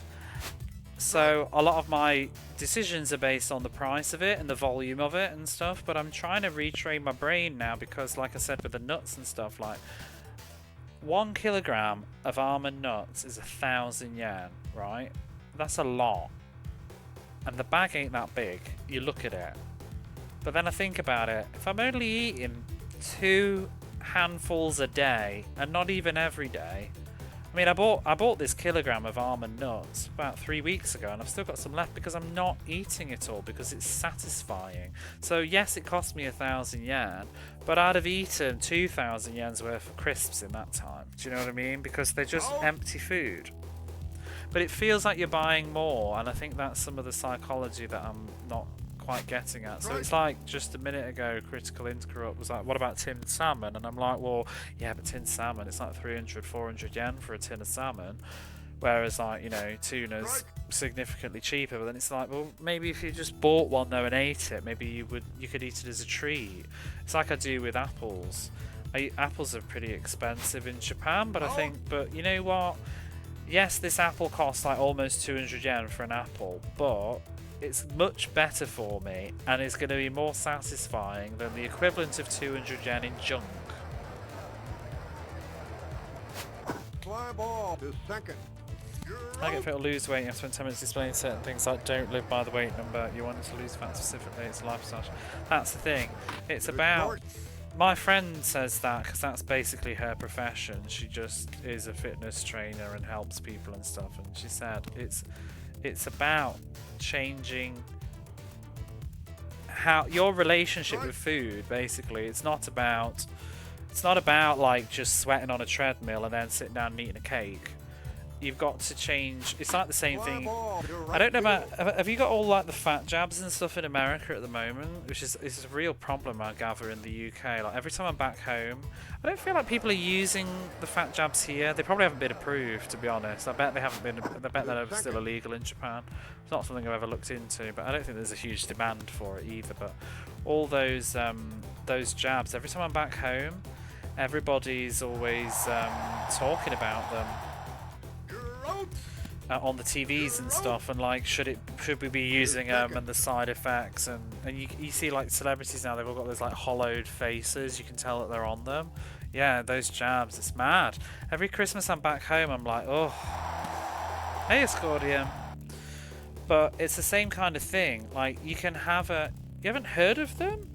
Speaker 1: So a lot of my decisions are based on the price of it and the volume of it and stuff. But I'm trying to retrain my brain now because, like I said, with the nuts and stuff, like 1 kilogram of almond nuts is 1,000 yen, right? That's a lot. And the bag ain't that big. You look at it. But then I think about it. If I'm only eating 2 handfuls a day, and not even every day. I mean, I bought this kilogram of almond nuts about 3 weeks ago, and I've still got some left because I'm not eating it all because it's satisfying. So yes, it cost me 1,000 yen, but I'd have eaten 2,000 yen's worth of crisps in that time. Do you know what I mean? Because they're just empty food. But it feels like you're buying more, and I think that's some of the psychology that I'm not quite getting at. So it's like just a minute ago Critical Interrupt was like, what about tinned salmon? And I'm like, well, yeah, but tinned salmon, it's like 300, 400 yen for a tin of salmon, whereas, like, you know, tuna's significantly cheaper. But then it's like, well, maybe if you just bought one though and ate it, maybe you could eat it as a treat. It's like I do with apples. Apples are pretty expensive in Japan, but I think, but you know what, yes, this apple costs like almost 200 yen for an apple, but it's much better for me and it's going to be more satisfying than the equivalent of 200 yen in junk.
Speaker 2: Fly ball to second. You're
Speaker 1: I get
Speaker 2: out.
Speaker 1: fit or lose weight, you have to spend 10 minutes explaining certain things like don't live by the weight number, you want to lose fat specifically, it's a lifestyle. That's the thing. It's about... My friend says that because that's basically her profession. She just is a fitness trainer and helps people and stuff, and she said it's about changing how your relationship with food. Basically, it's not about like just sweating on a treadmill and then sitting down and eating a cake. You've got to change. It's like the same thing. I don't know about. Have you got all like the fat jabs and stuff in America at the moment, which is a real problem I gather in the UK. Like every time I'm back home, I don't feel like people are using the fat jabs here. They probably haven't been approved, to be honest. I bet they haven't been. I bet they're still illegal in Japan. It's not something I've ever looked into, but I don't think there's a huge demand for it either. But all those jabs, every time I'm back home, everybody's always talking about them. On the TVs and stuff, and like should we be using them and the side effects, and you see like celebrities now, they've all got those like hollowed faces, you can tell that they're on them. Yeah, those jabs, it's mad. Every Christmas I'm back home, I'm like, oh, hey Escordium. But it's the same kind of thing. Like you can have you haven't heard of them?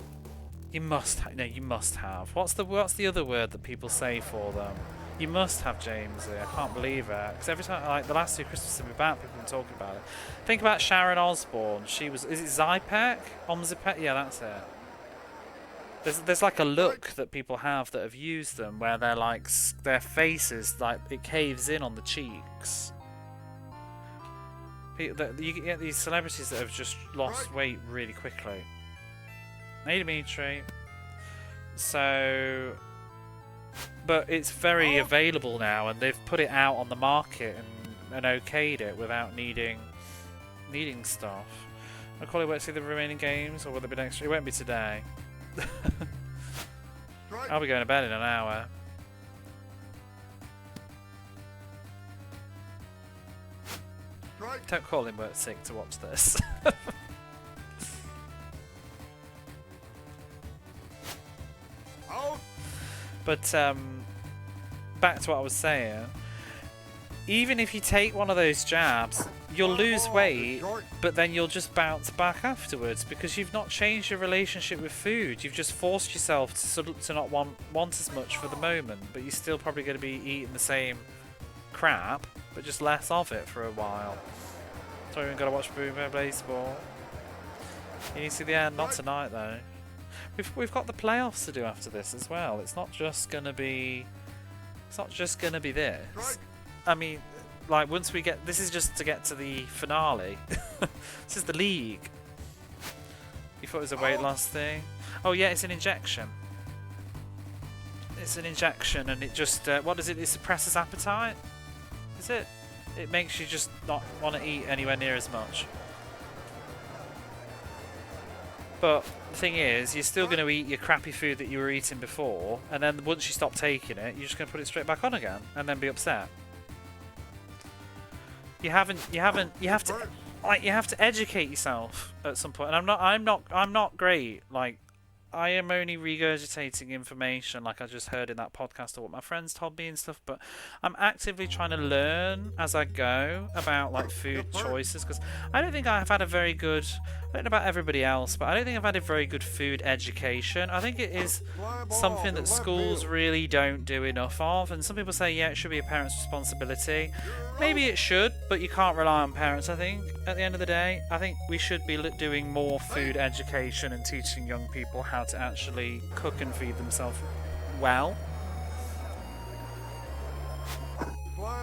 Speaker 1: You must you must have. What's the other word that people say for them? You must have, James. I can't believe it. Because every time, like the last 2 Christmases I've been back, people have been talking about it. Think about Sharon Osbourne. She was, is it Zypec? Omzipec? Yeah, that's it. There's like a look that people have that have used them where they're like, their faces, like it caves in on the cheeks. You get these celebrities that have just lost weight really quickly. Hey, Dimitri. So... But it's very available now, and they've put it out on the market and okayed it without needing stuff. Macaulay won't see the remaining games, or will there be next? It won't be today. I'll be going to bed in an hour. Don't call him work sick to watch this. But back to what I was saying, even if you take one of those jabs, you'll lose weight, but then you'll just bounce back afterwards because you've not changed your relationship with food. You've just forced yourself to not want as much for the moment, but you're still probably going to be eating the same crap, but just less of it for a while. So we've got to watch Boomer Baseball. You need to see the end, not tonight though. we've got the playoffs to do after this as well. It's not just gonna be this. I mean, like once we get this is just to get to the finale. This is the league. You thought it was a weight loss thing? Oh yeah, it's an injection. It's an injection, and it just what does it? It suppresses appetite. Is it? It makes you just not want to eat anywhere near as much. But the thing is, you're still going to eat your crappy food that you were eating before, and then once you stop taking it, you're just going to put it straight back on again, and then be upset. You have to educate yourself at some point. And I'm not great. Like, I am only regurgitating information like I just heard in that podcast or what my friends told me and stuff, but I'm actively trying to learn as I go about like food choices, because I don't think I've had a very good, I don't know about everybody else, but I don't think I've had a very good food education. I think it is something that schools really don't do enough of, and some people say, yeah, it should be a parent's responsibility. Maybe it should, but you can't rely on parents, I think, at the end of the day. I think we should be doing more food education and teaching young people how to actually cook and feed themselves well.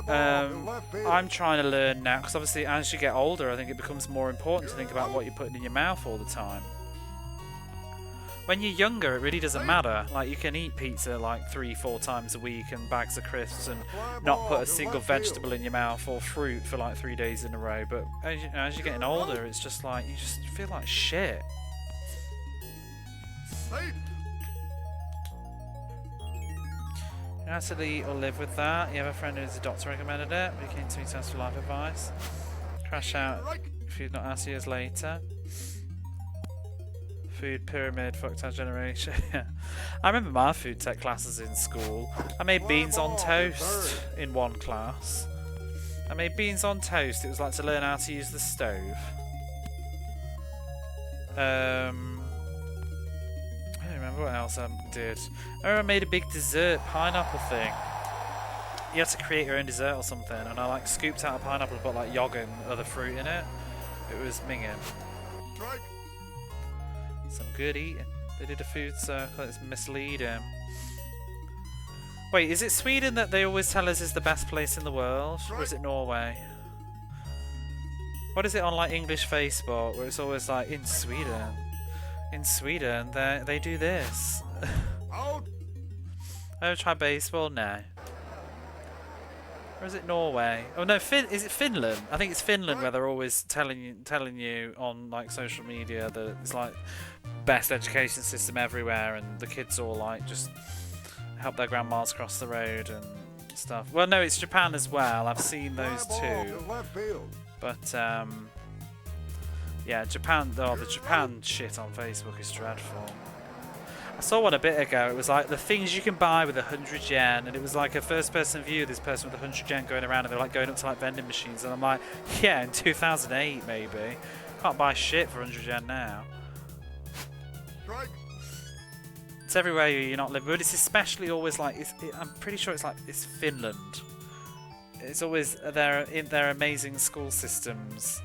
Speaker 1: I'm trying to learn now, because obviously as you get older, I think it becomes more important to think about what you're putting in your mouth all the time. When you're younger, it really doesn't matter. Like, you can eat pizza like 3-4 times a week and bags of crisps and not put a single vegetable in your mouth or fruit for like 3 days in a row. But as you're getting older, it's just like, you just feel like shit. You have to eat or live with that. You have a friend who's a doctor recommended it. We came to me to ask for life advice. Crash out if you've not asked years later. Food pyramid, fucked our generation. I remember my food tech classes in school. I made beans on toast in one class. I made beans on toast. It was like to learn how to use the stove. I don't remember what else I did. I remember I made a big dessert pineapple thing. You had to create your own dessert or something, and I like scooped out a pineapple and put like yogurt and other fruit in it. It was minging. Some good eating. They did a food circle. It's misleading. Wait, is it Sweden that they always tell us is the best place in the world? Or is it Norway? What is it on like English Facebook where it's always like, in Sweden? In Sweden, they do this. Ever try baseball? No. Or is it Norway? Oh no, is it Finland? I think it's Finland where they're always telling you on like social media that it's like best education system everywhere, and the kids all like just help their grandmas cross the road and stuff. Well, no, it's Japan as well. I've seen those too. But yeah, Japan. Oh, the Japan shit on Facebook is dreadful. I saw one a bit ago. It was like the things you can buy with 100 yen, and it was like a first-person view. This person with 100 yen going around, and they're like going up to like vending machines, and I'm like, yeah, in 2008 maybe. Can't buy shit for 100 yen now. It's everywhere you're not living, but it's especially always like I'm pretty sure it's Finland. It's always in their amazing school systems.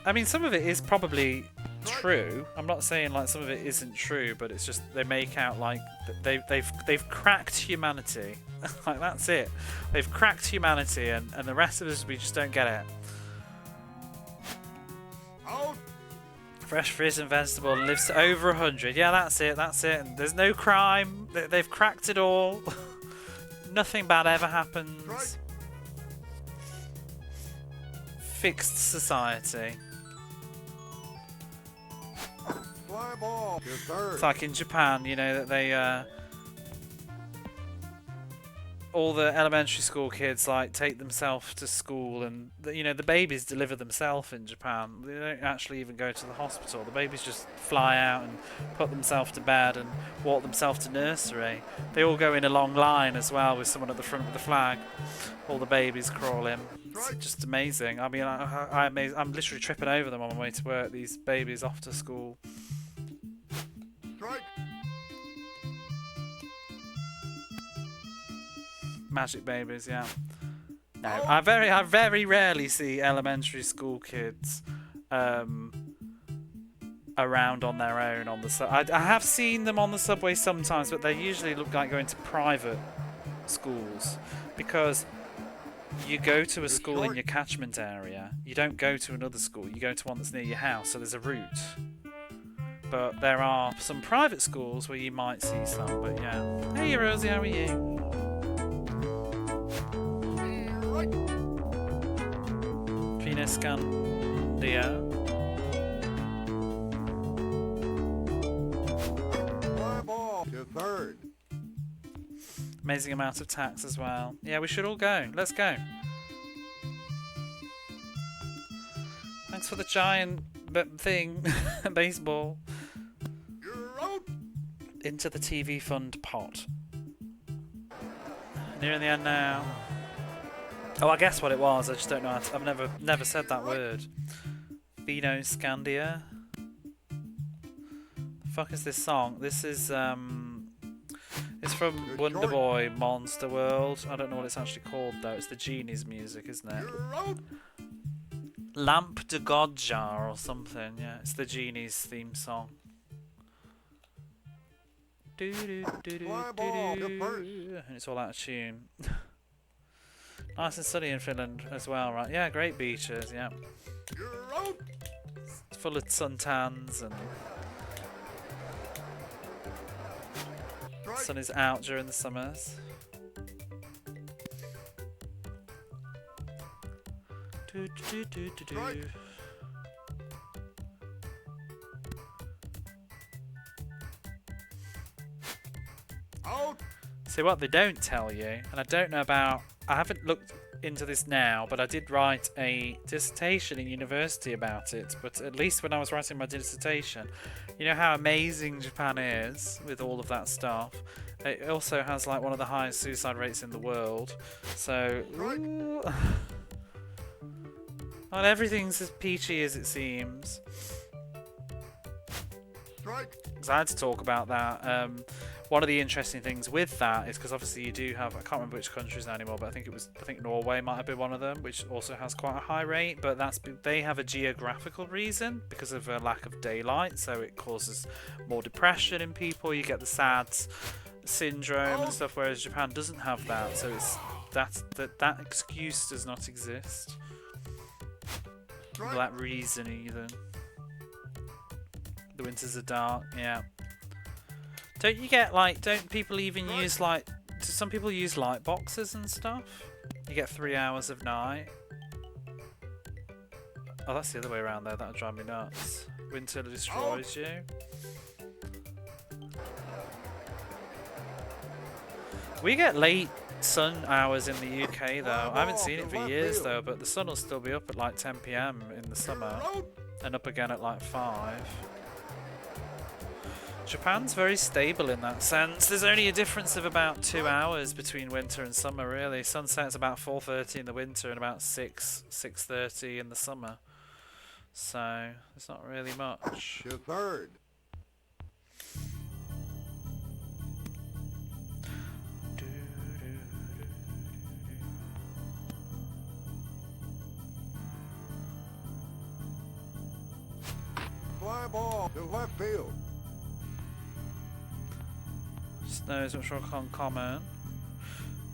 Speaker 1: I mean, some of it is probably true. I'm not saying like some of it isn't true, but it's just they make out like they've cracked humanity. Like that's it. They've cracked humanity, and the rest of us, we just don't get it. Fresh fruit and vegetable lives to over 100. Yeah, that's it. That's it. And there's no crime. They've cracked it all. Nothing bad ever happens. Fixed society. It's like in Japan, you know, that they all the elementary school kids like take themselves to school, and you know the babies deliver themselves in Japan. They don't actually even go to the hospital. The babies just fly out and put themselves to bed and walk themselves to nursery. They all go in a long line as well with someone at the front of the flag. All the babies crawl in. It's just amazing. I mean, I'm literally tripping over them on my way to work. These babies off to school. Magic babies, yeah. No, I very rarely see elementary school kids around on their own on the I have seen them on the subway sometimes, but they usually look like going to private schools, because you go to a school in your catchment area, you don't go to another school, you go to one that's near your house, so there's a route. But there are some private schools where you might see some, but yeah. Hey Rosie, how are you? Venus Scandia.
Speaker 2: Fly ball to third.
Speaker 1: Amazing amount of tax as well. Yeah, we should all go. Let's go. Thanks for the giant thing. Baseball.
Speaker 2: You're out.
Speaker 1: Into the TV fund pot. Nearing the end now. Oh, I guess what it was. I just don't know. I've never said that word. Bino Scandia. The fuck is this song? This is it's from Wonder Boy Monster World. I don't know what it's actually called though. It's the Genie's music, isn't it?
Speaker 2: You're out.
Speaker 1: Lamp de Godjar or something. Yeah, it's the Genie's theme song.
Speaker 2: Fly ball to first.
Speaker 1: And it's all out of tune. Nice and sunny in Finland as well, right? Yeah, great beaches, yeah.
Speaker 2: You're out.
Speaker 1: It's full of suntans and the sun is out during the summers.
Speaker 2: Right. Out.
Speaker 1: See, what they don't tell you, and I don't know about, I haven't looked into this now, but I did write a dissertation in university about it, but at least when I was writing my dissertation, you know how amazing Japan is with all of that stuff. It also has like one of the highest suicide rates in the world, so ooh, not everything's as peachy as it seems.
Speaker 2: Strike.
Speaker 1: Because I had to talk about that. One of the interesting things with that is because obviously you do have, I can't remember which countries now anymore, but I think Norway might have been one of them, which also has quite a high rate, but they have a geographical reason because of a lack of daylight, so it causes more depression in people. You get the SAD syndrome and stuff, whereas Japan doesn't have that, so it's that excuse does not exist for that reason either. The winters are dark, yeah. Don't you get like, don't people even use like, do some people use light boxes and stuff? You get 3 hours of night. Oh, that's the other way around though, that would drive me nuts. Winter destroys you. We get late sun hours in the UK though. I haven't seen it for years though, but the sun will still be up at like 10 PM in the summer and up again at like 5. Japan's very stable in that sense. There's only a difference of about 2 hours between winter and summer really. Sunset's about 4:30 in the winter and about 6:30 in the summer. So it's not really much.
Speaker 2: To third. Fly ball to left field.
Speaker 1: Snows much more common.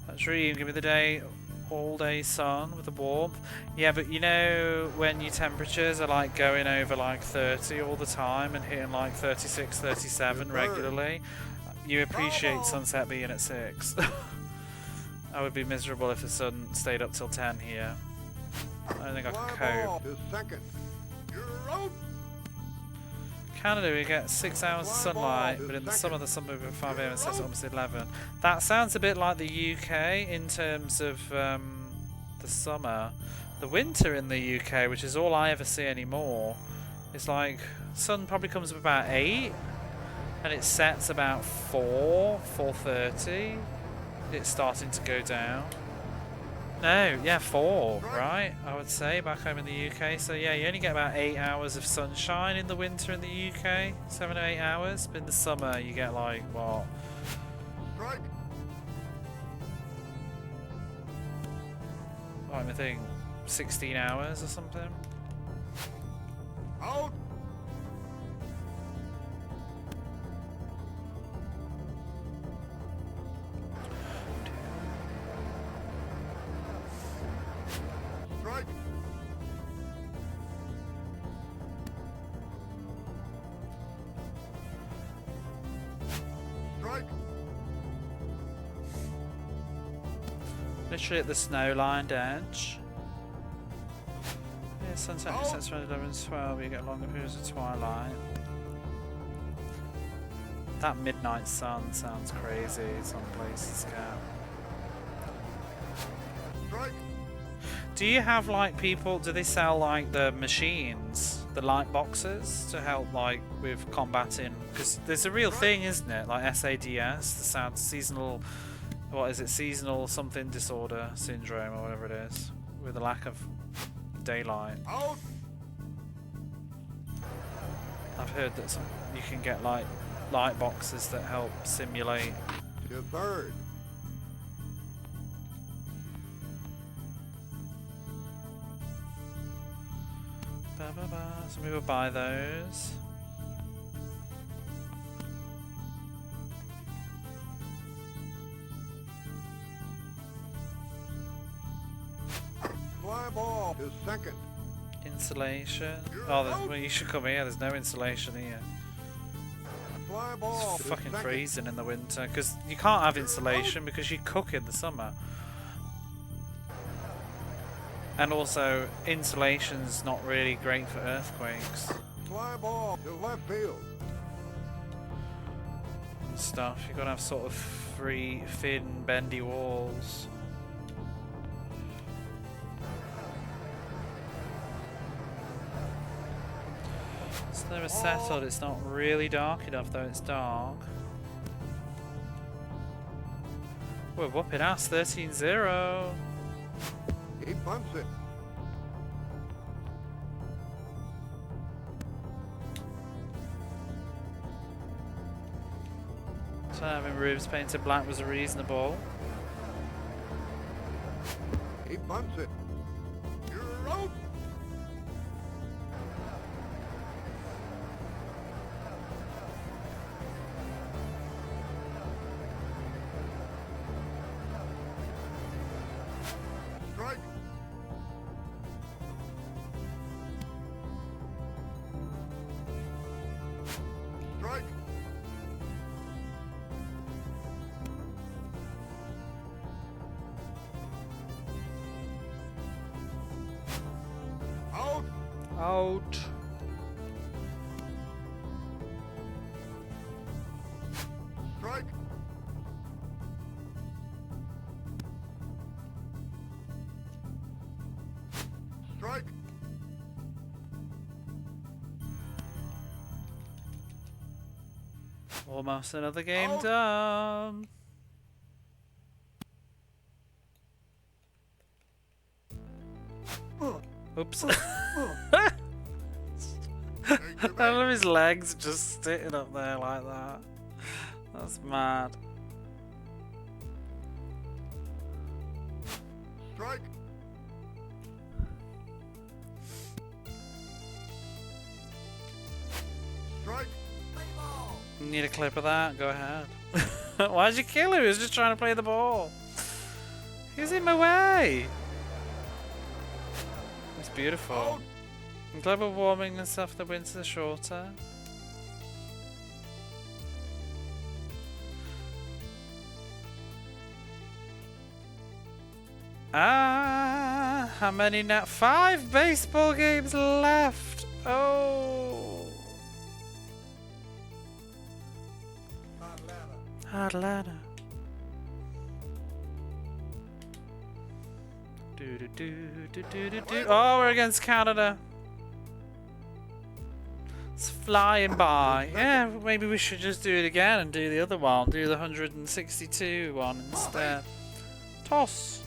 Speaker 1: That dream, give me the day, all day sun with the warmth. Yeah, but you know when your temperatures are like going over like 30 all the time and hitting like 36, 37 regularly, you appreciate sunset being at 6. I would be miserable if the sun stayed up till 10 here. I don't think I could cope.
Speaker 2: To second. You're out.
Speaker 1: Canada, we get 6 hours of sunlight, but in the summer the sun moves at 5 AM and sets at almost 11. That sounds a bit like the UK in terms of the summer. The winter in the UK, which is all I ever see anymore, is like sun probably comes up about 8 and it sets about 4:30. It's starting to go down. No, yeah, 4, right? I would say back home in the UK. So yeah, you only get about 8 hours of sunshine in the winter in the UK, 7 or 8 hours. But in the summer, you get like what?
Speaker 2: Strike.
Speaker 1: I think 16 hours or something.
Speaker 2: Out.
Speaker 1: Literally at the snow-lined edge. Yeah, sunset sets around 11 and 12, you get longer periods of twilight. That midnight sun sounds crazy, some places go.
Speaker 2: Strike.
Speaker 1: Do you have like people, do they sell like the machines, the light boxes to help like with combating, because there's a real thing, isn't it, like SADS, the sound seasonal, what is it, seasonal something disorder syndrome or whatever it is, with the lack of daylight.
Speaker 2: Out.
Speaker 1: I've heard that you can get like light boxes that help simulate.
Speaker 2: To third.
Speaker 1: Some people buy those.
Speaker 2: Fly ball to second.
Speaker 1: Insulation. Oh, well, you should come here. There's no insulation here.
Speaker 2: Fly ball
Speaker 1: It's
Speaker 2: to
Speaker 1: fucking
Speaker 2: second.
Speaker 1: freezing in the winter because you can't have insulation because you cook in the summer. And also, insulation's not really great for earthquakes
Speaker 2: Fly ball to left field.
Speaker 1: and stuff. You've got to have sort of free, thin, bendy walls. It's never settled. It's not really dark enough, though it's dark. We're whooping ass, 13-0.
Speaker 2: He bunts it.
Speaker 1: So having roofs painted black was reasonable.
Speaker 2: He bunts it. You're out. Strike. Strike. Out.
Speaker 1: Out.
Speaker 2: Strike. Strike.
Speaker 1: Almost another game
Speaker 2: Out.
Speaker 1: done. Oops. I love his legs just sitting up there like that. That's mad.
Speaker 2: Strike. Strike.
Speaker 1: You need a clip of that? Go ahead. Why'd you kill him? He was just trying to play the ball. He's in my way. It's beautiful.
Speaker 2: Out.
Speaker 1: Global warming and stuff, the winters are shorter. Ah, how many now? 5 baseball games left. Oh. Atlanta. Oh, we're against Canada. It's flying by. Yeah, maybe we should just do it again and do the other one. Do the 162 one instead. Toss.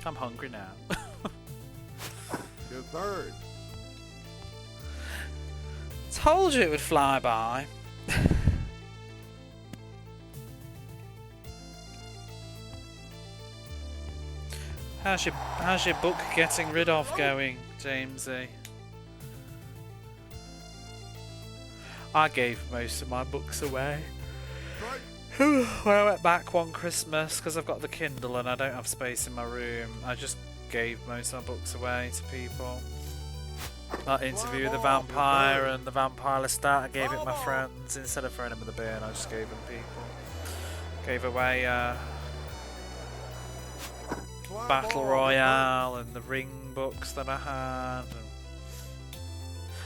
Speaker 1: I'm hungry now.
Speaker 2: To third.
Speaker 1: Told you it would fly by. How's your book getting rid of going, Jamesy? I gave most of my books away.
Speaker 2: Strike.
Speaker 1: When I went back one Christmas, because I've got the Kindle and I don't have space in my room, I just gave most of my books away to people. That Interview with the Vampire and the Vampire Lestat, I gave it my friends. Instead of throwing them in the bin, I just gave them people. Gave away
Speaker 2: Fly
Speaker 1: Battle
Speaker 2: ball.
Speaker 1: Royale and the ring books that I had.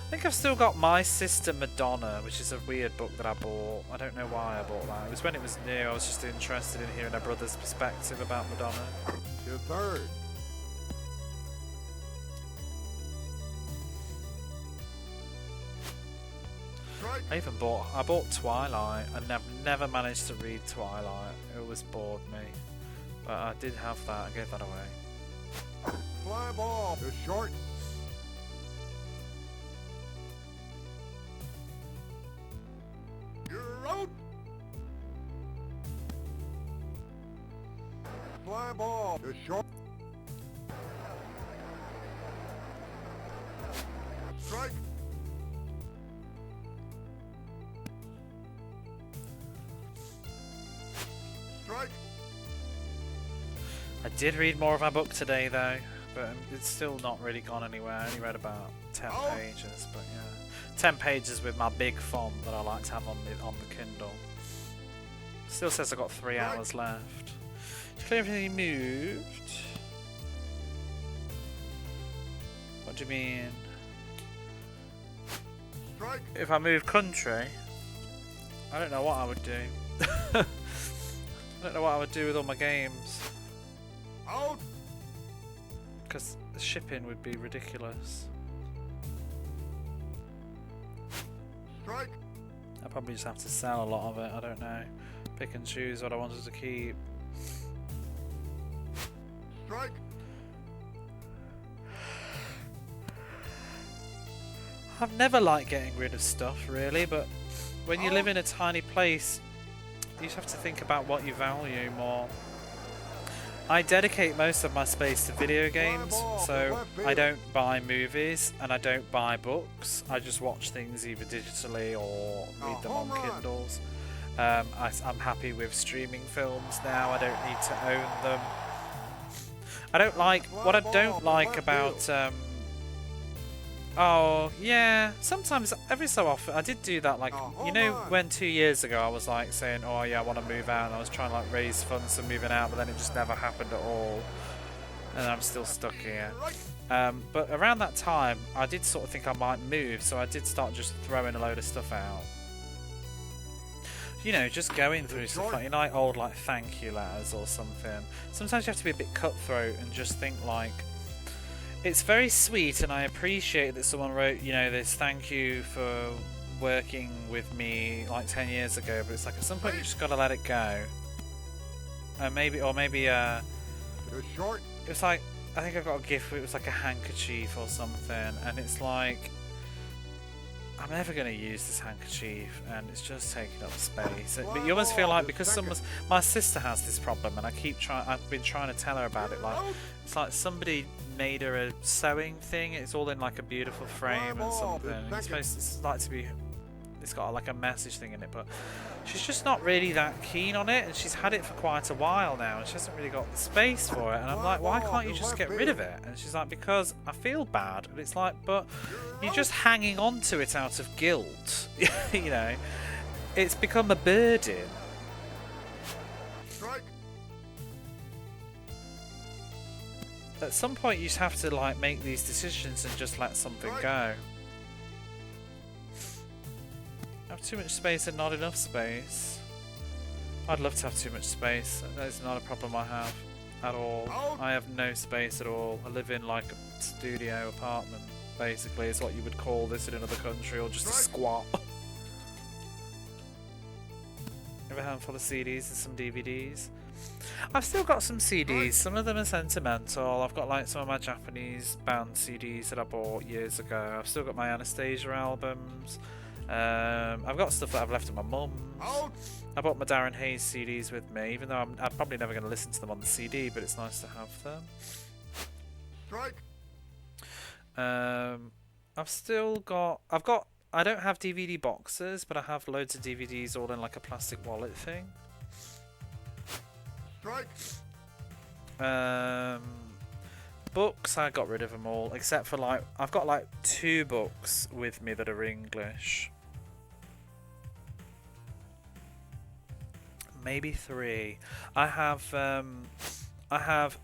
Speaker 1: I think I've still got My Sister Madonna, which is a weird book that I bought. I don't know why I bought that. It was when it was new. I was just interested in hearing her brother's perspective about Madonna.
Speaker 2: To third. Strike.
Speaker 1: I bought Twilight. I never managed to read Twilight. It always bored me. But I did have that. I gave that away.
Speaker 2: Fly ball. To short. You're out. Fly ball. To short. Strike. Strike.
Speaker 1: I did read more of my book today though, but it's still not really gone anywhere. I only read about 10 pages, but yeah. 10 pages with my big font that I like to have on the Kindle. Still says I've got 3 hours left. Clear everything moved. What do you mean?
Speaker 2: Strike.
Speaker 1: If I move country, I don't know what I would do. I don't know what I would do with all my games.
Speaker 2: Out.
Speaker 1: Because the shipping would be ridiculous.
Speaker 2: Strike.
Speaker 1: I'd probably just have to sell a lot of it, I don't know. Pick and choose what I wanted to keep.
Speaker 2: Strike.
Speaker 1: I've never liked getting rid of stuff really, but when you live in a tiny place, you just have to think about what you value more. I dedicate most of my space to video games, so I don't buy movies and I don't buy books. I just watch things either digitally or read them on Kindles. I'm happy with streaming films now. I don't need to own them. I don't like what I don't like about oh yeah, sometimes every so often I did do that, like, you know, when 2 years ago I was like saying, oh yeah, I want to move out, and I was trying to like raise funds for moving out, but then it just never happened at all, and I'm still stuck here. But around that time I did sort of think I might move, so I did start just throwing a load of stuff out. You know, just going through stuff like, you know, like old like thank you letters or something. Sometimes you have to be a bit cutthroat and just think like, it's very sweet and I appreciate that someone wrote, you know, this thank you for working with me like 10 years ago, but it's like at some point you just gotta let it go. Maybe it was like, I think I got a gift, it was like a handkerchief or something, and it's like, I'm never going to use this handkerchief and it's just taking up space. But you almost feel like, because my sister has this problem and I've been trying to tell her about it, like, it's like somebody made her a sewing thing, it's all in like a beautiful frame and something, it's got like a message thing in it, but she's just not really that keen on it, and she's had it for quite a while now and she hasn't really got the space for it, and I'm like, why can't you just get rid of it? And she's like, because I feel bad. And it's like, but you're just hanging on to it out of guilt. You know, it's become a burden. At some point you just have to like make these decisions and just let something go. Have too much space and not enough space. I'd love to have too much space. That is not a problem I have at all. I have no space at all. I live in like a studio apartment, basically, is what you would call this in another country, or just a squat. I have a handful of CDs and some DVDs. I've still got some CDs, some of them are sentimental. I've got like some of my Japanese band CDs that I bought years ago. I've still got my Anastasia albums. I've got stuff that I've left at my mum's. I bought my Darren Hayes CDs with me, even though I'm probably never going to listen to them on the CD, but it's nice to have them. I don't have DVD boxes, but I have loads of DVDs all in like a plastic wallet thing. Books, I got rid of them all, except for like, I've got like 2 books with me that are English. Maybe 3. I have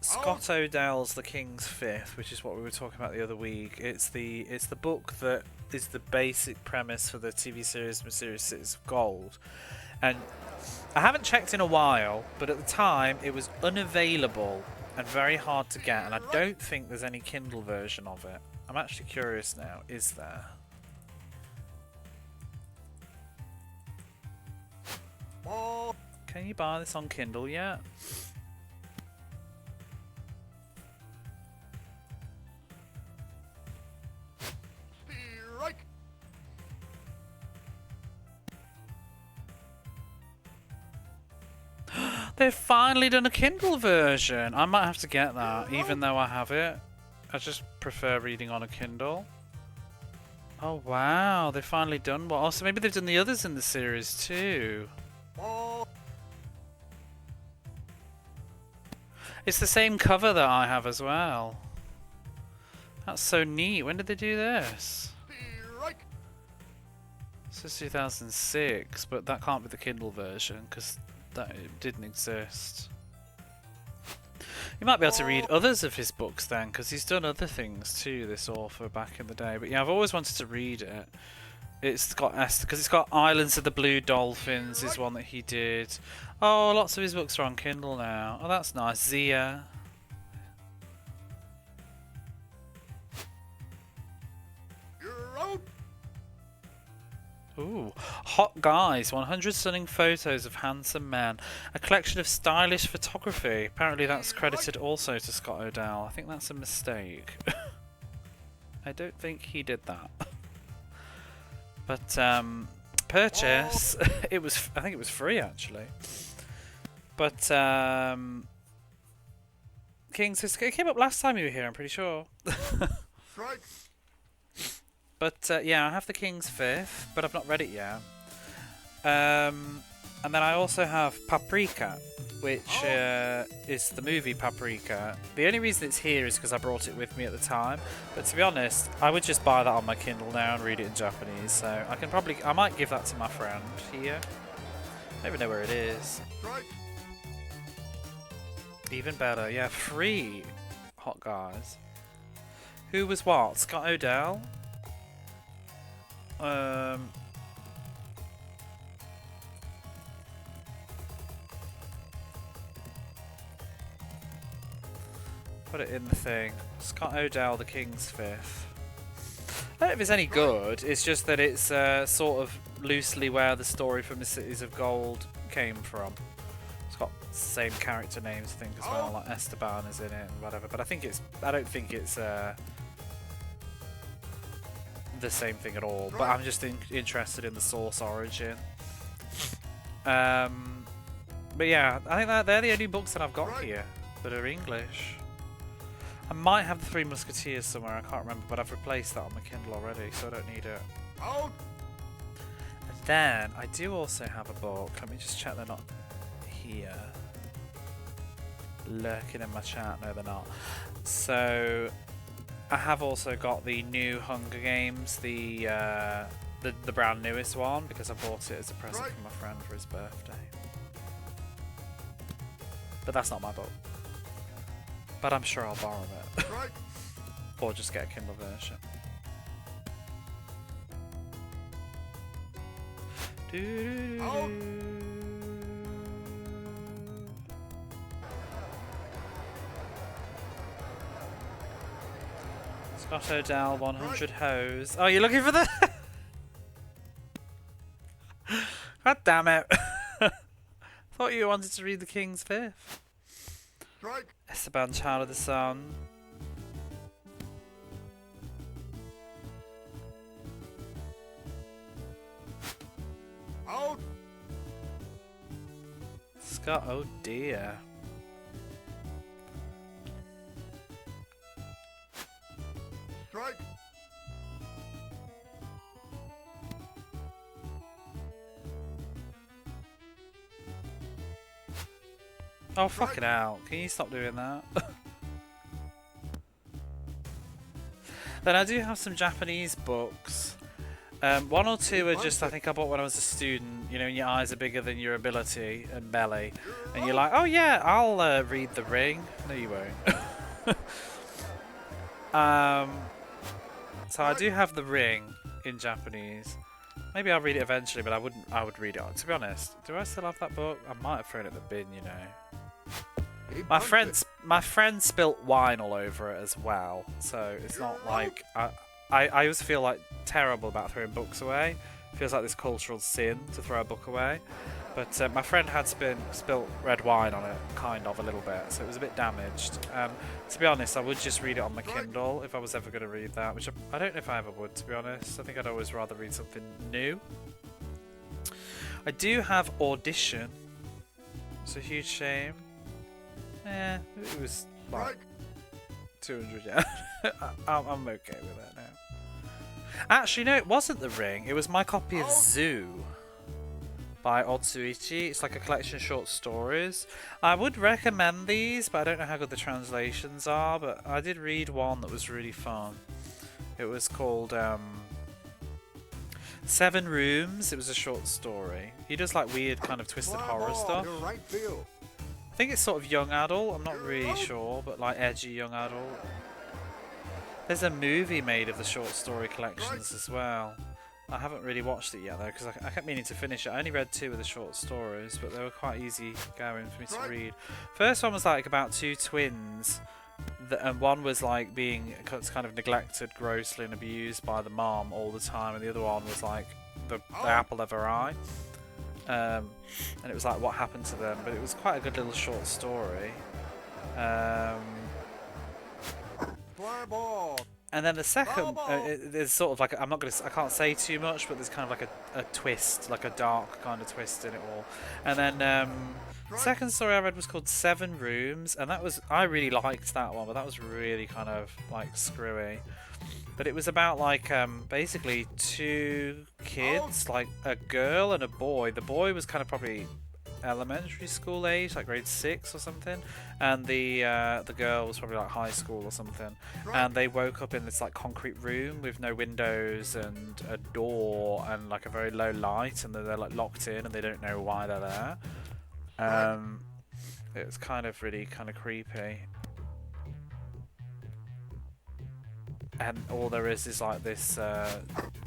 Speaker 1: Scott Odell's The King's Fifth, which is what we were talking about the other week. It's the book that is the basic premise for the TV series Mysterious Cities of Gold. And I haven't checked in a while, but at the time it was unavailable and very hard to get, and I don't think there's any Kindle version of it. I'm actually curious now, is there? Can you buy this on Kindle yet? They've finally done a Kindle version. I might have to get that, even though I have it. I just prefer reading on a Kindle. Oh wow, they've finally done one. Also, maybe they've done the others in the series too. It's the same cover that I have as well. That's so neat. When did they do this? This is 2006, but that can't be the Kindle version because that it didn't exist. You might be able to read others of his books then, because he's done other things too, this author, back in the day. But yeah, I've always wanted to read it. It's got because it's got Islands of the Blue Dolphins is one that he did. Oh, lots of his books are on Kindle now. Oh, that's nice. Zia. Ooh, Hot Guys, 100 stunning photos of handsome men. A collection of stylish photography. Apparently that's credited also to Scott Odell. I think that's a mistake. I don't think he did that. But purchase, it was, I think it was free actually. But Kings, it came up last time you were here, I'm pretty sure. But yeah, I have the King's Fifth, but I've not read it yet. And then I also have Paprika, which is the movie Paprika. The only reason it's here is because I brought it with me at the time. But to be honest, I would just buy that on my Kindle now and read it in Japanese. So I might give that to my friend here. I don't even know where it is. Even better, yeah, free Hot Guys. Who was what? Scott Odell? Put it in the thing. Scott Odell, The King's Fifth. I don't know if it's any good, it's just that it's sort of loosely where the story from the Cities of Gold came from. It's got the same character names, I think, as well, like Esteban is in it and whatever, but I don't think it's the same thing at all, but I'm just interested in the source origin. But yeah, I think that they're the only books that I've got here that are English. I might have the Three Musketeers somewhere, I can't remember, but I've replaced that on my Kindle already, so I don't need it. And then I do also have a book. Let me just check they're not here. Lurking in my chat. No, they're not. So I have also got the new Hunger Games, the brand newest one, because I bought it as a present for my friend for his birthday. But that's not my book. But I'm sure I'll borrow it. Or just get a Kindle version. Scott Odell, 100 Hose. Oh, you're looking for the... God damn it. Thought you wanted to read The King's Fifth. Esteban, Child of the Sun.
Speaker 2: Out.
Speaker 1: Scott, oh dear.
Speaker 2: Strike.
Speaker 1: Oh, fucking hell. Can you stop doing that? Then I do have some Japanese books. One or two are just, I think I bought when I was a student, you know, when your eyes are bigger than your ability and belly. And you're like, oh yeah, I'll read The Ring. No, you won't. So I do have The Ring in Japanese. Maybe I'll read it eventually, but I would read it. To be honest, do I still have that book? I might have thrown it in the bin, you know. My friend spilt wine all over it as well, so it's not like I always feel like terrible about throwing books away. It feels like this cultural sin to throw a book away. But my friend had spilt red wine on it, kind of, a little bit, so it was a bit damaged. To be honest, I would just read it on my Kindle if I was ever going to read that, which I don't know if I ever would, to be honest. I think I'd always rather read something new. I do have Audition. It's a huge shame. It was like 200 yen. I'm okay with that now. Actually, no, it wasn't The Ring. It was my copy of Zoo by Odyssey. It's like a collection of short stories. I would recommend these, but I don't know how good the translations are. But I did read one that was really fun. It was called 7 Rooms. It was a short story. He does like weird kind of twisted horror stuff. I think it's sort of young adult. I'm not really sure, but like edgy young adult. There's a movie made of the short story collections as well. I haven't really watched it yet though, because I kept meaning to finish it. I only read 2 of the short stories, but they were quite easy going for me to read. First one was like about 2 twins, and one was like being kind of neglected grossly and abused by the mom all the time, and the other one was like the apple of her eye. And it was like what happened to them, but it was quite a good little short story. And then the second, there's sort of like I can't say too much, but there's kind of like a twist, like a dark kind of twist in it all. And then second story I read was called 7 Rooms, and I really liked that one, but that was really kind of like screwy. But it was about like basically 2 kids, like a girl and a boy. The boy was kind of probably elementary school age, like grade 6 or something, and the girl was probably like high school or something. And they woke up in this like concrete room with no windows and a door and like a very low light, and they're like locked in and they don't know why they're there. It was kind of really kind of creepy. And all there is like this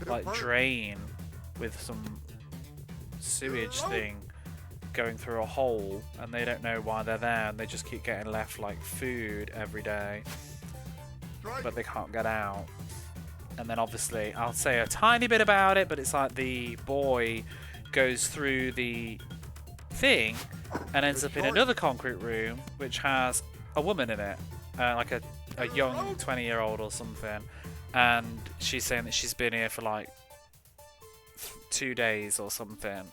Speaker 1: like drain with some sewage thing going through a hole, and they don't know why they're there, and they just keep getting left like food every day, but they can't get out. And then obviously I'll say a tiny bit about it, but it's like the boy goes through the thing and ends up in another concrete room which has a woman in it, like a young 20-year-old or something, and she's saying that she's been here for like 2 days or something.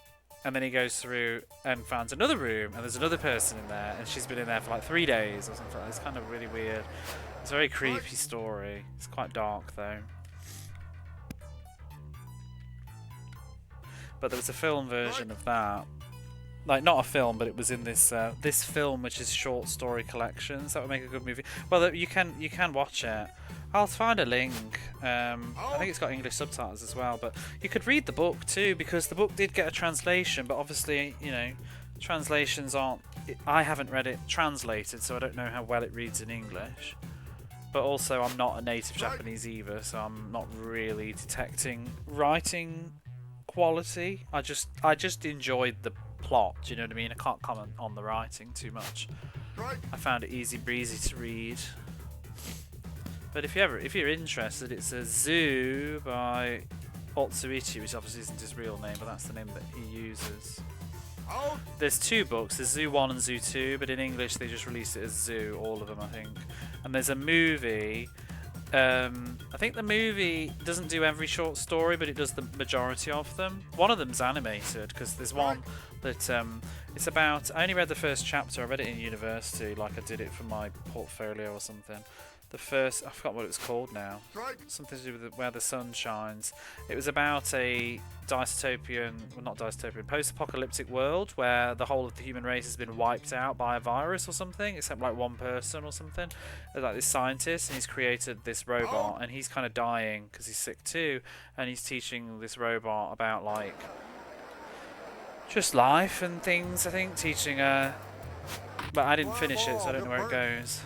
Speaker 1: And then he goes through and finds another room, and there's another person in there, and she's been in there for like 3 days or something. It's kind of really weird. It's a very creepy story. It's quite dark though. But there was a film version of that. Like, not a film, but it was in this this film, which is short story collections. That would make a good movie. Well, you can watch it. I'll find a link. I think it's got English subtitles as well, but you could read the book too, because the book did get a translation, but obviously, you know, translations aren't... I haven't read it translated, so I don't know how well it reads in English. But also, I'm not a native Japanese either, so I'm not really detecting writing quality. I just enjoyed the plot, do you know what I mean? I can't comment on the writing too much. I found it easy breezy to read. But if you're interested, it's a Zoo by Otsuichi, which obviously isn't his real name, but that's the name that he uses. There's 2 books, there's Zoo 1 and Zoo 2, but in English they just released it as Zoo, all of them I think. And there's a movie. I think the movie doesn't do every short story, but it does the majority of them. One of them's animated, because there's one that it's about... I only read the first chapter, I read it in university, like I did it for my portfolio or something. the first, I forgot what it was called now.
Speaker 2: Strike.
Speaker 1: Something to do with where the sun shines. It was about a dystopian, well not dystopian, post-apocalyptic world where the whole of the human race has been wiped out by a virus or something, except like one person or something. There's like this scientist, and he's created this robot, and he's kind of dying because he's sick too, and he's teaching this robot about like just life and things, I think, teaching her. But I didn't finish it, so I don't know where it goes.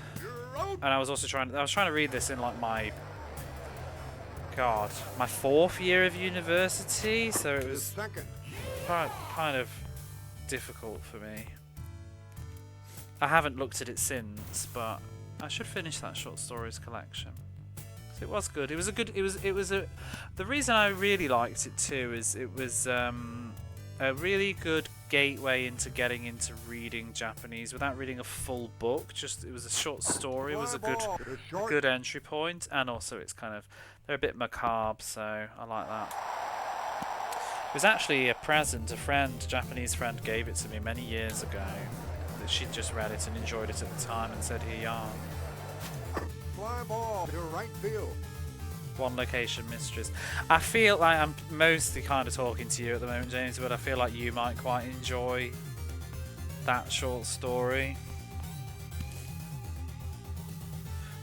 Speaker 1: And I was also trying to read this in like my my 4th year of university, so it was kind of difficult for me. I haven't looked at it since, but I should finish that short stories collection. It was good. It was the reason I really liked it too is it was a really good gateway into getting into reading Japanese without reading a full book. Just it was a short story, was a good entry point, and also it's kind of, they're a bit macabre, so I like that. It was actually a present a Japanese friend gave it to me many years ago. That she'd just read it and enjoyed it at the time and said, here you are.
Speaker 2: Fly ball to right field.
Speaker 1: One location mistress. I feel like I'm mostly kind of talking to you at the moment, James, but I feel like you might quite enjoy that short story.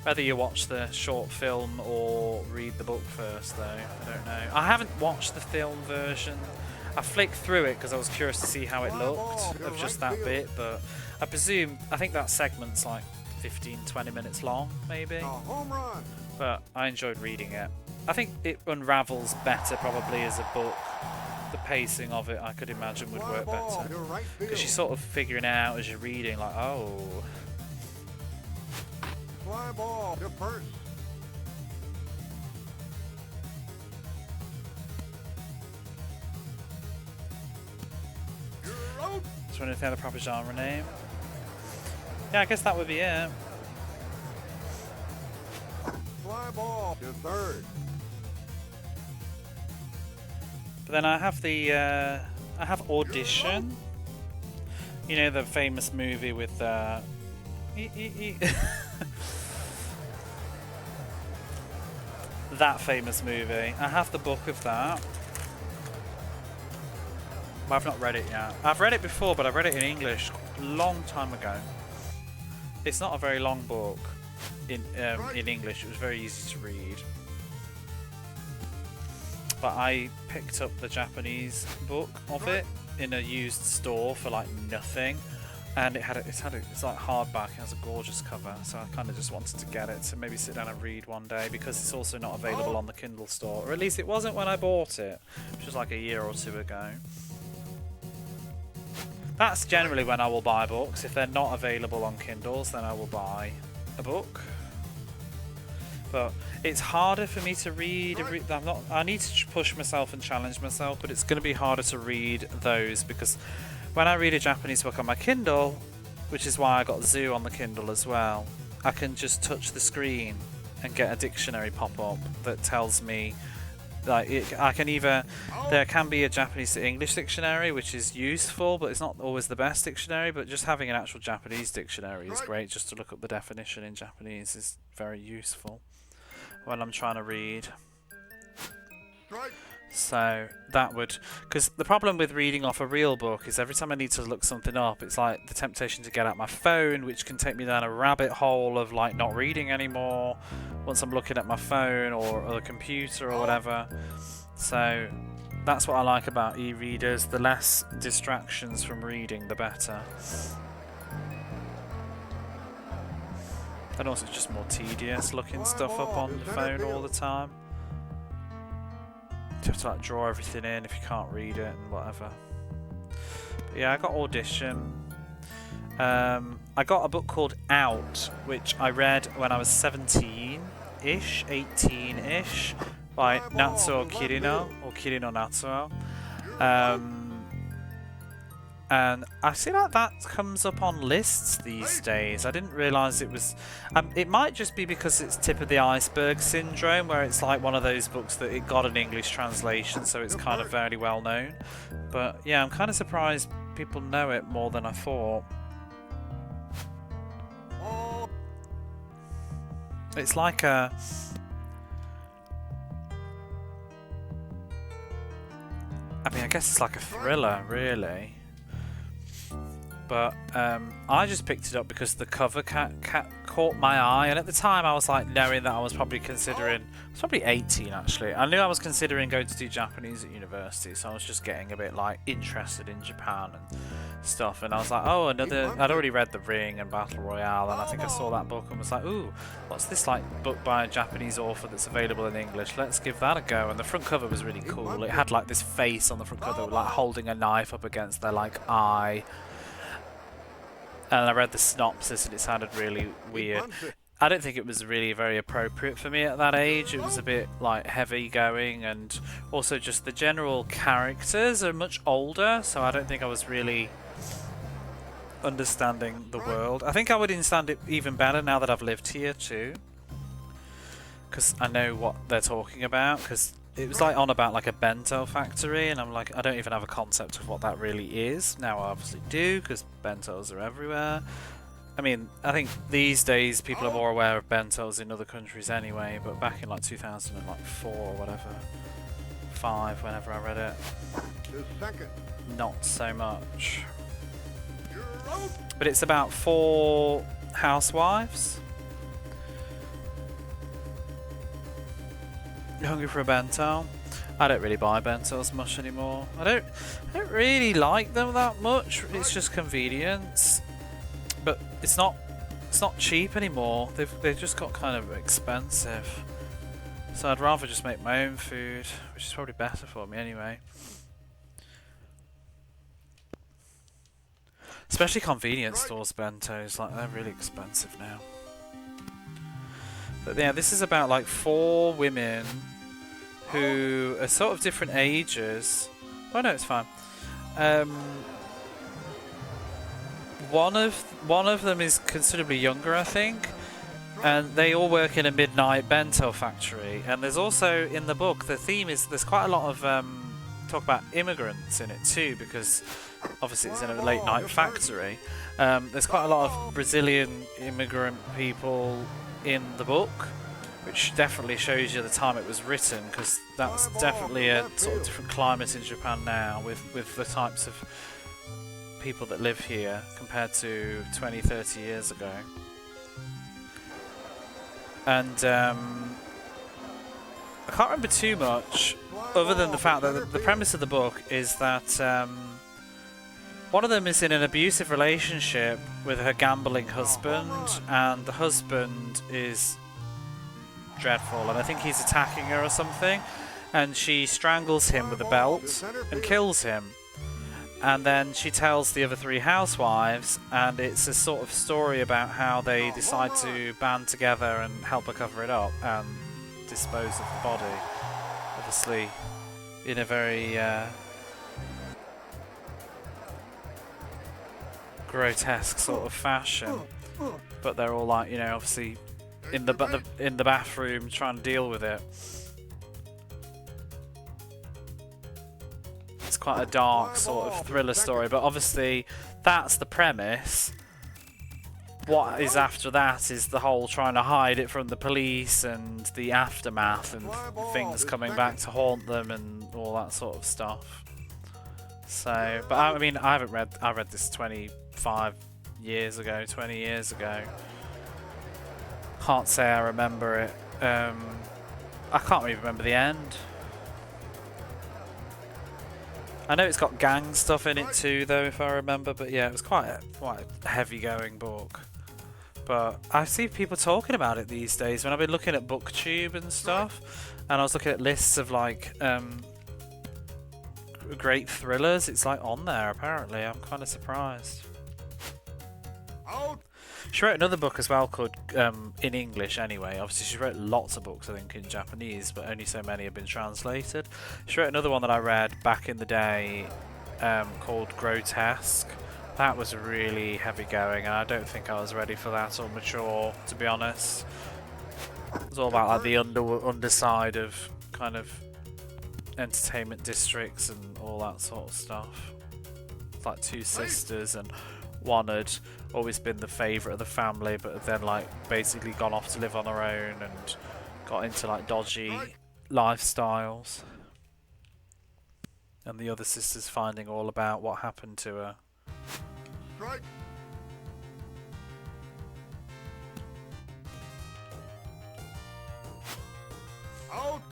Speaker 1: Whether you watch the short film or read the book first, though, I don't know. I haven't watched the film version. I flicked through it because I was curious to see how it looked of just that bit, but I think that segment's like 15-20 minutes long, maybe.
Speaker 2: A home run.
Speaker 1: But I enjoyed reading it. I think it unravels better probably as a book. The pacing of it, I could imagine, would work better. Because you're sort of figuring it out as you're reading, like, oh.
Speaker 2: Fly ball to first. You're out.
Speaker 1: Just wondering if they had a proper genre name. Yeah, I guess that would be it.
Speaker 2: Fly ball to third.
Speaker 1: But then I have I have Audition. You know, the famous movie with that famous movie. I have the book of that. But I've not read it yet. I've read it before, but I've read it in English a long time ago. It's not a very long book in English. It was very easy to read. But I picked up the Japanese book of it in a used store for like nothing, and it's like hardback. It has a gorgeous cover, so I kind of just wanted to get it to maybe sit down and read one day, because it's also not available on the Kindle store, or at least it wasn't when I bought it, which was like a year or two ago. That's generally when I will buy books. If they're not available on Kindles, then I will buy a book. But it's harder for me to read. I need to push myself and challenge myself, but it's going to be harder to read those, because when I read a Japanese book on my Kindle, which is why I got Zoo on the Kindle as well, I can just touch the screen and get a dictionary pop up that tells me, like, there can be a Japanese to English dictionary, which is useful, but it's not always the best dictionary. But just having an actual Japanese dictionary is great. Just to look up the definition in Japanese is very useful when I'm trying to read. So that would, because the problem with reading off a real book is every time I need to look something up, it's like the temptation to get out my phone, which can take me down a rabbit hole of like not reading anymore once I'm looking at my phone or the computer or whatever. So that's what I like about e-readers. The less distractions from reading, the better. And also it's just more tedious looking stuff up on the phone all the time. You have to like draw everything in if you can't read it and whatever. But yeah, I got Audition. I got a book called Out, which I read when I was 17-ish, 18-ish, by Natsuo Kirino, or Kirino Natsuo. And I feel like that comes up on lists these days. I didn't realise it was... it might just be because it's tip of the iceberg syndrome, where it's like one of those books that it got an English translation, so it's kind of very well known. But yeah, I'm kind of surprised people know it more than I thought. It's like a... I mean, I guess it's like a thriller, really. But I just picked it up because the cover caught my eye, and at the time I was like, knowing that I was probably considering, I was probably 18 actually, I knew I was considering going to do Japanese at university, so I was just getting a bit like interested in Japan and stuff, and I was like, oh, another, I'd already read The Ring and Battle Royale, and I think I saw that book and was like, ooh, what's this like book by a Japanese author that's available in English, let's give that a go. And the front cover was really cool. It had like this face on the front cover like holding a knife up against their like eye. And I read the synopsis and it sounded really weird. I don't think it was really very appropriate for me at that age. It was a bit like heavy going, and also just the general characters are much older, so I don't think I was really understanding the world. I think I would understand it even better now that I've lived here too, because I know what they're talking about, because it was like on about like a bento factory, and I'm like, I don't even have a concept of what that really is. Now I obviously do, because bentos are everywhere. I mean, I think these days people are more aware of bentos in other countries anyway, but back in like 2004 or whatever, 5, whenever I read it, not so much. But it's about 4 housewives hungry for a bento. I don't really buy bentos much anymore. I don't really like them that much. It's just convenience. But it's not cheap anymore. They've just got kind of expensive. So I'd rather just make my own food, which is probably better for me anyway. Especially convenience stores bentos, like they're really expensive now. But yeah, this is about like 4 women who are sort of different ages. Oh no, it's fine. One of them is considerably younger, I think, and they all work in a midnight bento factory. And there's also in the book, the theme is there's quite a lot of talk about immigrants in it too, because obviously it's in a late night factory. There's quite a lot of Brazilian immigrant people in the book, which definitely shows you the time it was written, because that's definitely a sort of different climate in Japan now with the types of people that live here compared to 20-30 years ago. And I can't remember too much other than the fact that the premise of the book is that one of them is in an abusive relationship with her gambling husband, and the husband is dreadful, and I think he's attacking her or something, and she strangles him with a belt and kills him. And then she tells the other 3 housewives, and it's a sort of story about how they decide to band together and help her cover it up and dispose of the body. Obviously, in a very grotesque sort of fashion, but they're all like, you know, obviously in the bathroom trying to deal with it. It's quite a dark sort of thriller story, but obviously that's the premise. What is after that is the whole trying to hide it from the police and the aftermath and things coming back to haunt them and all that sort of stuff. So, but I mean, I read this 25 years ago, 20 years ago. Can't say I remember it. I can't even remember the end. I know it's got gang stuff in it too, though, if I remember. But yeah, it was quite a heavy-going book. But I see people talking about it these days. When I've been looking at BookTube and stuff, and I was looking at lists of like great thrillers, it's like on there apparently. I'm kind of surprised. She wrote another book as well called, in English anyway, obviously she wrote lots of books I think in Japanese, but only so many have been translated. She wrote another one that I read back in the day called Grotesque. That was really heavy going, and I don't think I was ready for that or mature, to be honest. It was all about like the underside of kind of entertainment districts and all that sort of stuff. It's like 2 sisters, and one had always been the favourite of the family, but had then like basically gone off to live on her own and got into like dodgy lifestyles. And the other sister's finding all about what happened to her.
Speaker 2: Strike. Out.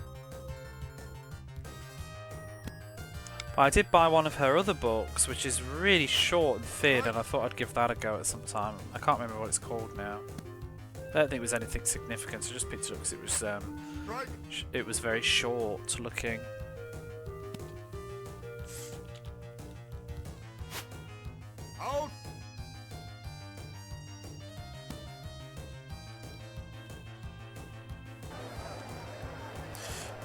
Speaker 1: But I did buy one of her other books, which is really short and thin, and I thought I'd give that a go at some time. I can't remember what it's called now. I don't think it was anything significant, so I just picked it up because it was very short looking.
Speaker 2: Out.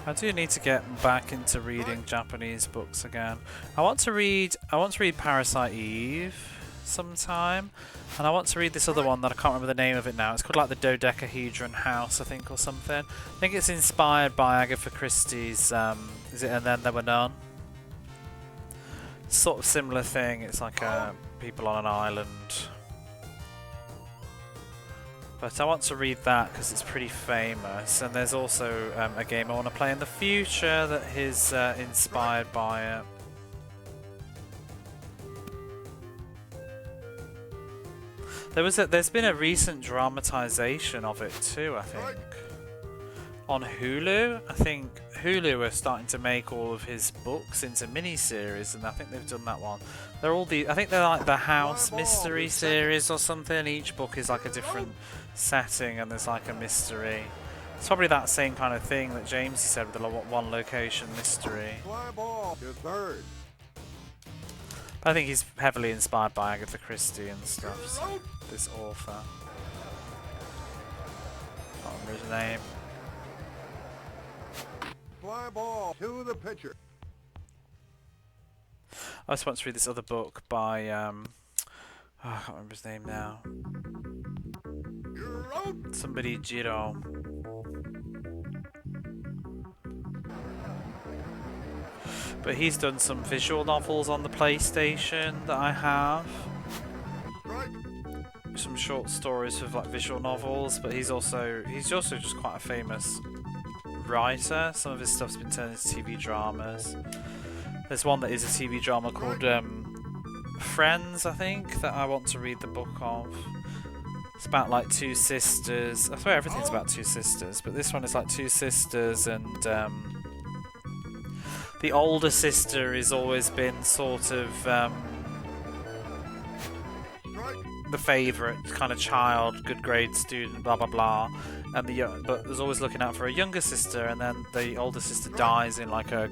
Speaker 1: I do need to get back into reading Japanese books again. I want to read Parasite Eve sometime, and I want to read this other one that I can't remember the name of it now. It's called like the Dodecahedron House, I think, or something. I think it's inspired by Agatha Christie's is it And Then There Were None? Sort of similar thing. It's like people on an island. But I want to read that because it's pretty famous, and there's also a game I want to play in the future that is inspired by it. There's been a recent dramatization of it too, I think. On Hulu, I think Hulu are starting to make all of his books into mini-series, and I think they've done that one. I think they're like the House Mystery series or something. Each book is like a different setting, and there's like a mystery. It's probably that same kind of thing that James said with the one location mystery.
Speaker 2: Fly ball to third.
Speaker 1: But I think he's heavily inspired by Agatha Christie and stuff. So this author, can't remember his name.
Speaker 2: Fly ball to the pitcher.
Speaker 1: I just want to read this other book by I can't remember his name now.
Speaker 2: You're out.
Speaker 1: Somebody Jiro. But he's done some visual novels on the PlayStation that I have.
Speaker 2: Strike.
Speaker 1: Some short stories of like visual novels, but he's also just quite a famous writer. Some of his stuff's been turned into TV dramas. There's one that is a TV drama called Friends, I think, that I want to read the book of. It's about like two sisters. I swear everything's about two sisters, but this one is like two sisters, and the older sister has always been sort of the favourite kind of child, good grade student, blah blah blah, and but there's always looking out for a younger sister, and then the older sister dies in like a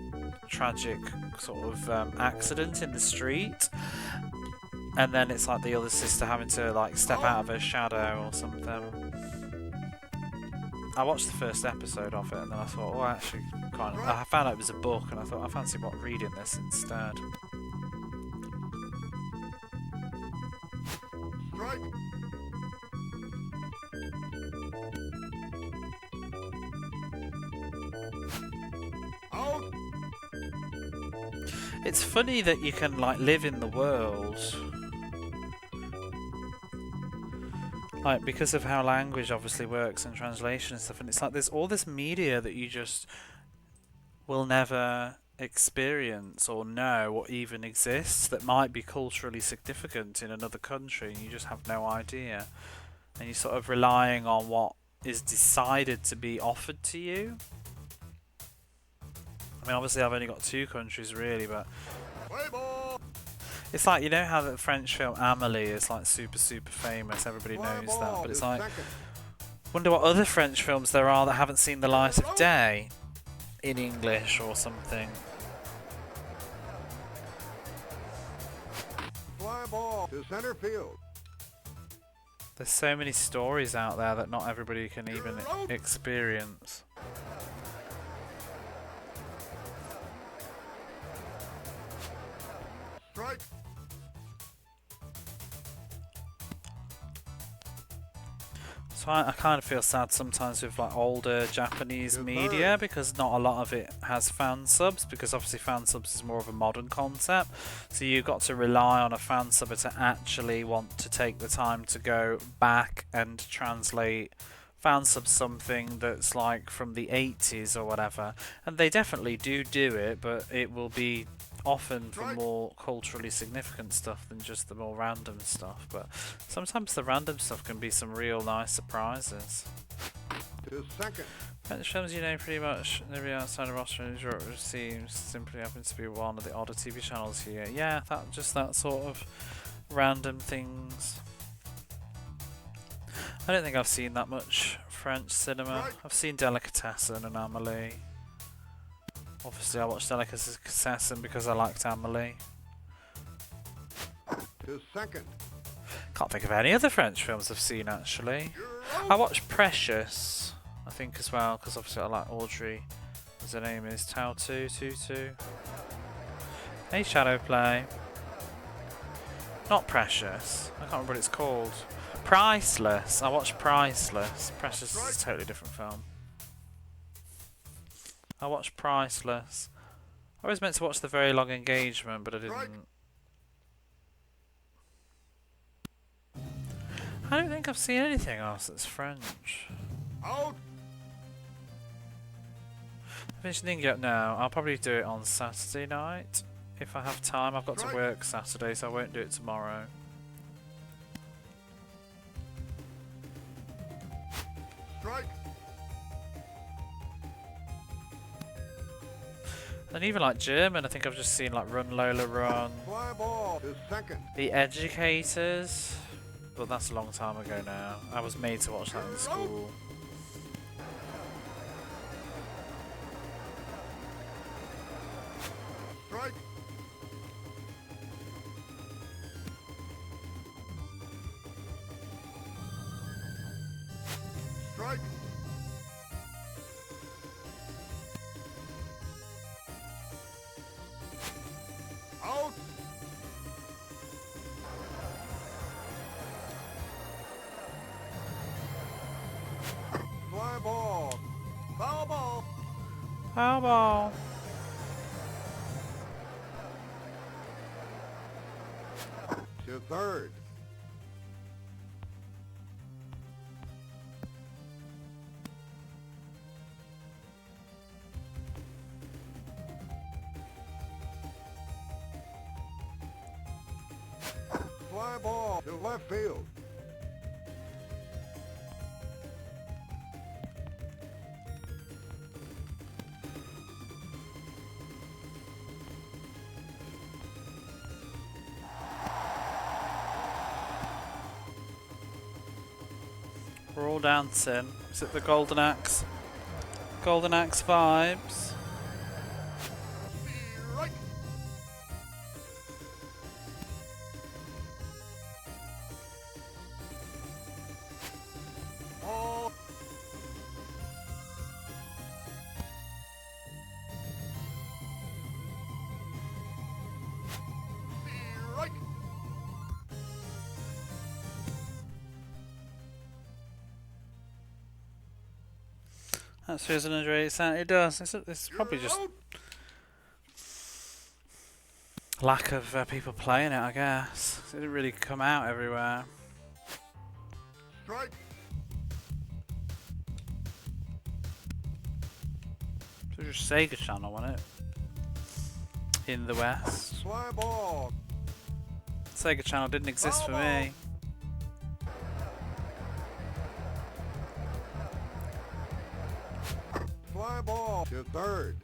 Speaker 1: tragic sort of accident in the street, and then it's like the other sister having to like step out of her shadow or something. I watched the first episode of it, and then I thought, oh, actually, I found out it was a book, and I thought I fancy reading this instead.
Speaker 2: Strike. Out.
Speaker 1: It's funny that you can like live in the world, like because of how language obviously works and translation and stuff, and it's like there's all this media that you just will never experience or know what even exists that might be culturally significant in another country, and you just have no idea, and you're sort of relying on what is decided to be offered to you. I mean, obviously I've only got two countries really, but
Speaker 2: Play ball.
Speaker 1: it's like, you know how the French film Amélie is like super famous, everybody knows that, but it's like, wonder what other French films there are that haven't seen the light of day in English or something.
Speaker 2: Fly ball to center field.
Speaker 1: There's so many stories out there that not everybody can even experience.
Speaker 2: Strike.
Speaker 1: So I kind of feel sad sometimes with like older Japanese media because not a lot of it has fan subs, because obviously fan subs is more of a modern concept. So you've got to rely on a fan subber to actually want to take the time to go back and translate fan sub something that's like from the 80s or whatever. And they definitely do it, but it will be often for more culturally significant stuff than just the more random stuff, but sometimes the random stuff can be some real nice surprises. French films you know pretty much every outside of Austria Europe seems simply happens to be one of the odder TV channels here. Yeah, that sort of random things. I don't think I've seen that much French cinema. I've seen Delicatessen and Amélie. Obviously I watched Delicatessen because I liked Amélie. Can't think of any other French films I've seen actually. I watched Precious, I think, as well, because obviously I like Audrey, as her name is, Tautu Tutu. Hey, Shadowplay. Not Precious. I can't remember what it's called. Priceless. I watched Priceless. Precious is a totally different film. I watched Priceless. I was meant to watch The Very Long Engagement, but I didn't. I don't think I've seen anything else that's French.
Speaker 2: Out.
Speaker 1: Finishing up now. I'll probably do it on Saturday night if I have time. I've got to work Saturday, so I won't do it tomorrow.
Speaker 2: Strike.
Speaker 1: And even like German, I think I've just seen like Run Lola Run.
Speaker 2: Fly ball to second.
Speaker 1: The Educators. But that's a long time ago now. I was made to watch that in school.
Speaker 2: Strike. Strike. Out. Fly ball. Foul ball.
Speaker 1: Foul ball.
Speaker 2: To third. Fly ball to left field.
Speaker 1: We're all dancing. Is it the Golden Axe? Golden Axe vibes.
Speaker 2: Right. Ball. Right.
Speaker 1: That feels an underrated sound. It does. It's probably just lack of people playing it, I guess. It didn't really come out everywhere.
Speaker 2: Strike.
Speaker 1: It was just Sega Channel, wasn't it? In the West.
Speaker 2: Fly ball.
Speaker 1: Sega Channel didn't exist for me.
Speaker 2: Fly ball to third.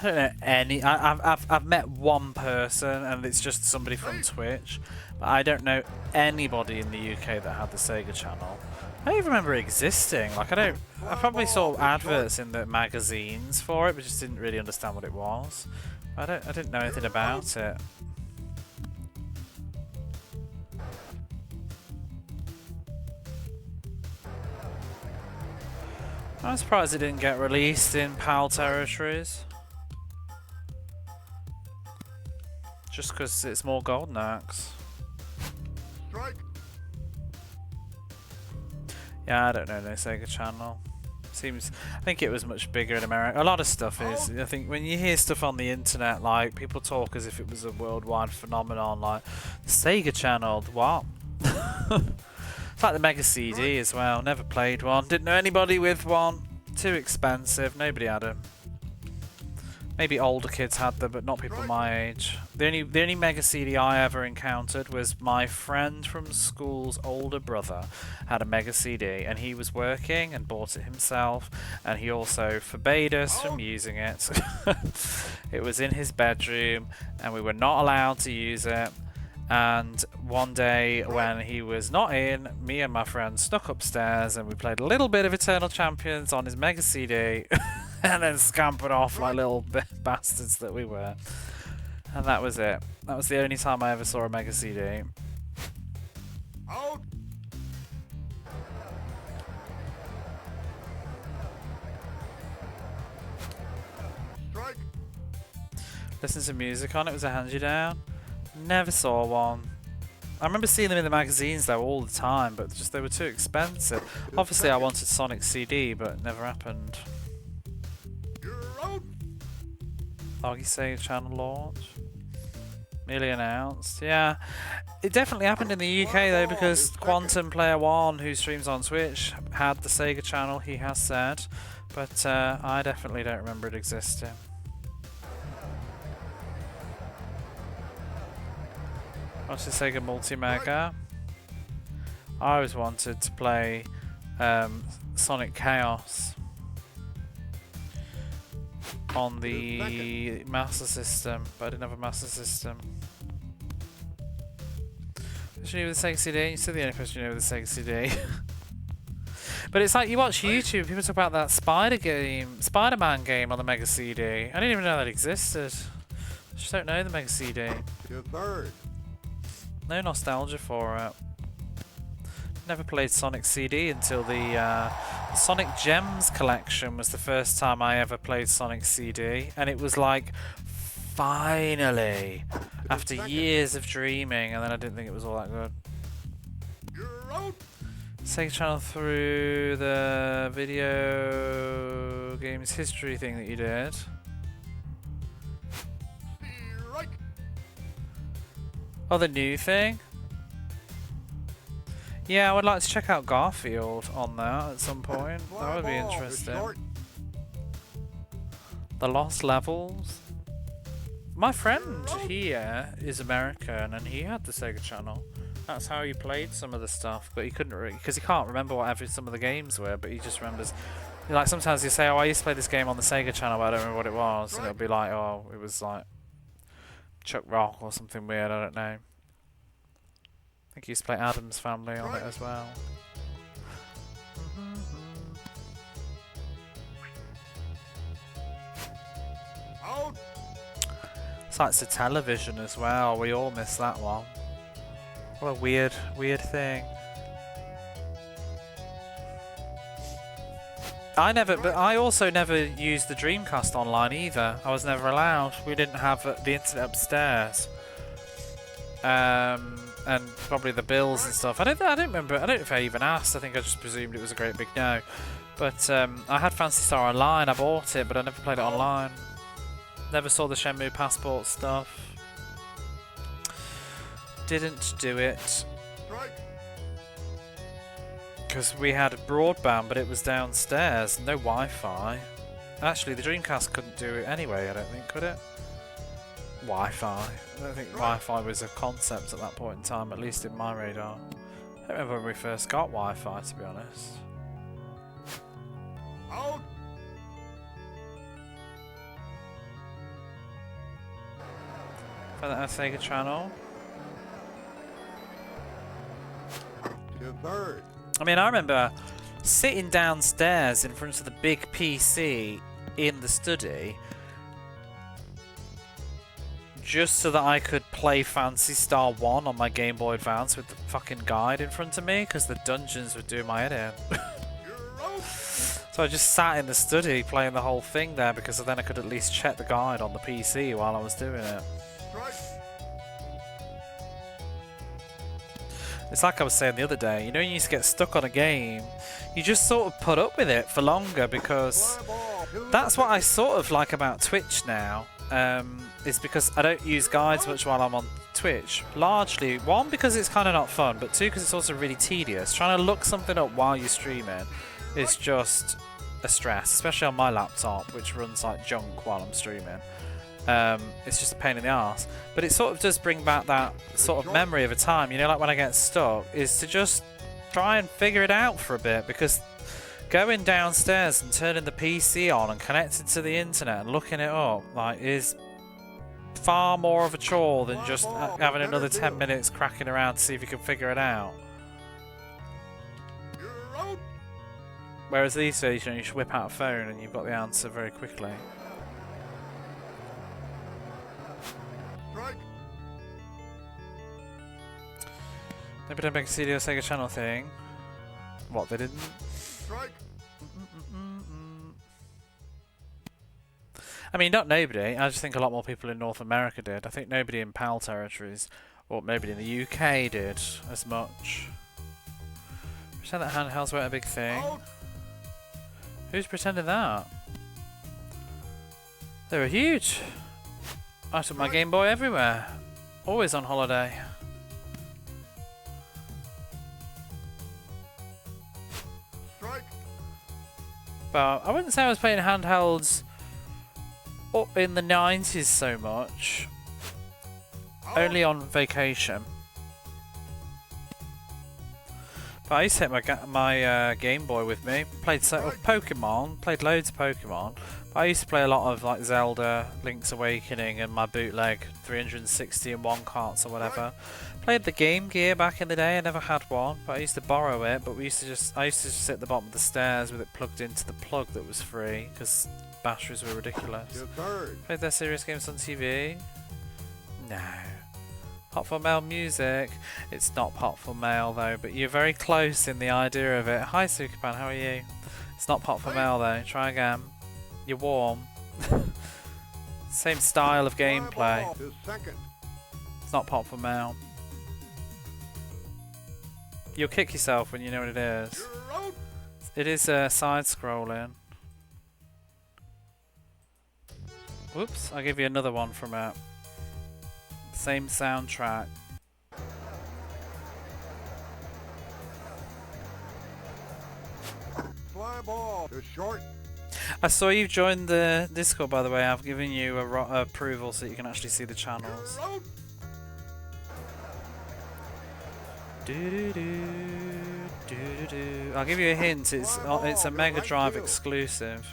Speaker 1: I don't know any. I've met one person, and it's just somebody from Twitch. But I don't know anybody in the UK that had the Sega Channel. I don't even remember it existing. Like I probably saw adverts in the magazines for it, but just didn't really understand what it was. I didn't know anything about it. I'm surprised it didn't get released in PAL territories. Just because it's more Golden Axe.
Speaker 2: Strike.
Speaker 1: Yeah, I don't know, no Sega Channel. Seems, I think it was much bigger in America. A lot of stuff is. I think when you hear stuff on the internet, like, people talk as if it was a worldwide phenomenon, like, the Sega Channel, what? It's like the Mega CD as well. Never played one. Didn't know anybody with one. Too expensive. Nobody had them. Maybe older kids had them, but not people my age. The only Mega CD I ever encountered was my friend from school's older brother had a Mega CD, and he was working and bought it himself, and he also forbade us from using it. It was in his bedroom, and we were not allowed to use it. And one day when he was not in, me and my friend snuck upstairs and we played a little bit of Eternal Champions on his Mega CD. And then scampered off like little bastards that we were. And that was it. That was the only time I ever saw a Mega CD.
Speaker 2: Out. Strike.
Speaker 1: Listen to music on it was a hand-you-down. Never saw one. I remember seeing them in the magazines though all the time, but just they were too expensive. Obviously I wanted Sonic CD, but it never happened. Doggy Sega Channel launch. Merely announced. Yeah, it definitely happened in the UK though, because Quantum Player One, who streams on Twitch, had the Sega Channel, he has said, but I definitely don't remember it existing. What's the Sega Multi-Mega? I always wanted to play Sonic Chaos on the Master System, but I didn't have a Master System. Question you with the Sega CD? You're still the only person you know with the Sega CD. But it's like you watch YouTube, people talk about that Spider-Man game on the Mega CD. I didn't even know that existed. I just don't know the Mega CD.
Speaker 2: To third.
Speaker 1: No nostalgia for it. Never played Sonic CD until the Sonic Gems collection was the first time I ever played Sonic CD, and it was like, finally, after years of dreaming, and then I didn't think it was all that good.
Speaker 2: You're out.
Speaker 1: Sega Channel through the video games history thing that you did.
Speaker 2: Strike.
Speaker 1: Oh, the new thing? Yeah, I would like to check out Garfield on that at some point. That would be interesting. The Lost Levels. My friend here is American and he had the Sega Channel. That's how he played some of the stuff, but he couldn't really, because he can't remember what some of the games were, but he just remembers. Like sometimes you say, oh, I used to play this game on the Sega Channel, but I don't remember what it was, and it'll be like, oh, it was like Chuck Rock or something weird, I don't know. I think he used to play Addams Family on it as well.
Speaker 2: Out.
Speaker 1: It's like the television as well. We all miss that one. What a weird thing. I also never used the Dreamcast online either. I was never allowed. We didn't have the internet upstairs. And probably the bills and stuff. I don't remember. I don't know if I even asked. I think I just presumed it was a great big no. But I had Phantasy Star Online. I bought it, but I never played it online. Never saw the Shenmue Passport stuff. Didn't do it. Because we had broadband, but it was downstairs. No Wi-Fi. Actually, the Dreamcast couldn't do it anyway, I don't think, could it? Wi-Fi. I don't think Wi-Fi was a concept at that point in time, at least in my radar. I don't remember when we first got Wi-Fi, to be honest.
Speaker 2: Out.
Speaker 1: For that Sega Channel.
Speaker 2: To third.
Speaker 1: I mean, I remember sitting downstairs in front of the big PC in the study just so that I could play Phantasy Star 1 on my Game Boy Advance with the fucking guide in front of me because the dungeons would do my head in. So I just sat in the study playing the whole thing there because then I could at least check the guide on the PC while I was doing it. It's like I was saying the other day, you know, you used to get stuck on a game, you just sort of put up with it for longer, because that's what I sort of like about Twitch now, is because I don't use guides much while I'm on Twitch. Largely, one, because it's kind of not fun, but two, because it's also really tedious. Trying to look something up while you're streaming is just a stress, especially on my laptop, which runs like junk while I'm streaming. It's just a pain in the arse, but it sort of does bring back that sort of memory of a time, you know, like when I get stuck, is to just try and figure it out for a bit, because going downstairs and turning the PC on and connecting to the internet and looking it up, like, is far more of a chore than just having another 10 minutes cracking around to see if you can figure it out. Whereas these days, you know, you should whip out a phone and you've got the answer very quickly. Maybe don't make a CD or Sega Channel thing. What, they didn't? I mean, not nobody. I just think a lot more people in North America did. I think nobody in PAL territories, or nobody in the UK did as much. Pretend that handhelds weren't a big thing. Who's pretending that? They were huge. I took my Game Boy everywhere. Always on holiday. But I wouldn't say I was playing handhelds up in the 90s so much. Only on vacation. But I used to take my Game Boy with me. Played Pokemon. Played loads of Pokemon. But I used to play a lot of like Zelda, Link's Awakening, and my bootleg 360-in-1 carts or whatever. Played the Game Gear back in the day. I never had one, but I used to borrow it. But I used to just sit at the bottom of the stairs with it plugged into the plug that was free, because batteries were ridiculous. Played their serious games on TV. No. Pop for Mail music. It's not Pop for Mail though, but you're very close in the idea of it. Hi Superpan, how are you? It's not Pop for Mail though. Try again. You're warm. Same style of gameplay. It's not Pop for Mail. You'll kick yourself when you know what it is. It is side-scrolling. Whoops, I'll give you another one from it. Same soundtrack.
Speaker 2: Fly ball to short.
Speaker 1: I saw you've joined the Discord, by the way. I've given you a approval so you can actually see the channels. I'll give you a hint. It's a Mega Drive exclusive,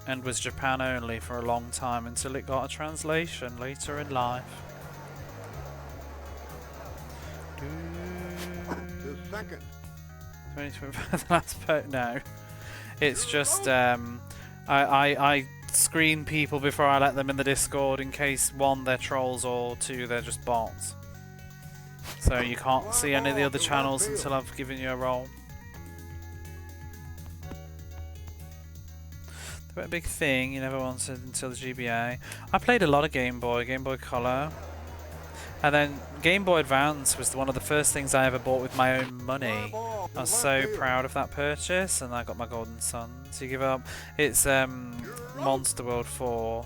Speaker 1: and was Japan only for a long time until it got a translation later in life.
Speaker 2: The second.
Speaker 1: 2025. No, it's just I screen people before I let them in the Discord in case one, they're trolls, or two, they're just bots. So you can't see any of the other channels until I've given you a role. They were a big thing, you never wanted until the GBA. I played a lot of Game Boy Color. And then Game Boy Advance was one of the first things I ever bought with my own money. I was so proud of that purchase, and I got my Golden Sun to give up. It's Monster World 4.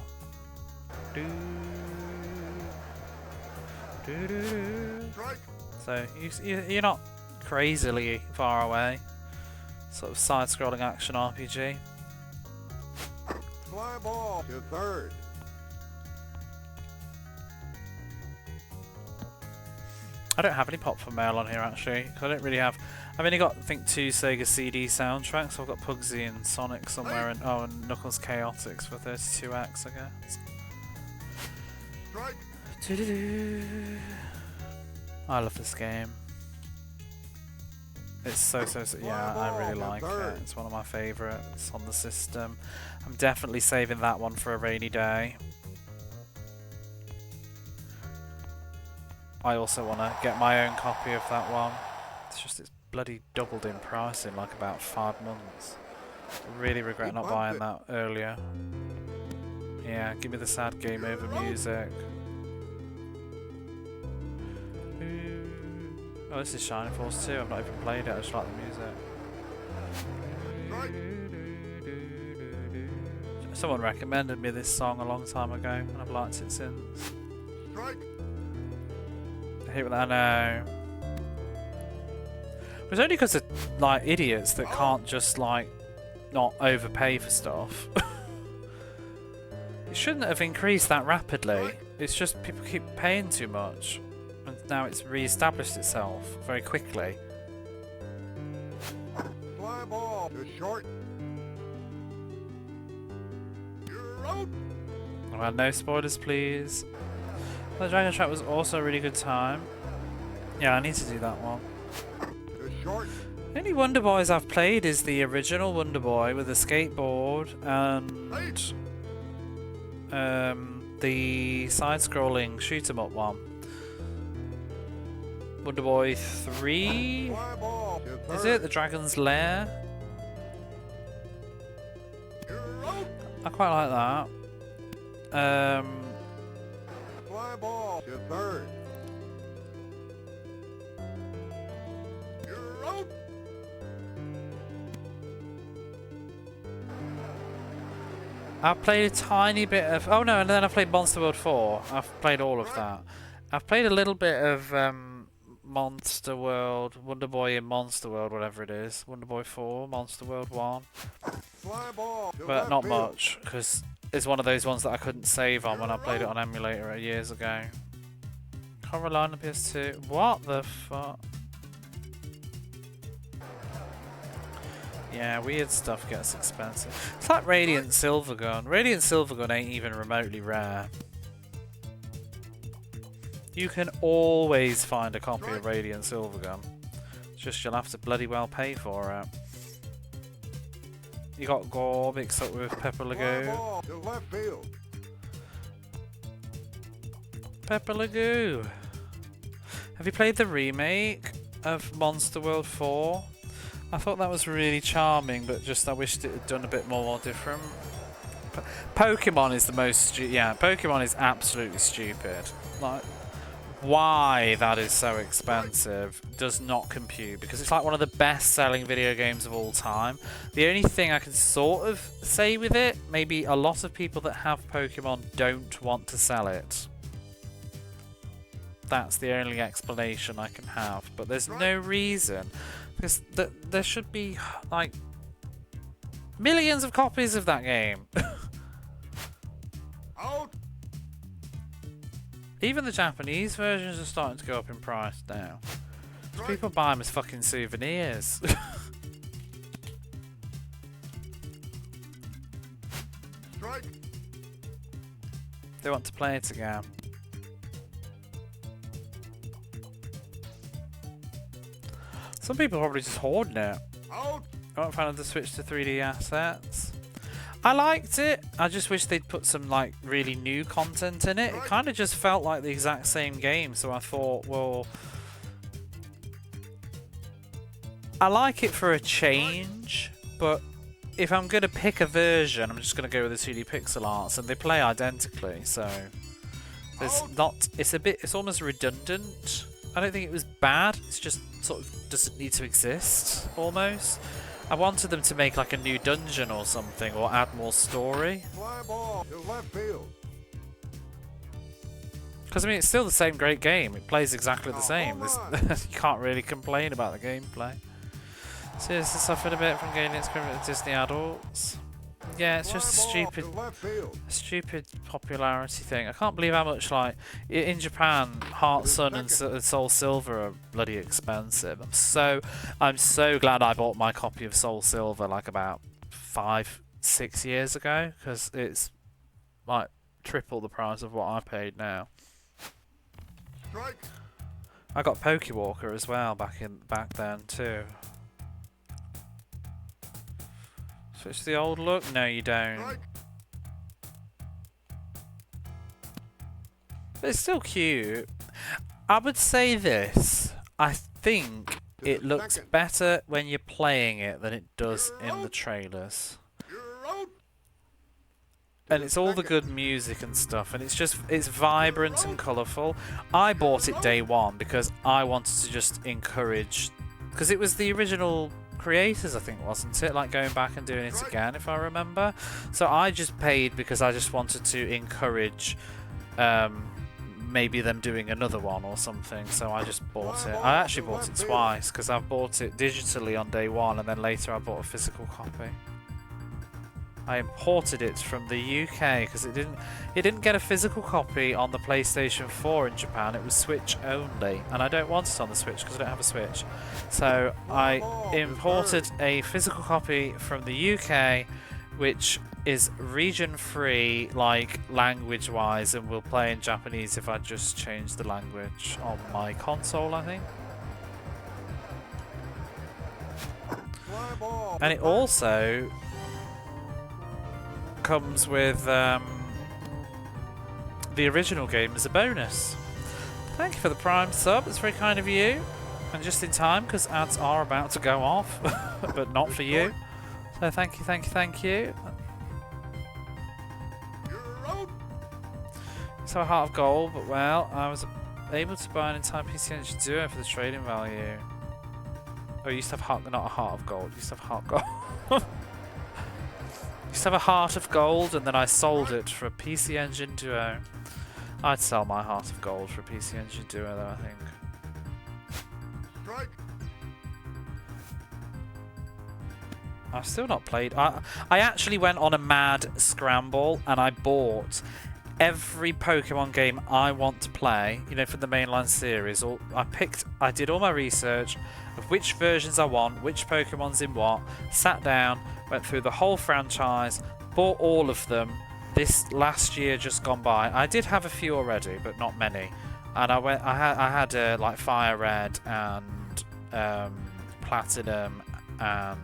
Speaker 1: So you're not crazily far away. Sort of side-scrolling action RPG.
Speaker 2: Fly ball to third.
Speaker 1: I don't have any Pop for Mail on here actually, because I don't really have. I've only got, I think, 2 Sega CD soundtracks. I've got Pugsy and Sonic somewhere, and and Knuckles Chaotix for 32X, I guess. I love this game. It's so yeah, I really like it. It's one of my favourites on the system. I'm definitely saving that one for a rainy day. I also want to get my own copy of that one. It's just it's bloody doubled in price in like about 5 months. Really regret not buying that earlier. Yeah, give me the sad game over music. Oh, this is Shining Force 2. I've not even played it. I just like the music.
Speaker 2: Strike.
Speaker 1: Someone recommended me this song a long time ago, and I've liked it since.
Speaker 2: Strike.
Speaker 1: I hate that. I know. It's only because of like idiots that can't just like not overpay for stuff. It shouldn't have increased that rapidly. It's just people keep paying too much, and now it's re-established itself very quickly.
Speaker 2: Fly ball to short. You're out.
Speaker 1: Well, no spoilers, please. The Dragon Trap was also a really good time. Yeah, I need to do that one.
Speaker 2: To short.
Speaker 1: The only Wonder Boys I've played is the original Wonder Boy with a skateboard and the side-scrolling shoot-'em-up one. Wonder Boy 3?
Speaker 2: Fly ball to
Speaker 1: Is
Speaker 2: third.
Speaker 1: it? The Dragon's Lair?
Speaker 2: You're out.
Speaker 1: I quite like that.
Speaker 2: Fly ball to third. You're out.
Speaker 1: I've played a tiny bit of... Oh no, and then I played Monster World 4. I've played all of that. I've played a little bit of Monster World, Wonder Boy in Monster World, whatever it is. Wonder Boy 4, Monster World 1.
Speaker 2: Fly ball to
Speaker 1: But
Speaker 2: left
Speaker 1: not
Speaker 2: field.
Speaker 1: much, because it's one of those ones that I couldn't save on when I played it on emulator years ago. Can't rely on the PS2. What the fuck? Yeah, weird stuff gets expensive. It's like Radiant Silvergun. Radiant Silvergun ain't even remotely rare. You can always find a copy of Radiant Silvergun. It's just you'll have to bloody well pay for it. You got Gore mixed up with Pepper
Speaker 2: Fly
Speaker 1: Lagoo.
Speaker 2: ball to left field.
Speaker 1: Pepper Lagoo. Have you played the remake of Monster World 4? I thought that was really charming, but just I wished it had done a bit more different. Pokemon is the most yeah, Pokemon is absolutely stupid. Like, why that is so expensive does not compute, because it's like one of the best selling video games of all time. The only thing I can sort of say with it, maybe a lot of people that have Pokemon don't want to sell it. That's the only explanation I can have, but there's no reason, because there should be like millions of copies of that game.
Speaker 2: Out.
Speaker 1: Even the Japanese versions are starting to go up in price now. People buy them as fucking souvenirs.
Speaker 2: Strike.
Speaker 1: They want to play it again. Some people are probably just hoarding it.
Speaker 2: Out.
Speaker 1: I won't find the switch to 3D assets. I liked it. I just wish they'd put some like really new content in it. It kind of just felt like the exact same game, so I thought, well, I like it for a change, but if I'm gonna pick a version, I'm just gonna go with the 2D pixel arts, and they play identically, so there's not. It's almost redundant. I don't think it was bad. It's just sort of doesn't need to exist almost. I wanted them to make like a new dungeon or something, or add more story.
Speaker 2: Fly ball to left field.
Speaker 1: Because I mean, it's still the same great game. It plays exactly the same. You can't really complain about the gameplay. Seriously suffered a bit from gaining experience with Disney adults. Yeah, it's just a
Speaker 2: Fly ball
Speaker 1: stupid,
Speaker 2: to left field.
Speaker 1: stupid popularity thing. I can't believe how much like in Japan, Heart Sun and Soul Silver are bloody expensive. I'm so glad I bought my copy of Soul Silver like about 5-6 years ago, because it's like triple the price of what I paid now.
Speaker 2: Strike.
Speaker 1: I got Pokewalker as well back then too. Switch to the old look? No, you don't.
Speaker 2: Strike.
Speaker 1: But it's still cute. I would say this. I think it looks better when you're playing it than it does in the trailers.
Speaker 2: You're out.
Speaker 1: And it's all the good music and stuff, and it's vibrant and colourful. I bought it day one because I wanted to just encourage, because it was the original creators, I think, wasn't it? Like going back and doing it again, if I remember. So I just paid because I just wanted to encourage maybe them doing another one or something. So I just bought it. I actually bought it twice because I bought it digitally on day one, and then later I bought a physical copy. I imported it from the UK because it didn't get a physical copy on the PlayStation 4 in Japan. It was Switch only, and I don't want it on the Switch because I don't have a Switch. So I imported a physical copy from the UK, which is region free, like language wise, and will play in Japanese if I just change the language on my console, I think. And it also comes with the original game as a bonus. Thank you for the Prime sub, it's very kind of you, and just in time because ads are about to go off, but not for you. So thank you, thank you, thank you. So a heart of gold, but well, I was able to buy an entire PC Engine Duo for the trading value. Oh, you used to have not a heart of gold, you used to have heart gold. Used to have a heart of gold, and then I sold it for a PC Engine Duo. I'd sell my heart of gold for a PC Engine Duo, though, I think. I've still not played. I actually went on a mad scramble, and I bought every Pokemon game I want to play, you know, for the mainline series. I did all my research of which versions I want, which Pokemon's in what, sat down, went through the whole franchise, bought all of them. This last year just gone by. I did have a few already, but not many. And I had like Fire Red and Platinum and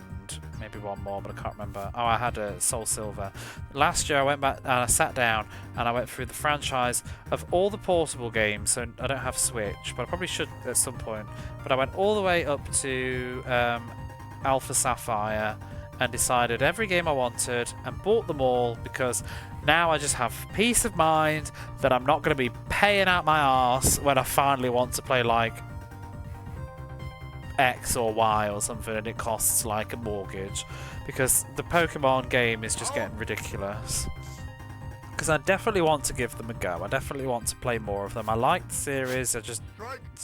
Speaker 1: maybe one more, but I can't remember. Oh, I had a Soul Silver. Last year I went back and I sat down and I went through the franchise of all the portable games. So I don't have Switch, but I probably should at some point. But I went all the way up to Alpha Sapphire and decided every game I wanted and bought them all, because now I just have peace of mind that I'm not going to be paying out my arse when I finally want to play like X or Y or something and it costs like a mortgage, because the Pokemon game is just getting ridiculous. Because I definitely want to give them a go. I definitely want to play more of them. I like the series. It's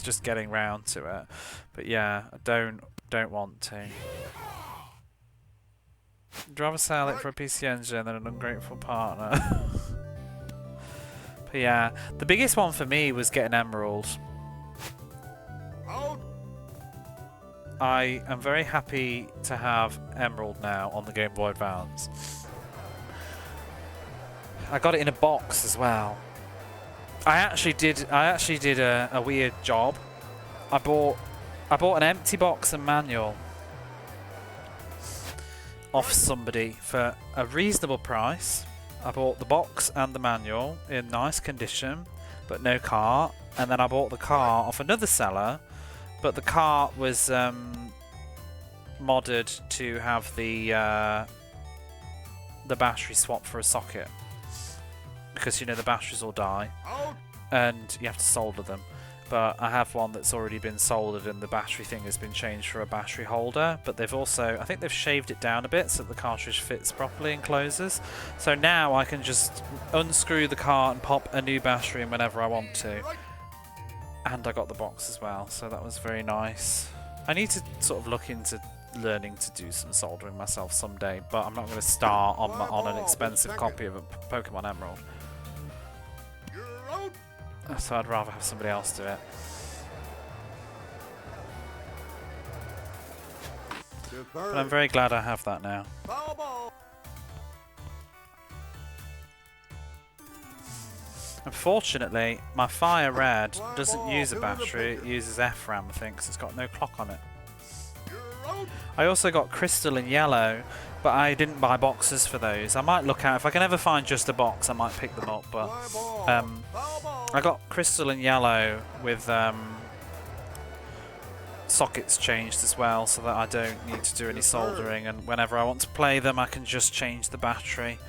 Speaker 1: just getting round to it. But yeah, I don't want to. I'd rather sell it for a PC Engine than an ungrateful partner. But yeah, the biggest one for me was getting Emerald. I am very happy to have Emerald now on the Game Boy Advance. I got it in a box as well. I actually did a weird job. I bought an empty box and manual off somebody for a reasonable price. I bought the box and the manual in nice condition, but no cart. And then I bought the cart off another seller, but the cart was modded to have the battery swap for a socket, because you know the batteries will die and you have to solder them. But I have one that's already been soldered and the battery thing has been changed for a battery holder, but they've also, I think they've shaved it down a bit so that the cartridge fits properly and closes. So now I can just unscrew the cart and pop a new battery in whenever I want to. And I got the box as well, so that was very nice. I need to sort of look into learning to do some soldering myself someday, but I'm not going to start on an expensive copy of a Pokemon Emerald. So I'd rather have somebody else do it. But I'm very glad I have that now. Unfortunately, my Fire Red doesn't use a battery, it uses FRAM, I think, because it's got no clock on it. I also got Crystal in Yellow, but I didn't buy boxes for those. I might look out, if I can ever find just a box, I might pick them up, but I got Crystal in Yellow with sockets changed as well, so that I don't need to do any soldering, and whenever I want to play them I can just change the battery.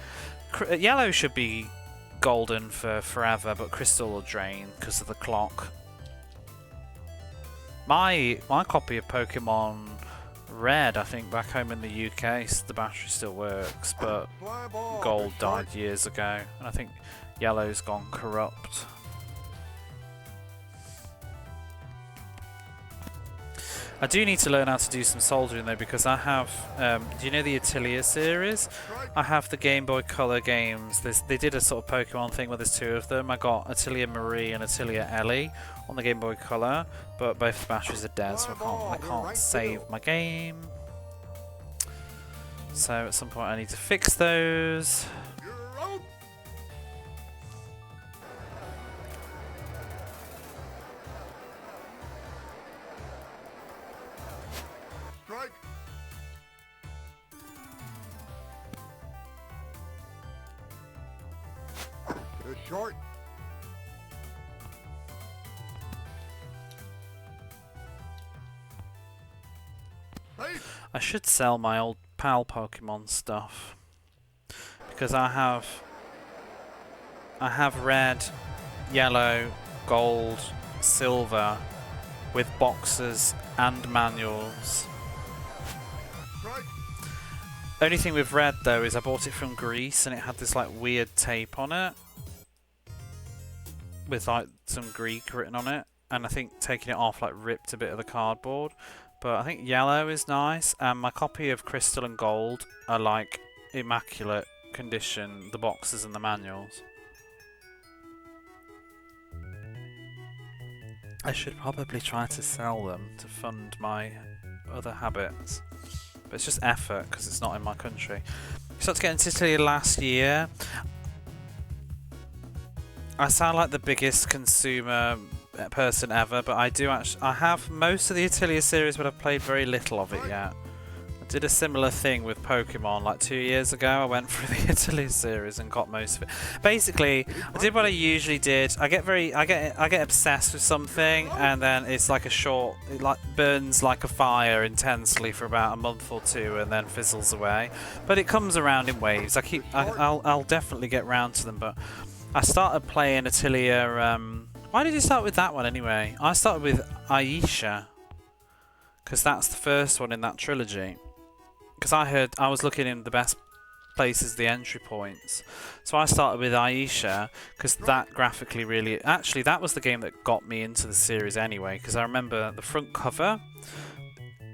Speaker 1: Yellow should be golden for forever, but crystal will drain because of the clock. My copy of Pokemon Red, I think back home in the UK, the battery still works, but
Speaker 2: Fly ball.
Speaker 1: Gold
Speaker 2: Good
Speaker 1: died
Speaker 2: start.
Speaker 1: years ago, and I think Yellow's gone corrupt. I do need to learn how to do some soldering though, because I have, do you know the Atelier series? I have the Game Boy Color games. They did a sort of Pokemon thing where there's two of them. I got Atelier Marie and Atelier Ellie on the Game Boy Color, but both the batteries are dead, so I can't save my game. So at some point I need to fix those.
Speaker 2: You're out. Strike. Too short. Base.
Speaker 1: I should sell my old PAL Pokemon stuff, because I have red, yellow, gold, silver with boxes and manuals.
Speaker 2: Strike.
Speaker 1: Only thing with red though is I bought it from Greece and it had this like weird tape on it with like some Greek written on it, and I think taking it off like ripped a bit of the cardboard. But I think yellow is nice, and my copy of Crystal and Gold are like immaculate condition, the boxes and the manuals. I should probably try to sell them to fund my other habits, but it's just effort because it's not in my country. I started to get into Italy last year. I sound like the biggest consumer person ever, but I have most of the Atelier series, but I've played very little of it yet. I did a similar thing with Pokemon like 2 years ago. I went through the Atelier series and got most of it. Basically, I did what I usually did. I get obsessed with something, and then it's like it like burns like a fire intensely for about a month or two, and then fizzles away. But it comes around in waves. I'll definitely get round to them. But I started playing Atelier. Why did you start with that one anyway? I started with Aisha, because that's the first one in that trilogy. Because I was looking in the best places, the entry points. So I started with Aisha, because that graphically really... Actually, that was the game that got me into the series anyway, because I remember the front cover.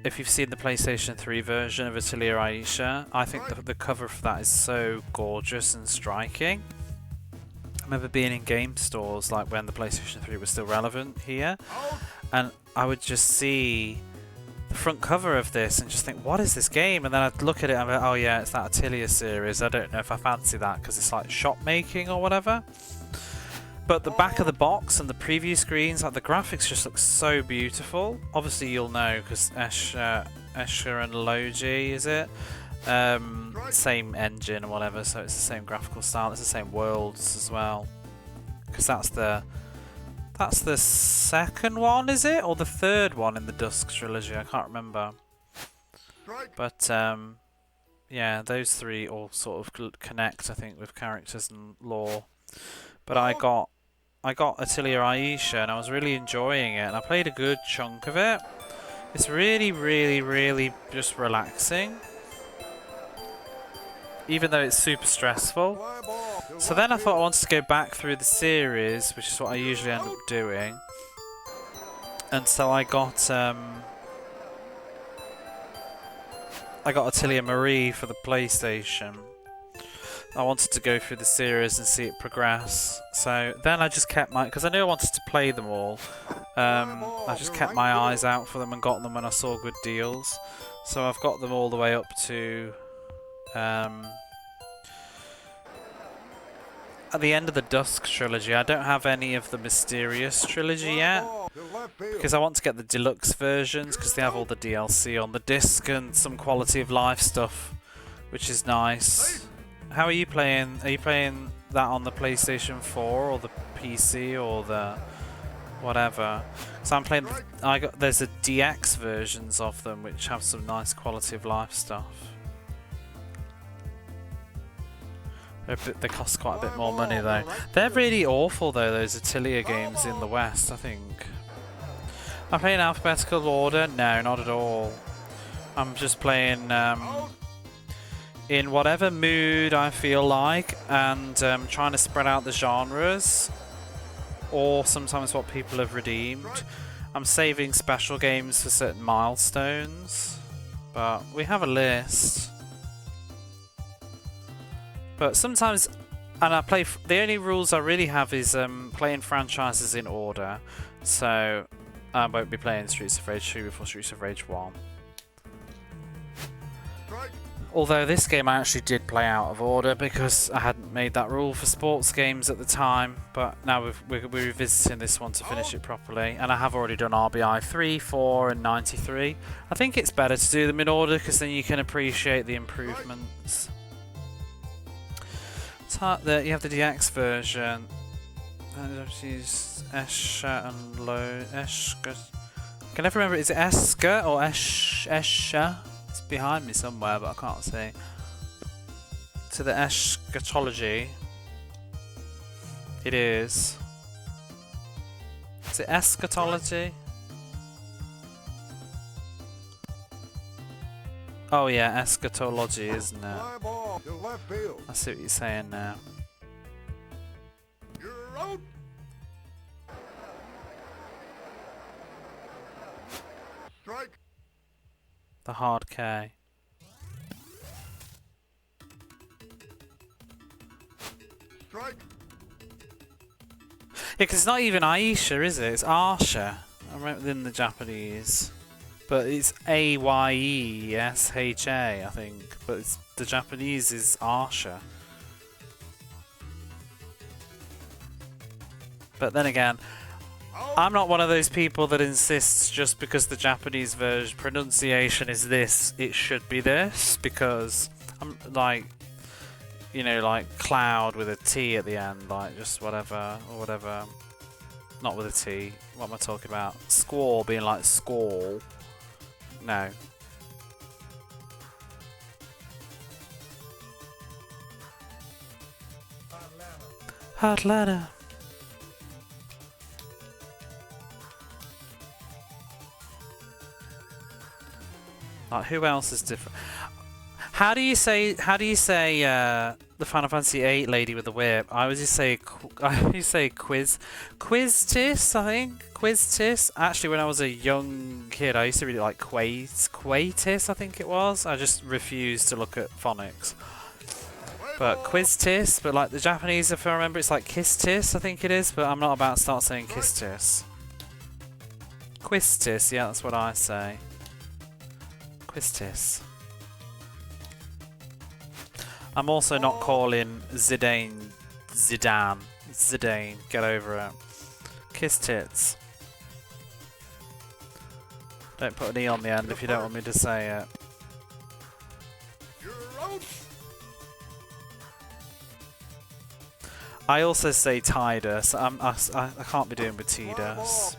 Speaker 1: If you've seen the PlayStation 3 version of Atelier Aisha, I think the cover for that is so gorgeous and striking. I remember being in game stores like when the PlayStation 3 was still relevant here, and I would just see the front cover of this and just think, what is this game? And then I'd look at it and be like, oh yeah, it's that Atelier series. I don't know if I fancy that because it's like shop making or whatever. But the back of the box and the preview screens, like the graphics just look so beautiful. Obviously you'll know because Escher and Logi, is it? Same engine or whatever, so it's the same graphical style, it's the same worlds as well, because that's the second one, is it, or the third one in the Dusk trilogy? I can't remember. But yeah, those three all sort of connect, I think, with characters and lore. But I got Atelier Aisha and I was really enjoying it, and I played a good chunk of it. It's really, really, really just relaxing, even though it's super stressful. So then I thought I wanted to go back through the series, which is what I usually end up doing. And so I got Atelier Marie for the PlayStation. I wanted to go through the series and see it progress. So then I just kept because I knew I wanted to play them all. I just kept my eyes out for them and got them when I saw good deals. So I've got them all the way up to at the end of the Dusk trilogy. I don't have any of the Mysterious trilogy yet, because I want to get the deluxe versions, because they have all the DLC on the disc and some quality of life stuff, which is nice. How are you playing? Are you playing that on the PlayStation 4 or the PC or the whatever? So I'm playing. There's the DX versions of them, which have some nice quality of life stuff. They cost quite a bit more money though. They're really awful though, those Atelier games in the West, I think. I'm playing alphabetical order? No, not at all. I'm just playing in whatever mood I feel like, and trying to spread out the genres, or sometimes what people have redeemed. I'm saving special games for certain milestones, but we have a list. But sometimes, and I play, the only rules I really have is playing franchises in order, so I won't be playing Streets of Rage 2 before Streets of Rage 1. Although this game I actually did play out of order because I hadn't made that rule for sports games at the time, but now we're revisiting this one to finish it properly, and I have already done R.B.I 3, 4 and 93. I think it's better to do them in order because then you can appreciate the improvements. You have the DX version. Use Escher and Low. Escher. I can never remember, is it Escher or Escher? It's behind me somewhere, but I can't see. To the eschatology. It is. Is it eschatology? Oh yeah, eschatology, isn't it? I see what you're saying now.
Speaker 2: Strike.
Speaker 1: The hard K.
Speaker 2: Strike.
Speaker 1: Yeah, because it's not even Aisha, is it? It's Arsha. I remember in the Japanese. But it's A-Y-E-S-H-A, I think. But the Japanese is Arsha. But then again, I'm not one of those people that insists just because the Japanese version pronunciation is this, it should be this, because I'm like, you know, like cloud with a T at the end, like just whatever, or whatever. Not with a T. What am I talking about? Squall being like squall. No. Hot ladder. Like, who else is different? How do you say the Final Fantasy VIII lady with the whip? I always say Quiztis, I think. Quiztis. Actually, when I was a young kid, I used to really like Quatis, I think it was. I just refused to look at phonics. But Quiztis, but like the Japanese, if I remember, it's like Kistis, I think it is. But I'm not about to start saying Kistis. Quiztis, yeah, that's what I say. Quiztis. I'm also not calling Zidane. It's Zidane. Get over it. Kiss tits. Don't put an E on the end if you don't want me to say it. I also say Tidus. I can't be doing with Tidus.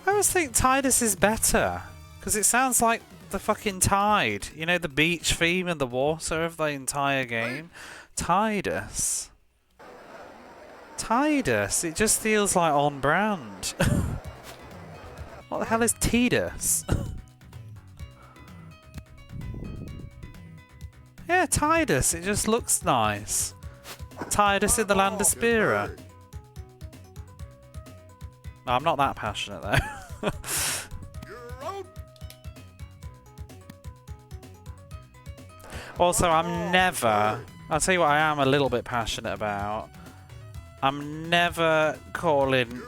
Speaker 1: I always think Tidus is better because it sounds like the fucking tide. You know, the beach theme and the water of the entire game. Tidus. Tidus. It just feels like on brand. What the hell is Tidus? Yeah, Tidus. It just looks nice. Tidus in the land of Spira. No, I'm not that passionate though. Also, I'm never... I'll tell you what I am a little bit passionate about. I'm never calling...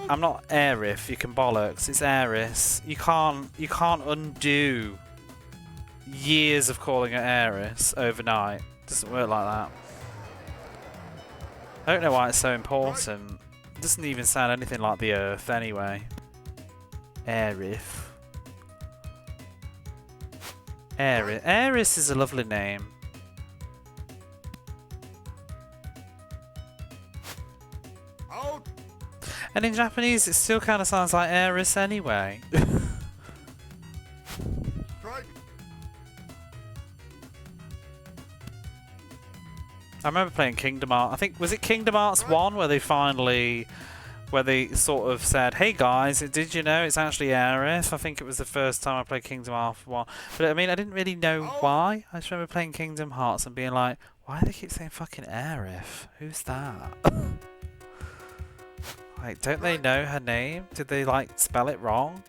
Speaker 1: I'm not Aerith, you can bollocks. It's Aeris. You can't undo years of calling it Aeris overnight. It doesn't work like that. I don't know why it's so important. It doesn't even sound anything like the Earth anyway. Aerith. Aeris is a lovely name.
Speaker 2: Out.
Speaker 1: And in Japanese it still kind of sounds like Aeris anyway.
Speaker 2: Strike.
Speaker 1: I remember playing Kingdom Hearts. I think, was it Kingdom Hearts 1 where they finally, where they sort of said, hey guys, did you know it's actually Aerith? I think it was the first time I played Kingdom Hearts 1. But I mean, I didn't really know why. I just remember playing Kingdom Hearts and being like, why do they keep saying fucking Aerith? Who's that? Like, don't they know her name? Did they, like, spell it wrong?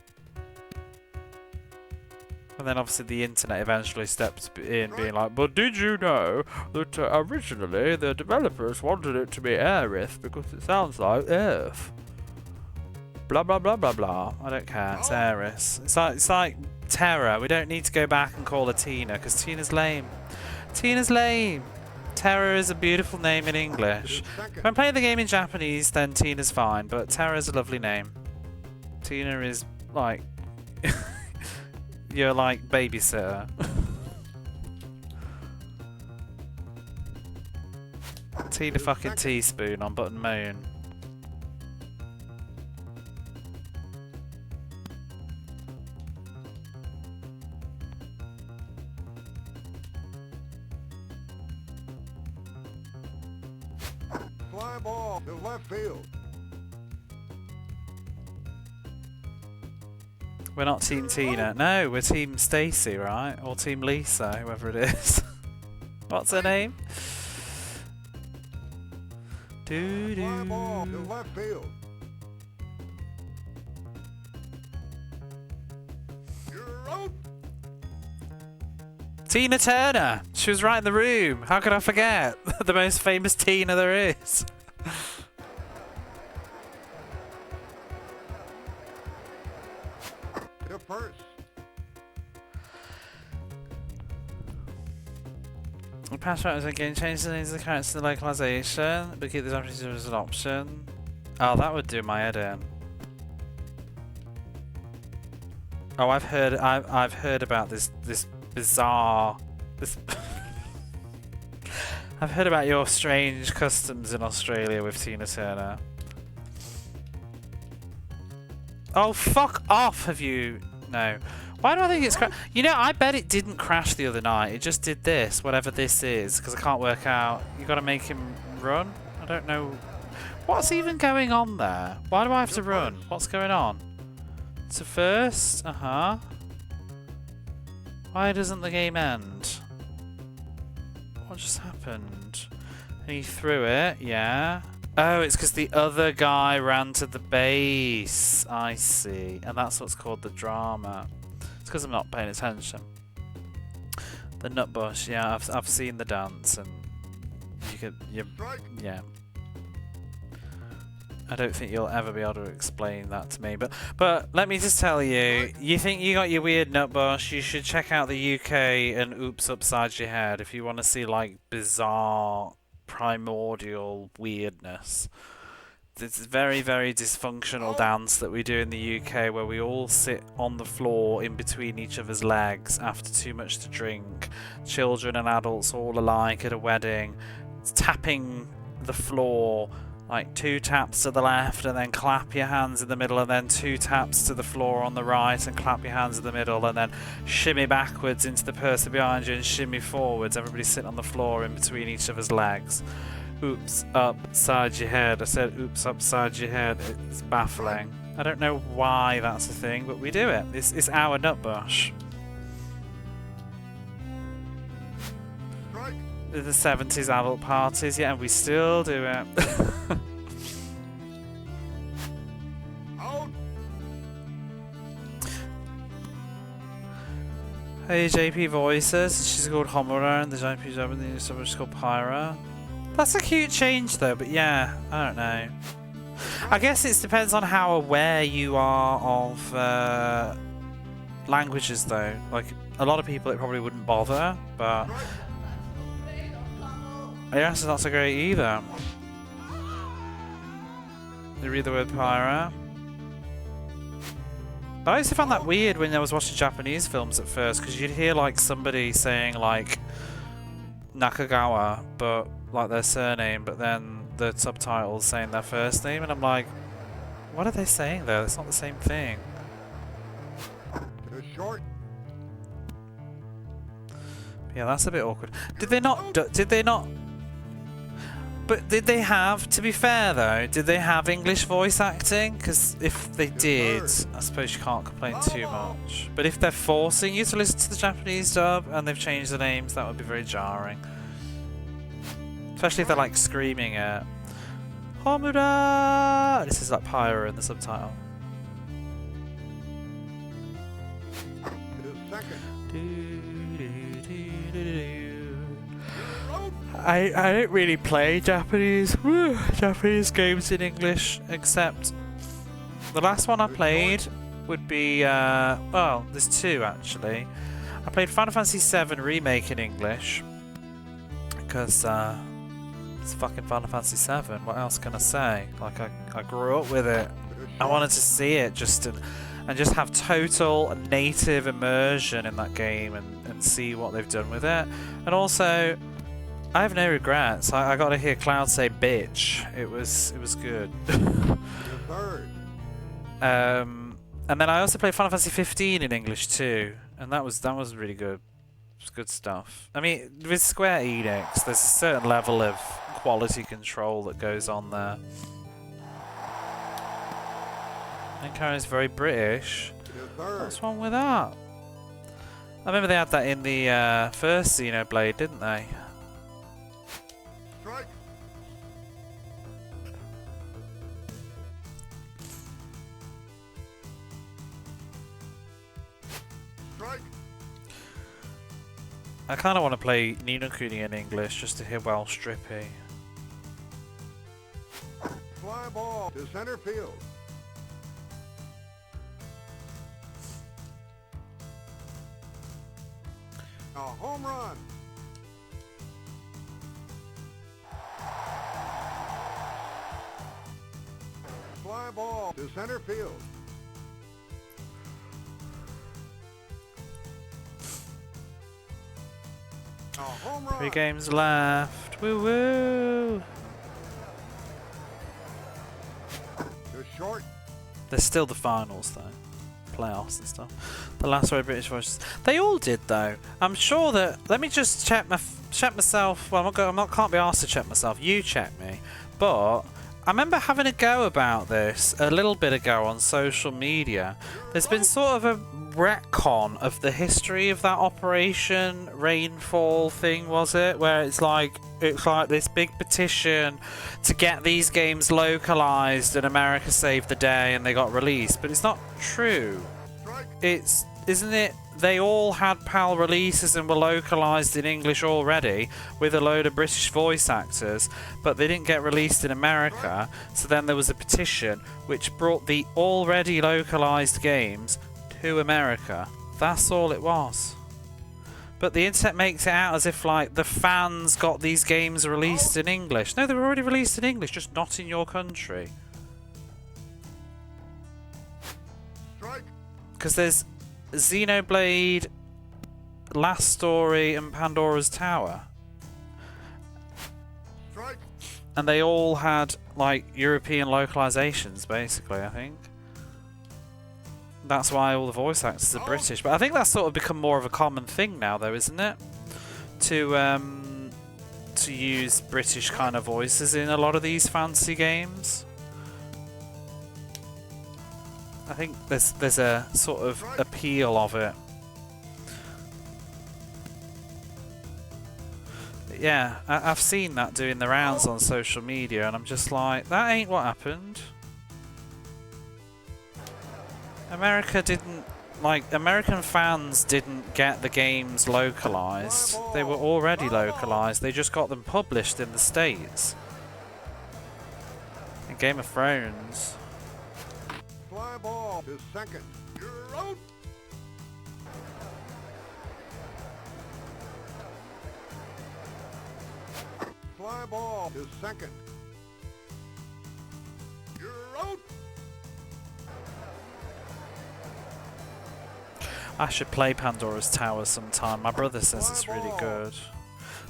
Speaker 1: And then obviously the internet eventually steps in being like, but did you know that originally the developers wanted it to be Aerith because it sounds like Earth? Blah blah blah blah blah. I don't care, it's Aerith. It's like Terra. We don't need to go back and call her Tina because Tina's lame. Tina's lame. Terra is a beautiful name in English. When playing the game in Japanese, then Tina's fine, but Terra is a lovely name. Tina is like you're like babysitter. Tina fucking Teaspoon on Button Moon.
Speaker 2: Fly ball to left field.
Speaker 1: We're not Team Tina. No, we're Team Stacy, right? Or Team Lisa, whoever it is. What's her name?
Speaker 2: Fly ball to left field. You're out.
Speaker 1: Tina Turner! She was right in the room. How could I forget? The most famous Tina there is.
Speaker 2: To first.
Speaker 1: The pass route is again change the names of the characters to the localization, but keep this option as an option. Oh, that would do my head in. Oh, I've heard about this bizarre I've heard about your strange customs in Australia with Tina Turner. Oh, fuck off, have you? No. Why do I think it's You know, I bet it didn't crash the other night. It just did this, whatever this is, because I can't work out. You gotta make him run? I don't know. What's even going on there? Why do I have to run? What's going on? To first? Uh-huh. Why doesn't the game end? What just happened? And he threw it, yeah. Oh, it's because the other guy ran to the base. I see. And that's what's called the drama. It's because I'm not paying attention. The nutbush, yeah, I've seen the dance and yeah. I don't think you'll ever be able to explain that to me, but let me just tell you, you think you got your weird nutbush, you should check out the UK and Oops Upside Your Head if you want to see like bizarre primordial weirdness. This very, very dysfunctional dance that we do in the UK where we all sit on the floor in between each other's legs after too much to drink, children and adults all alike at a wedding, tapping the floor, like 2 taps to the left and then clap your hands in the middle and then 2 taps to the floor on the right and clap your hands in the middle and then shimmy backwards into the person behind you and shimmy forwards. Everybody sit on the floor in between each other's legs. Oops upside your head. I said oops upside your head. It's baffling. I don't know why that's a thing, but we do it. It's our nutbush. The 70s adult parties, yeah, and we still do it. Hey, JP Voices. She's called Homura, and the JP job, and the other is called Pyra. That's a cute change, though, but yeah, I don't know. I guess it depends on how aware you are of languages, though. Like, a lot of people, it probably wouldn't bother, but yes, it's not so great either. You read the word Pyra. I used to find that weird when I was watching Japanese films at first, because you'd hear like somebody saying like Nakagawa, but like their surname, but then the subtitles saying their first name, and I'm like, what are they saying there? It's not the same thing.
Speaker 2: Short.
Speaker 1: Yeah, that's a bit awkward. Did they not But did they have, to be fair though, did they have English voice acting? Because if they did, I suppose you can't complain too much. But if they're forcing you to listen to the Japanese dub and they've changed the names, that would be very jarring. Especially if they're like screaming it. Homura! This is like Pyro in the subtitle. I don't really play Japanese games in English, except the last one I played would be well, there's two actually. I played Final Fantasy VII Remake in English because it's fucking Final Fantasy VII. What else can I say? Like I grew up with it. I wanted to see it just and just have total native immersion in that game and see what they've done with it. And also, I have no regrets. I got to hear Cloud say "bitch." It was good. And then I also played Final Fantasy 15 in English too, and that was really good. It was good stuff. I mean, with Square Enix, there's a certain level of quality control that goes on there. And Karen's very British. What's wrong with that? I remember they had that in the first Xenoblade, didn't they?
Speaker 2: Strike. Strike.
Speaker 1: I kind of want to play Ni no Kuni in English just to hear Welsh Strippy.
Speaker 2: Fly ball to center field. A home run. Fly ball to center field. A home run.
Speaker 1: 3 games left. Woo woo!
Speaker 2: To short.
Speaker 1: There's still the finals though. Playoffs and stuff. The last row British voices. They all did though. I'm sure that. Let me just check myself. Well, can't be asked to check myself. You check me. But I remember having a go about this a little bit ago on social media. There's been sort of a retcon of the history of that Operation Rainfall thing, was it? Where it's like this big petition to get these games localized and America saved the day and they got released, but it's not true. Isn't it? They all had PAL releases and were localized in English already with a load of British voice actors, but they didn't get released in America, so then there was a petition which brought the already localized games to America. That's all it was. But the internet makes it out as if like the fans got these games released in English. No, they were already released in English, just not in your country. Because there's Xenoblade, Last Story and Pandora's Tower. And they all had like European localizations basically, I think. That's why all the voice actors are British. But I think that's sort of become more of a common thing now though, isn't it? To use British kind of voices in a lot of these fantasy games. I think there's a sort of appeal of it. But yeah, I've seen that doing the rounds on social media and I'm just like, that ain't what happened. American fans didn't get the games localized. They were already localized. They just got them published in the States. In Game of Thrones.
Speaker 2: Fly ball to second. You're out. Fly ball to second. You're out.
Speaker 1: I should play Pandora's Tower sometime. My brother says it's really good.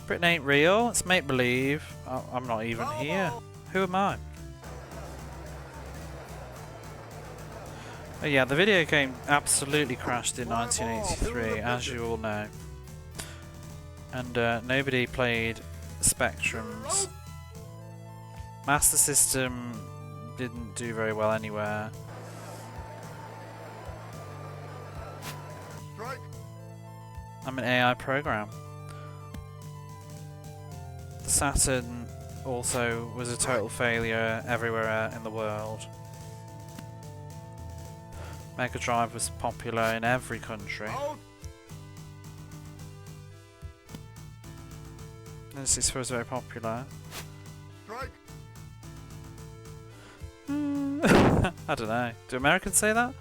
Speaker 1: Britain ain't real. It's make-believe. I'm not even here. Who am I? Oh yeah, the video game absolutely crashed in 1983, as you all know. And nobody played Spectrum's Master System didn't do very well anywhere.
Speaker 2: Strike.
Speaker 1: I'm an AI program. The Saturn also was a total failure everywhere in the world. Mega Drive was popular in every country.
Speaker 2: Out.
Speaker 1: N64 was very popular.
Speaker 2: Strike.
Speaker 1: I don't know. Do Americans say that?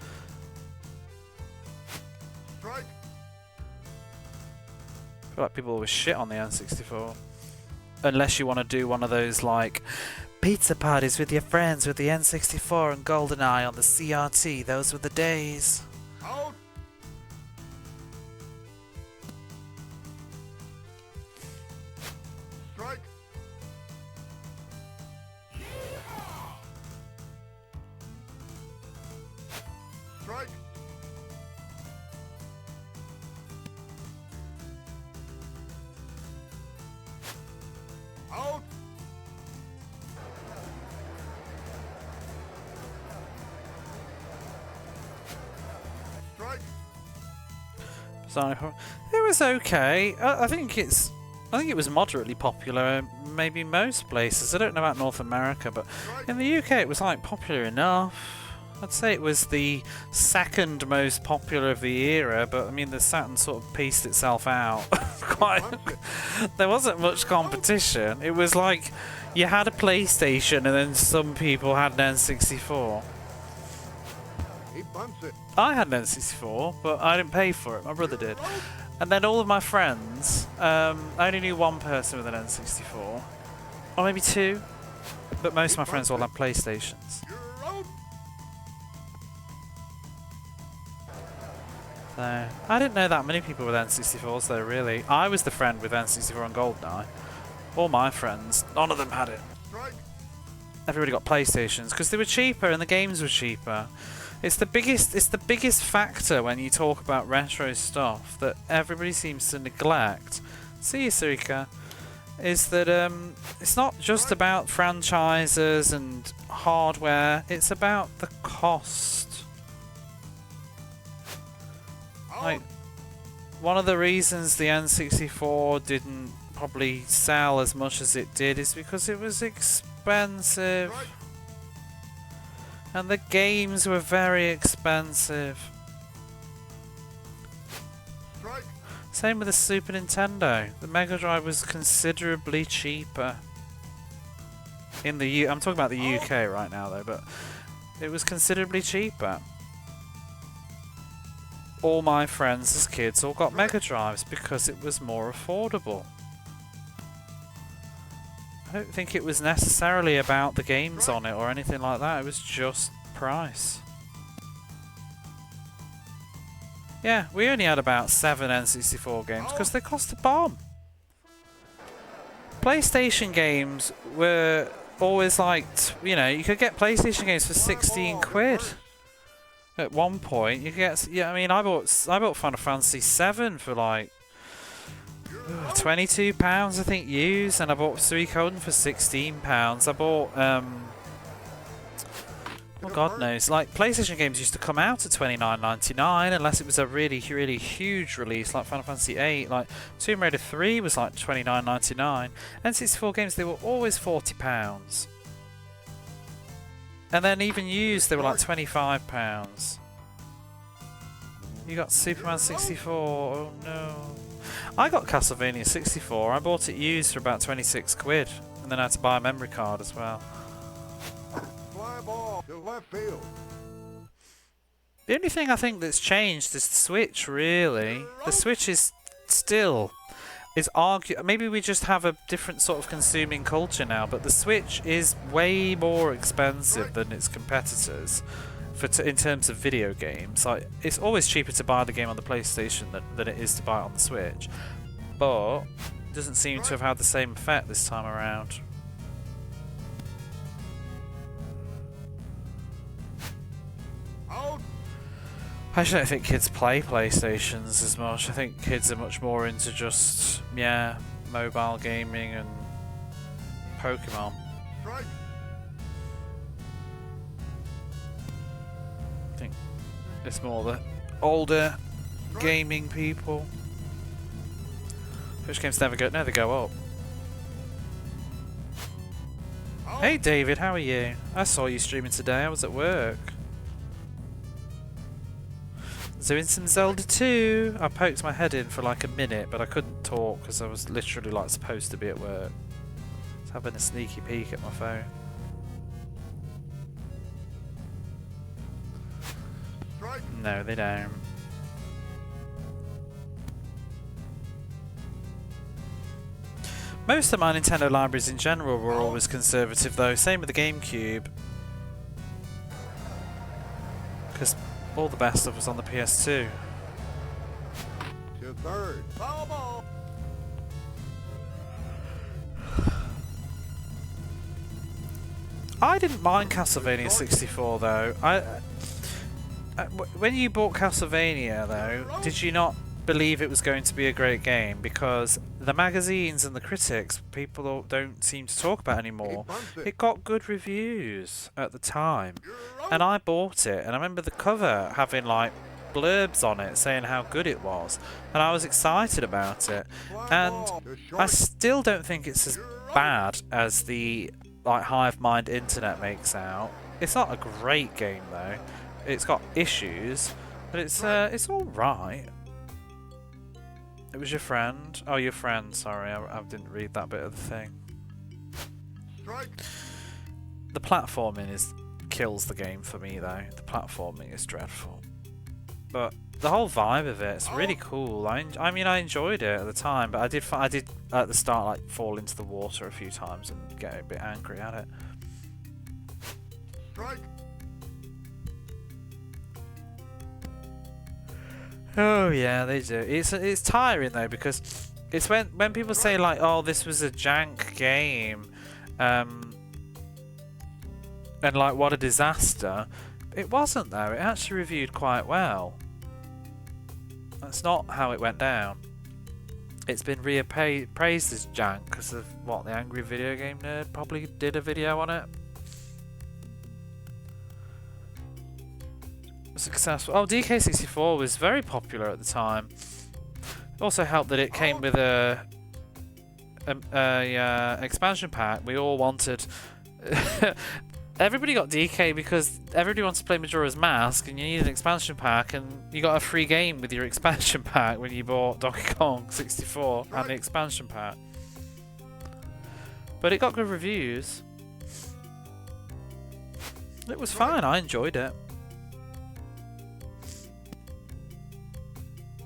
Speaker 2: Strike.
Speaker 1: I feel like people always shit on the N64. Unless you want to do one of those like pizza parties with your friends with the N64 and GoldenEye on the CRT. Those were the days.
Speaker 2: Out. Strike. Strike. Out. Strike.
Speaker 1: So it was okay. I think it was moderately popular in maybe most places. I don't know about North America, but
Speaker 2: Strike.
Speaker 1: in the UK it was like popular enough. I'd say it was the second most popular of the era, but I mean the Saturn sort of pieced itself out. Quite. There wasn't much competition. It was like you had a PlayStation and then some people had an N64.
Speaker 2: He bunts it.
Speaker 1: I had an N64, but I didn't pay for it. My brother did. And then all of my friends, I only knew one person with an N64. Or maybe two. But most of my friends all had PlayStations.
Speaker 2: You're out.
Speaker 1: So, I didn't know that many people with N64s though, really. I was the friend with N64 and GoldenEye. All my friends, none of them had it.
Speaker 2: Strike.
Speaker 1: Everybody got PlayStations because they were cheaper and the games were cheaper. It's the biggest factor when you talk about retro stuff that everybody seems to neglect. See you, Surika. Is that it's not just about franchises and hardware, it's about the cost. Like, one of the reasons the N64 didn't probably sell as much as it did is because it was expensive.
Speaker 2: Strike.
Speaker 1: And the games were very expensive.
Speaker 2: Strike.
Speaker 1: Same with the Super Nintendo. The Mega Drive was considerably cheaper. In the I'm talking about the UK right now though, but it was considerably cheaper. All my friends as kids all got Mega Drives because it was more affordable. I don't think it was necessarily about the games on it or anything like that, it was just price. Yeah, we only had about 7 N64 games because they cost a bomb. PlayStation games were always like, you know, you could get PlayStation games for 16 quid. At one point, you could get, yeah, I mean, I bought Final Fantasy 7 for like £22, I think, used, and I bought Suikoden for £16. I bought, well, God knows, like PlayStation games used to come out at $29.99 unless it was a really, really huge release, like Final Fantasy 8. Like Tomb Raider 3 was like $29.99. N64 games, they were always £40. And then even used, they were like £25. You got Superman 64, oh no. I got Castlevania 64, I bought it used for about 26 quid. And then I had to buy a memory card as well.
Speaker 2: Fly ball to left field.
Speaker 1: The only thing I think that's changed is the Switch, really. The Switch is still... maybe we just have a different sort of consuming culture now, but the Switch is way more expensive than its competitors in terms of video games. Like, it's always cheaper to buy the game on the PlayStation than it is to buy it on the Switch, but it doesn't seem to have had the same effect this time around.
Speaker 2: Out.
Speaker 1: I actually don't think kids play PlayStations as much. I think kids are much more into just, yeah, mobile gaming and Pokemon.
Speaker 2: Strike.
Speaker 1: It's more the older gaming people. Which games never go? No, they go up. Hey David, how are you? I saw you streaming today. I was at work. Doing some Zelda 2. I poked my head in for like a minute, but I couldn't talk because I was literally like supposed to be at work. I was having a sneaky peek at my phone. No, they don't. Most of my Nintendo libraries in general were always conservative though, same with the GameCube. Because all the best stuff was on the PS2.
Speaker 2: To third. Foul ball.
Speaker 1: I didn't mind Castlevania 64 though. When you bought Castlevania though, did you not believe it was going to be a great game? Because the magazines and the critics, people don't seem to talk about anymore. It got good reviews at the time, and I bought it, and I remember the cover having like blurbs on it saying how good it was, and I was excited about it. And I still don't think it's as bad as the like hive mind internet makes out. It's not a great game though. It's got issues, but it's all right. It was your friend? Oh, your friend, sorry, I didn't read that bit of the thing. The platforming kills the game for me though. The platforming is dreadful. But the whole vibe of it's really cool. I mean, I enjoyed it at the time, but I did at the start like fall into the water a few times and get a bit angry at it. Oh yeah, they do. It's tiring though, because it's when people say like, oh, this was a jank game, and like what a disaster. It wasn't though. It actually reviewed quite well. That's not how it went down. It's been praised as jank because of what the Angry Video Game Nerd probably did a video on it. Successful. Oh, DK64 was very popular at the time. It also helped that it came with a expansion pack. We all wanted. Everybody got DK because everybody wants to play Majora's Mask, and you need an expansion pack, and you got a free game with your expansion pack when you bought Donkey Kong 64 and the expansion pack. But it got good reviews. It was fine. I enjoyed it.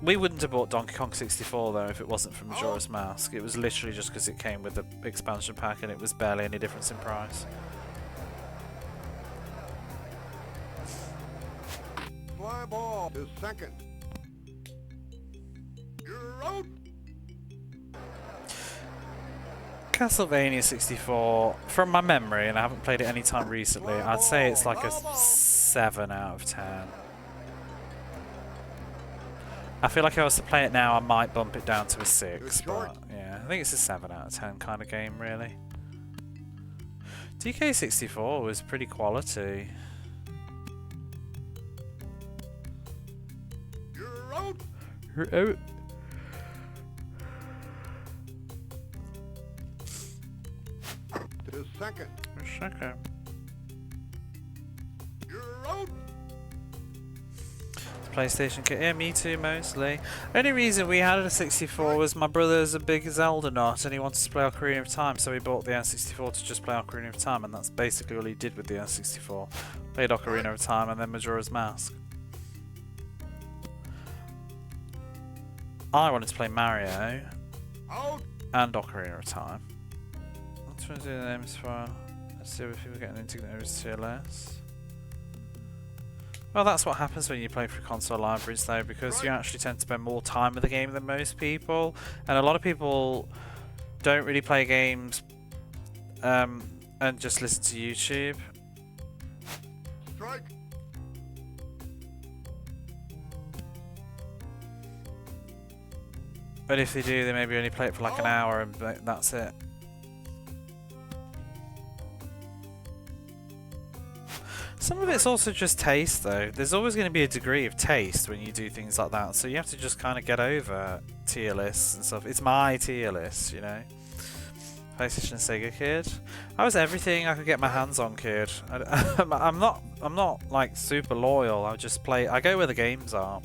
Speaker 1: We wouldn't have bought Donkey Kong 64 though if it wasn't for Majora's Mask. It was literally just because it came with the expansion pack and it was barely any difference in price.
Speaker 2: Fly ball to second. You're out.
Speaker 1: Castlevania 64, from my memory, and I haven't played it any time recently, I'd say it's like a 7 out of 10. I feel like if I was to play it now, I might bump it down to a 6, but yeah, I think it's a 7 out of 10 kind of game, really. DK64 was pretty quality.
Speaker 2: You're out.
Speaker 1: You're out.
Speaker 2: To second.
Speaker 1: Second.
Speaker 2: You're out.
Speaker 1: PlayStation kit. Yeah, me too, mostly. The only reason we had a 64 was my brother's a big Zelda nut and he wanted to play Ocarina of Time, so he bought the N64 to just play Ocarina of Time, and that's basically all he did with the N64. Played Ocarina of Time and then Majora's Mask. I wanted to play Mario and Ocarina of Time. Let's try to do the names for. Let's see if we're getting into those tier lists. Well, that's what happens when you play through console libraries though, because you actually tend to spend more time with the game than most people, and a lot of people don't really play games and just listen to YouTube.
Speaker 2: Strike.
Speaker 1: But if they do, they maybe only play it for like an hour and that's it. Some of it's also just taste, though. There's always going to be a degree of taste when you do things like that, so you have to just kind of get over tier lists and stuff. It's my tier list, you know. PlayStation and Sega kid. I was everything I could get my hands on, kid. I'm not like super loyal. I just play. I go where the games are.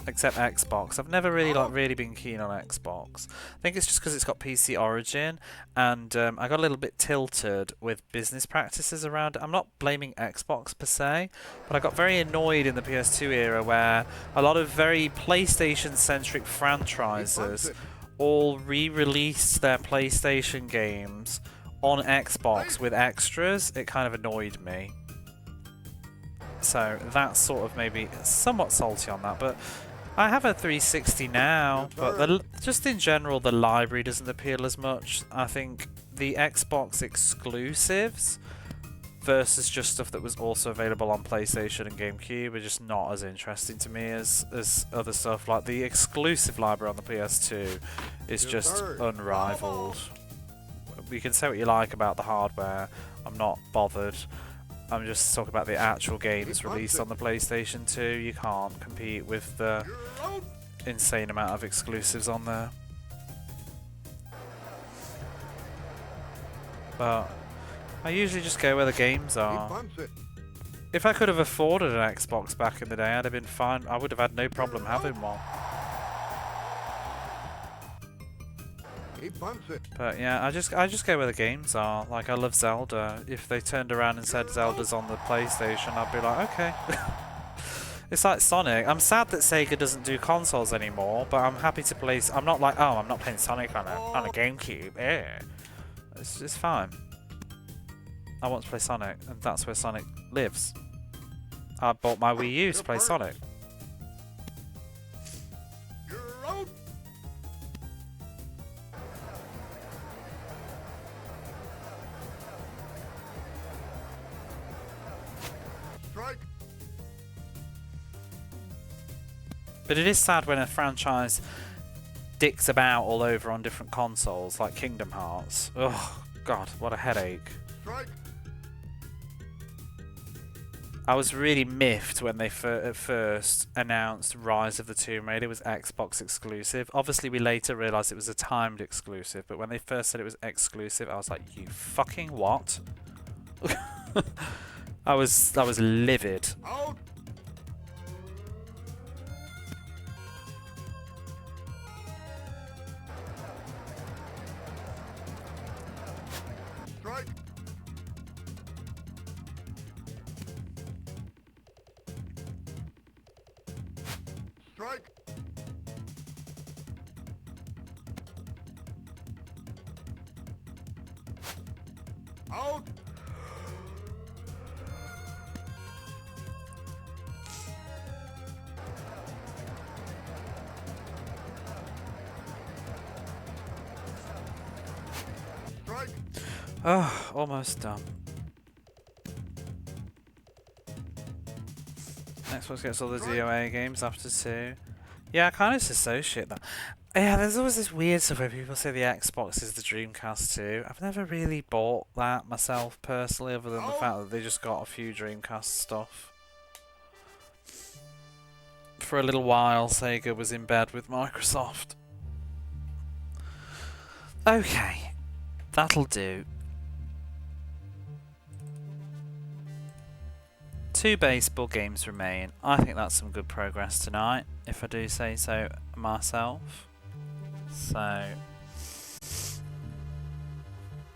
Speaker 1: Except Xbox. I've never really been keen on Xbox. I think it's just because it's got PC Origin, and I got a little bit tilted with business practices around it. I'm not blaming Xbox per se, but I got very annoyed in the PS2 era where a lot of very PlayStation-centric franchises all re-released their PlayStation games on Xbox with extras. It kind of annoyed me. So that's sort of maybe somewhat salty on that, but I have a 360 now, but just in general the library doesn't appeal as much. I think the Xbox exclusives versus just stuff that was also available on PlayStation and GameCube are just not as interesting to me as other stuff. Like the exclusive library on the PS2 is just unrivaled. You can say what you like about the hardware, I'm not bothered. I'm just talking about the actual games released on the PlayStation 2. You can't compete with the insane amount of exclusives on there. But I usually just go where the games are. If I could have afforded an Xbox back in the day, I'd have been fine. I would have had no problem having one. But yeah, I just go where the games are. Like I love Zelda. If they turned around and said Zelda's on the PlayStation, I'd be like, okay. It's like Sonic. I'm sad that Sega doesn't do consoles anymore, but I'm happy to play. I'm not like, oh, I'm not playing Sonic on a GameCube. Yeah, it's fine. I want to play Sonic, and that's where Sonic lives. I bought my Wii U to play Sonic. But it is sad when a franchise dicks about all over on different consoles, like Kingdom Hearts. Oh, God, what a headache. I was really miffed when they at first announced Rise of the Tomb Raider was Xbox exclusive. Obviously, we later realised it was a timed exclusive, but when they first said it was exclusive, I was like, you fucking what? I was livid.
Speaker 2: Strike! Out! Strike!
Speaker 1: Oh, almost done. Xbox gets all the DOA games after 2. Yeah, I kind of associate that. Yeah, there's always this weird stuff where people say the Xbox is the Dreamcast 2. I've never really bought that myself personally, other than the fact that they just got a few Dreamcast stuff. For a little while, Sega was in bed with Microsoft. Okay, that'll do. 2 baseball games remain. I think that's some good progress tonight, if I do say so myself. So